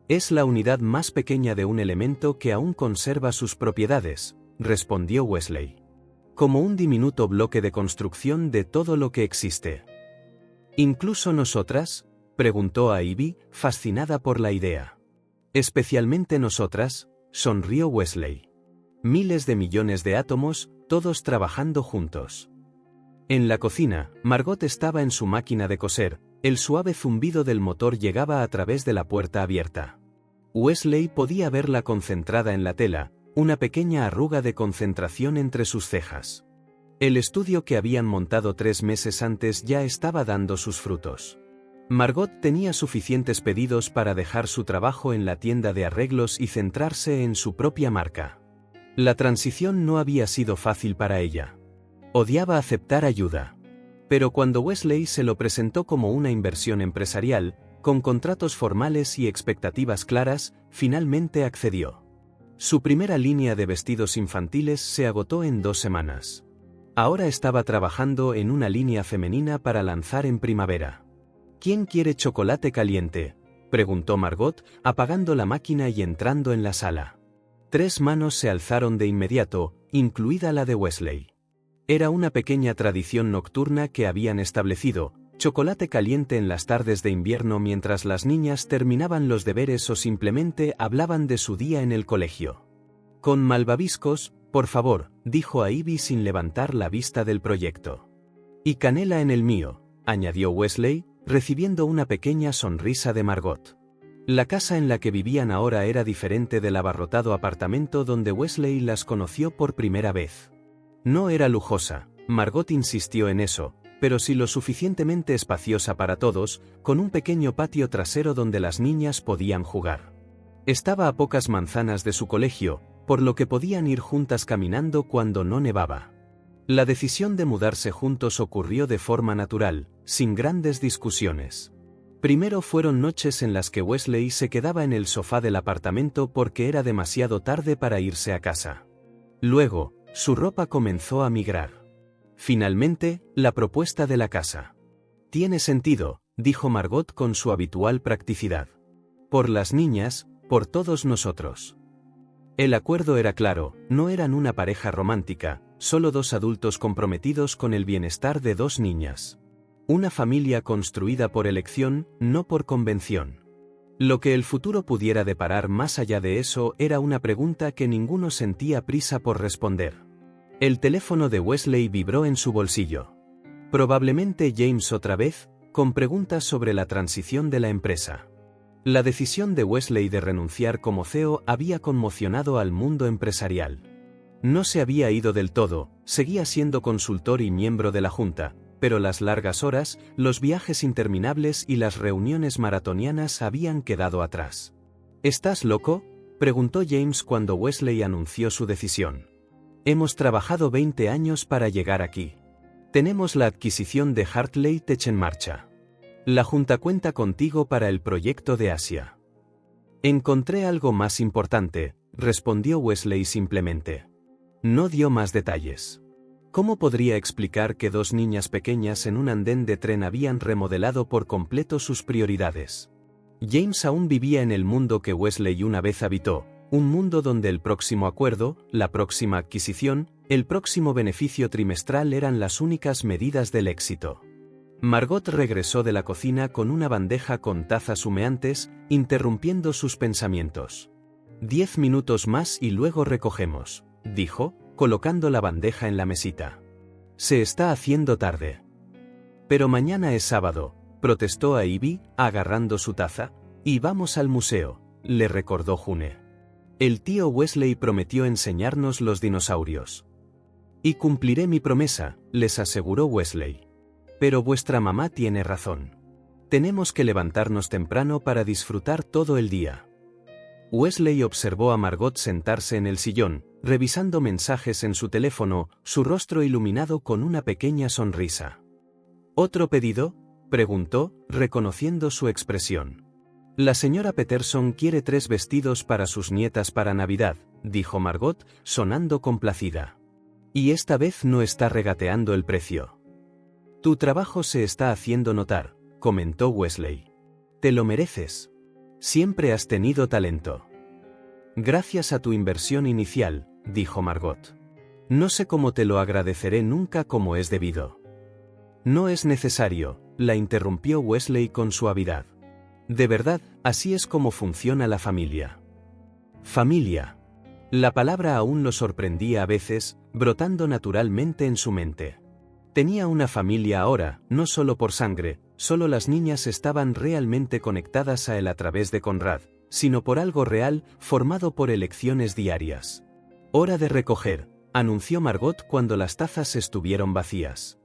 «Es la unidad más pequeña de un elemento que aún conserva sus propiedades», respondió Wesley. «Como un diminuto bloque de construcción de todo lo que existe». «¿Incluso nosotras?», preguntó a Ivy, fascinada por la idea. «Especialmente nosotras», sonrió Wesley. «Miles de millones de átomos, todos trabajando juntos». En la cocina, Margot estaba en su máquina de coser. El suave zumbido del motor llegaba a través de la puerta abierta. Wesley podía verla concentrada en la tela, una pequeña arruga de concentración entre sus cejas. El estudio que habían montado 3 meses antes ya estaba dando sus frutos. Margot tenía suficientes pedidos para dejar su trabajo en la tienda de arreglos y centrarse en su propia marca. La transición no había sido fácil para ella. Odiaba aceptar ayuda. Pero cuando Wesley se lo presentó como una inversión empresarial, con contratos formales y expectativas claras, finalmente accedió. Su primera línea de vestidos infantiles se agotó en 2 semanas. Ahora estaba trabajando en una línea femenina para lanzar en primavera. «¿Quién quiere chocolate caliente?», preguntó Margot, apagando la máquina y entrando en la sala. 3 manos se alzaron de inmediato, incluida la de Wesley. Era una pequeña tradición nocturna que habían establecido, chocolate caliente en las tardes de invierno mientras las niñas terminaban los deberes o simplemente hablaban de su día en el colegio. «Con malvaviscos, por favor», dijo a Ivy sin levantar la vista del proyecto. «Y canela en el mío», añadió Wesley, recibiendo una pequeña sonrisa de Margot. La casa en la que vivían ahora era diferente del abarrotado apartamento donde Wesley las conoció por primera vez. No era lujosa, Margot insistió en eso, pero sí lo suficientemente espaciosa para todos, con un pequeño patio trasero donde las niñas podían jugar. Estaba a pocas manzanas de su colegio, por lo que podían ir juntas caminando cuando no nevaba. La decisión de mudarse juntos ocurrió de forma natural, sin grandes discusiones. Primero fueron noches en las que Wesley se quedaba en el sofá del apartamento porque era demasiado tarde para irse a casa. Luego, su ropa comenzó a migrar. Finalmente, la propuesta de la casa. «Tiene sentido», dijo Margot con su habitual practicidad. «Por las niñas, por todos nosotros». El acuerdo era claro, no eran una pareja romántica, solo 2 adultos comprometidos con el bienestar de 2 niñas. Una familia construida por elección, no por convención. Lo que el futuro pudiera deparar más allá de eso era una pregunta que ninguno sentía prisa por responder. El teléfono de Wesley vibró en su bolsillo. Probablemente James otra vez, con preguntas sobre la transición de la empresa. La decisión de Wesley de renunciar como CEO había conmocionado al mundo empresarial. No se había ido del todo, seguía siendo consultor y miembro de la junta, pero las largas horas, los viajes interminables y las reuniones maratonianas habían quedado atrás. «¿Estás loco?», preguntó James cuando Wesley anunció su decisión. «Hemos trabajado 20 años para llegar aquí. Tenemos la adquisición de Hartley Tech en marcha. La junta cuenta contigo para el proyecto de Asia». Encontré algo más importante, respondió Wesley simplemente. No dio más detalles. ¿Cómo podría explicar que dos niñas pequeñas en un andén de tren habían remodelado por completo sus prioridades? James aún vivía en el mundo que Wesley una vez habitó, un mundo donde el próximo acuerdo, la próxima adquisición, el próximo beneficio trimestral eran las únicas medidas del éxito. Margot regresó de la cocina con una bandeja con tazas humeantes, interrumpiendo sus pensamientos. 10 minutos más y luego recogemos, dijo, colocando la bandeja en la mesita. Se está haciendo tarde. Pero mañana es sábado, protestó a Ivy, agarrando su taza, y vamos al museo, le recordó June. El tío Wesley prometió enseñarnos los dinosaurios. Y cumpliré mi promesa, les aseguró Wesley. Pero vuestra mamá tiene razón. Tenemos que levantarnos temprano para disfrutar todo el día. Wesley observó a Margot sentarse en el sillón, revisando mensajes en su teléfono, su rostro iluminado con una pequeña sonrisa. ¿Otro pedido?, preguntó, reconociendo su expresión. La señora Peterson quiere 3 vestidos para sus nietas para Navidad, dijo Margot, sonando complacida. Y esta vez no está regateando el precio. Tu trabajo se está haciendo notar, comentó Wesley. Te lo mereces. Siempre has tenido talento. Gracias a tu inversión inicial, dijo Margot. No sé cómo te lo agradeceré nunca como es debido. No es necesario, la interrumpió Wesley con suavidad. De verdad, así es como funciona la familia. Familia. La palabra aún lo sorprendía a veces, brotando naturalmente en su mente. Tenía una familia ahora, no solo por sangre, solo las niñas estaban realmente conectadas a él a través de Conrad, sino por algo real, formado por elecciones diarias. Hora de recoger, anunció Margot cuando las tazas estuvieron vacías.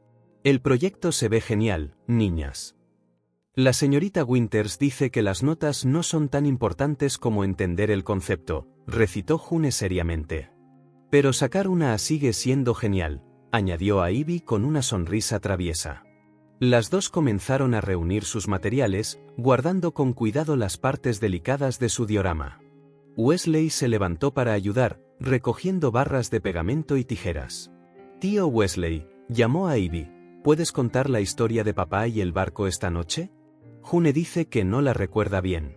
El proyecto se ve genial, niñas. La señorita Winters dice que las notas no son tan importantes como entender el concepto, recitó June seriamente. Pero sacar una A sigue siendo genial, añadió a Ivy con una sonrisa traviesa. Las dos comenzaron a reunir sus materiales, guardando con cuidado las partes delicadas de su diorama. Wesley se levantó para ayudar, recogiendo barras de pegamento y tijeras. Tío Wesley, llamó a Ivy, ¿puedes contar la historia de papá y el barco esta noche? June dice que no la recuerda bien.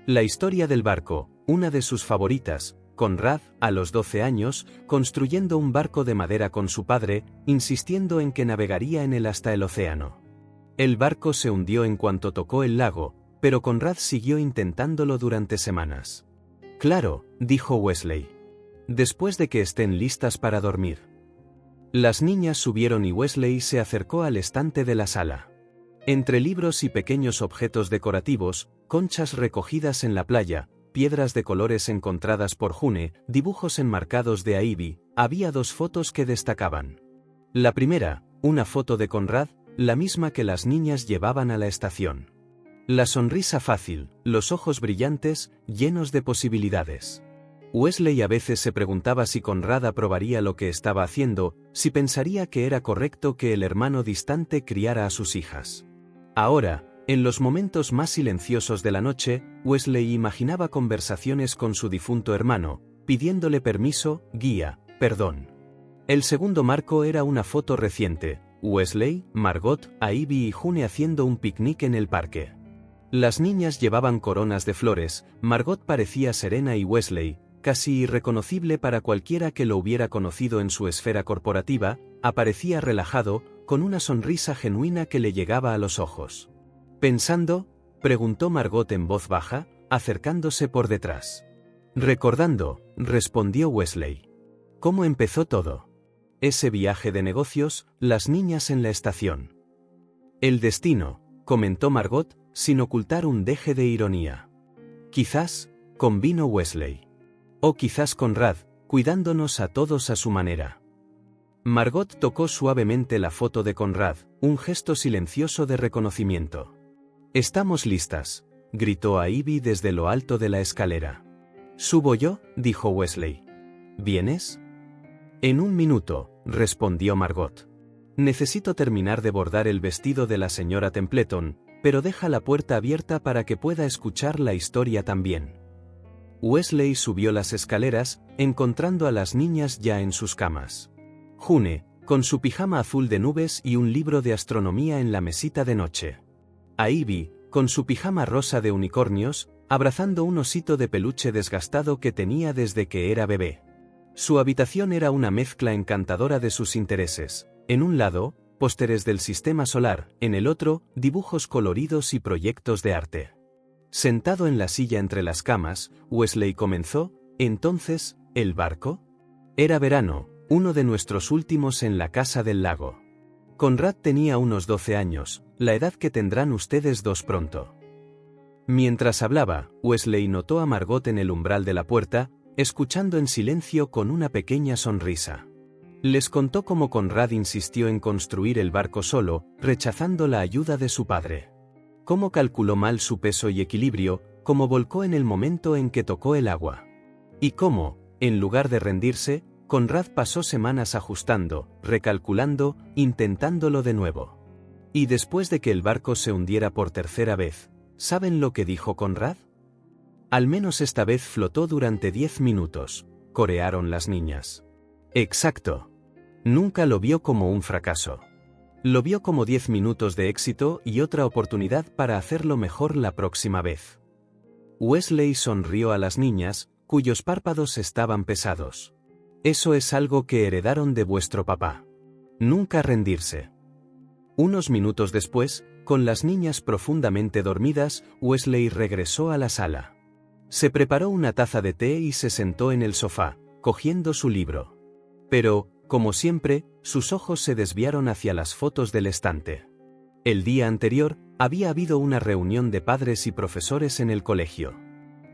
La historia del barco, una de sus favoritas. Conrad, a los 12 años, construyendo un barco de madera con su padre, insistiendo en que navegaría en él hasta el océano. El barco se hundió en cuanto tocó el lago, pero Conrad siguió intentándolo durante semanas. Claro, dijo Wesley. Después de que estén listas para dormir. Las niñas subieron y Wesley se acercó al estante de la sala. Entre libros y pequeños objetos decorativos, conchas recogidas en la playa, piedras de colores encontradas por June, dibujos enmarcados de Ivy, había 2 fotos que destacaban. La primera, una foto de Conrad, la misma que las niñas llevaban a la estación. La sonrisa fácil, los ojos brillantes, llenos de posibilidades. Wesley a veces se preguntaba si Conrad aprobaría lo que estaba haciendo, si pensaría que era correcto que el hermano distante criara a sus hijas. Ahora, en los momentos más silenciosos de la noche, Wesley imaginaba conversaciones con su difunto hermano, pidiéndole permiso, guía, perdón. El segundo marco era una foto reciente, Wesley, Margot, Ivy y June haciendo un picnic en el parque. Las niñas llevaban coronas de flores, Margot parecía serena y Wesley, casi irreconocible para cualquiera que lo hubiera conocido en su esfera corporativa, aparecía relajado, con una sonrisa genuina que le llegaba a los ojos. ¿Pensando?, preguntó Margot en voz baja, acercándose por detrás. Recordando, respondió Wesley. ¿Cómo empezó todo? Ese viaje de negocios, las niñas en la estación. El destino, comentó Margot, sin ocultar un deje de ironía. Quizás, convino Wesley. O quizás Conrad, cuidándonos a todos a su manera. Margot tocó suavemente la foto de Conrad, un gesto silencioso de reconocimiento. «Estamos listas», gritó a Ivy desde lo alto de la escalera. «¿Subo yo?», dijo Wesley. «¿Vienes?» «En un minuto», respondió Margot. «Necesito terminar de bordar el vestido de la señora Templeton, pero deja la puerta abierta para que pueda escuchar la historia también. Wesley subió las escaleras, encontrando a las niñas ya en sus camas. June, con su pijama azul de nubes y un libro de astronomía en la mesita de noche. A Ivy, con su pijama rosa de unicornios, abrazando un osito de peluche desgastado que tenía desde que era bebé. Su habitación era una mezcla encantadora de sus intereses. En un lado, pósteres del sistema solar, en el otro, dibujos coloridos y proyectos de arte. Sentado en la silla entre las camas, Wesley comenzó, entonces, ¿el barco? Era verano, uno de nuestros últimos en la casa del lago. Conrad tenía unos 12 años, la edad que tendrán ustedes dos pronto. Mientras hablaba, Wesley notó a Margot en el umbral de la puerta, escuchando en silencio con una pequeña sonrisa. Les contó cómo Conrad insistió en construir el barco solo, rechazando la ayuda de su padre. Cómo calculó mal su peso y equilibrio, cómo volcó en el momento en que tocó el agua. Y cómo, en lugar de rendirse, Conrad pasó semanas ajustando, recalculando, intentándolo de nuevo. Y después de que el barco se hundiera por tercera vez, ¿saben lo que dijo Conrad? Al menos esta vez flotó durante 10 minutos, corearon las niñas. Exacto. Nunca lo vio como un fracaso. Lo vio como 10 minutos de éxito y otra oportunidad para hacerlo mejor la próxima vez. Wesley sonrió a las niñas, cuyos párpados estaban pesados. Eso es algo que heredaron de vuestro papá. Nunca rendirse. Unos minutos después, con las niñas profundamente dormidas, Wesley regresó a la sala. Se preparó una taza de té y se sentó en el sofá, cogiendo su libro. Pero, como siempre, sus ojos se desviaron hacia las fotos del estante. El día anterior, había habido una reunión de padres y profesores en el colegio.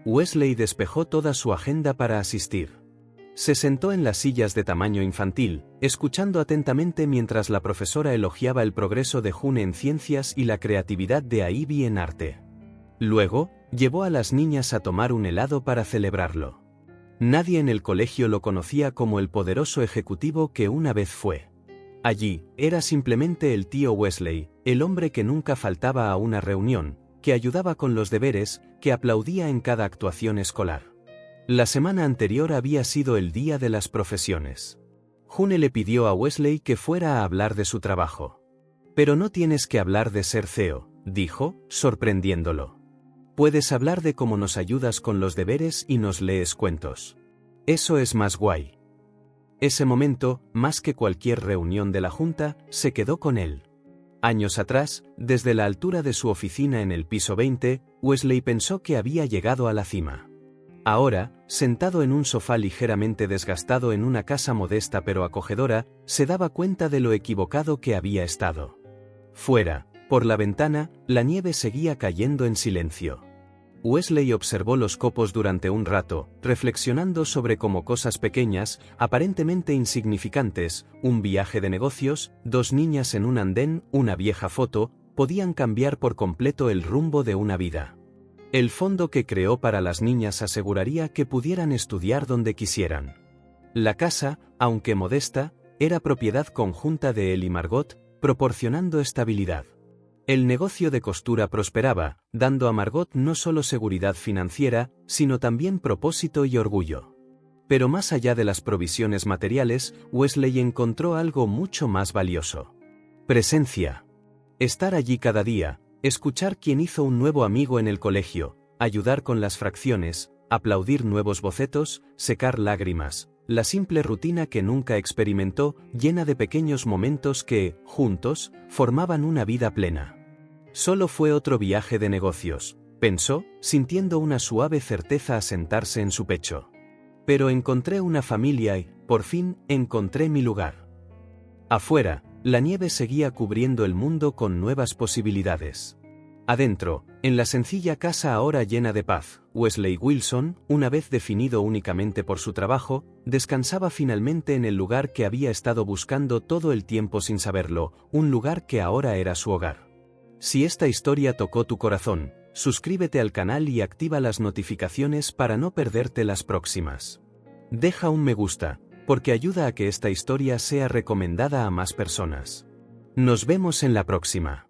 Wesley despejó toda su agenda para asistir. Se sentó en las sillas de tamaño infantil, escuchando atentamente mientras la profesora elogiaba el progreso de June en ciencias y la creatividad de Ivy en arte. Luego, llevó a las niñas a tomar un helado para celebrarlo. Nadie en el colegio lo conocía como el poderoso ejecutivo que una vez fue. Allí, era simplemente el tío Wesley, el hombre que nunca faltaba a una reunión, que ayudaba con los deberes, que aplaudía en cada actuación escolar. La semana anterior había sido el día de las profesiones. June le pidió a Wesley que fuera a hablar de su trabajo. Pero no tienes que hablar de ser CEO, dijo, sorprendiéndolo. Puedes hablar de cómo nos ayudas con los deberes y nos lees cuentos. Eso es más guay. Ese momento, más que cualquier reunión de la junta, se quedó con él. Años atrás, desde la altura de su oficina en el piso 20, Wesley pensó que había llegado a la cima. Ahora, sentado en un sofá ligeramente desgastado en una casa modesta pero acogedora, se daba cuenta de lo equivocado que había estado. Fuera, por la ventana, la nieve seguía cayendo en silencio. Wesley observó los copos durante un rato, reflexionando sobre cómo cosas pequeñas, aparentemente insignificantes, un viaje de negocios, dos niñas en un andén, una vieja foto, podían cambiar por completo el rumbo de una vida. El fondo que creó para las niñas aseguraría que pudieran estudiar donde quisieran. La casa, aunque modesta, era propiedad conjunta de él y Margot, proporcionando estabilidad. El negocio de costura prosperaba, dando a Margot no solo seguridad financiera, sino también propósito y orgullo. Pero más allá de las provisiones materiales, Wesley encontró algo mucho más valioso. Presencia. Estar allí cada día, escuchar quién hizo un nuevo amigo en el colegio, ayudar con las fracciones, aplaudir nuevos bocetos, secar lágrimas, la simple rutina que nunca experimentó, llena de pequeños momentos que, juntos, formaban una vida plena. Solo fue otro viaje de negocios, pensó, sintiendo una suave certeza asentarse en su pecho. Pero encontré una familia y, por fin, encontré mi lugar. Afuera, la nieve seguía cubriendo el mundo con nuevas posibilidades. Adentro, en la sencilla casa ahora llena de paz, Wesley Wilson, una vez definido únicamente por su trabajo, descansaba finalmente en el lugar que había estado buscando todo el tiempo sin saberlo, un lugar que ahora era su hogar. Si esta historia tocó tu corazón, suscríbete al canal y activa las notificaciones para no perderte las próximas. Deja un me gusta, porque ayuda a que esta historia sea recomendada a más personas. Nos vemos en la próxima.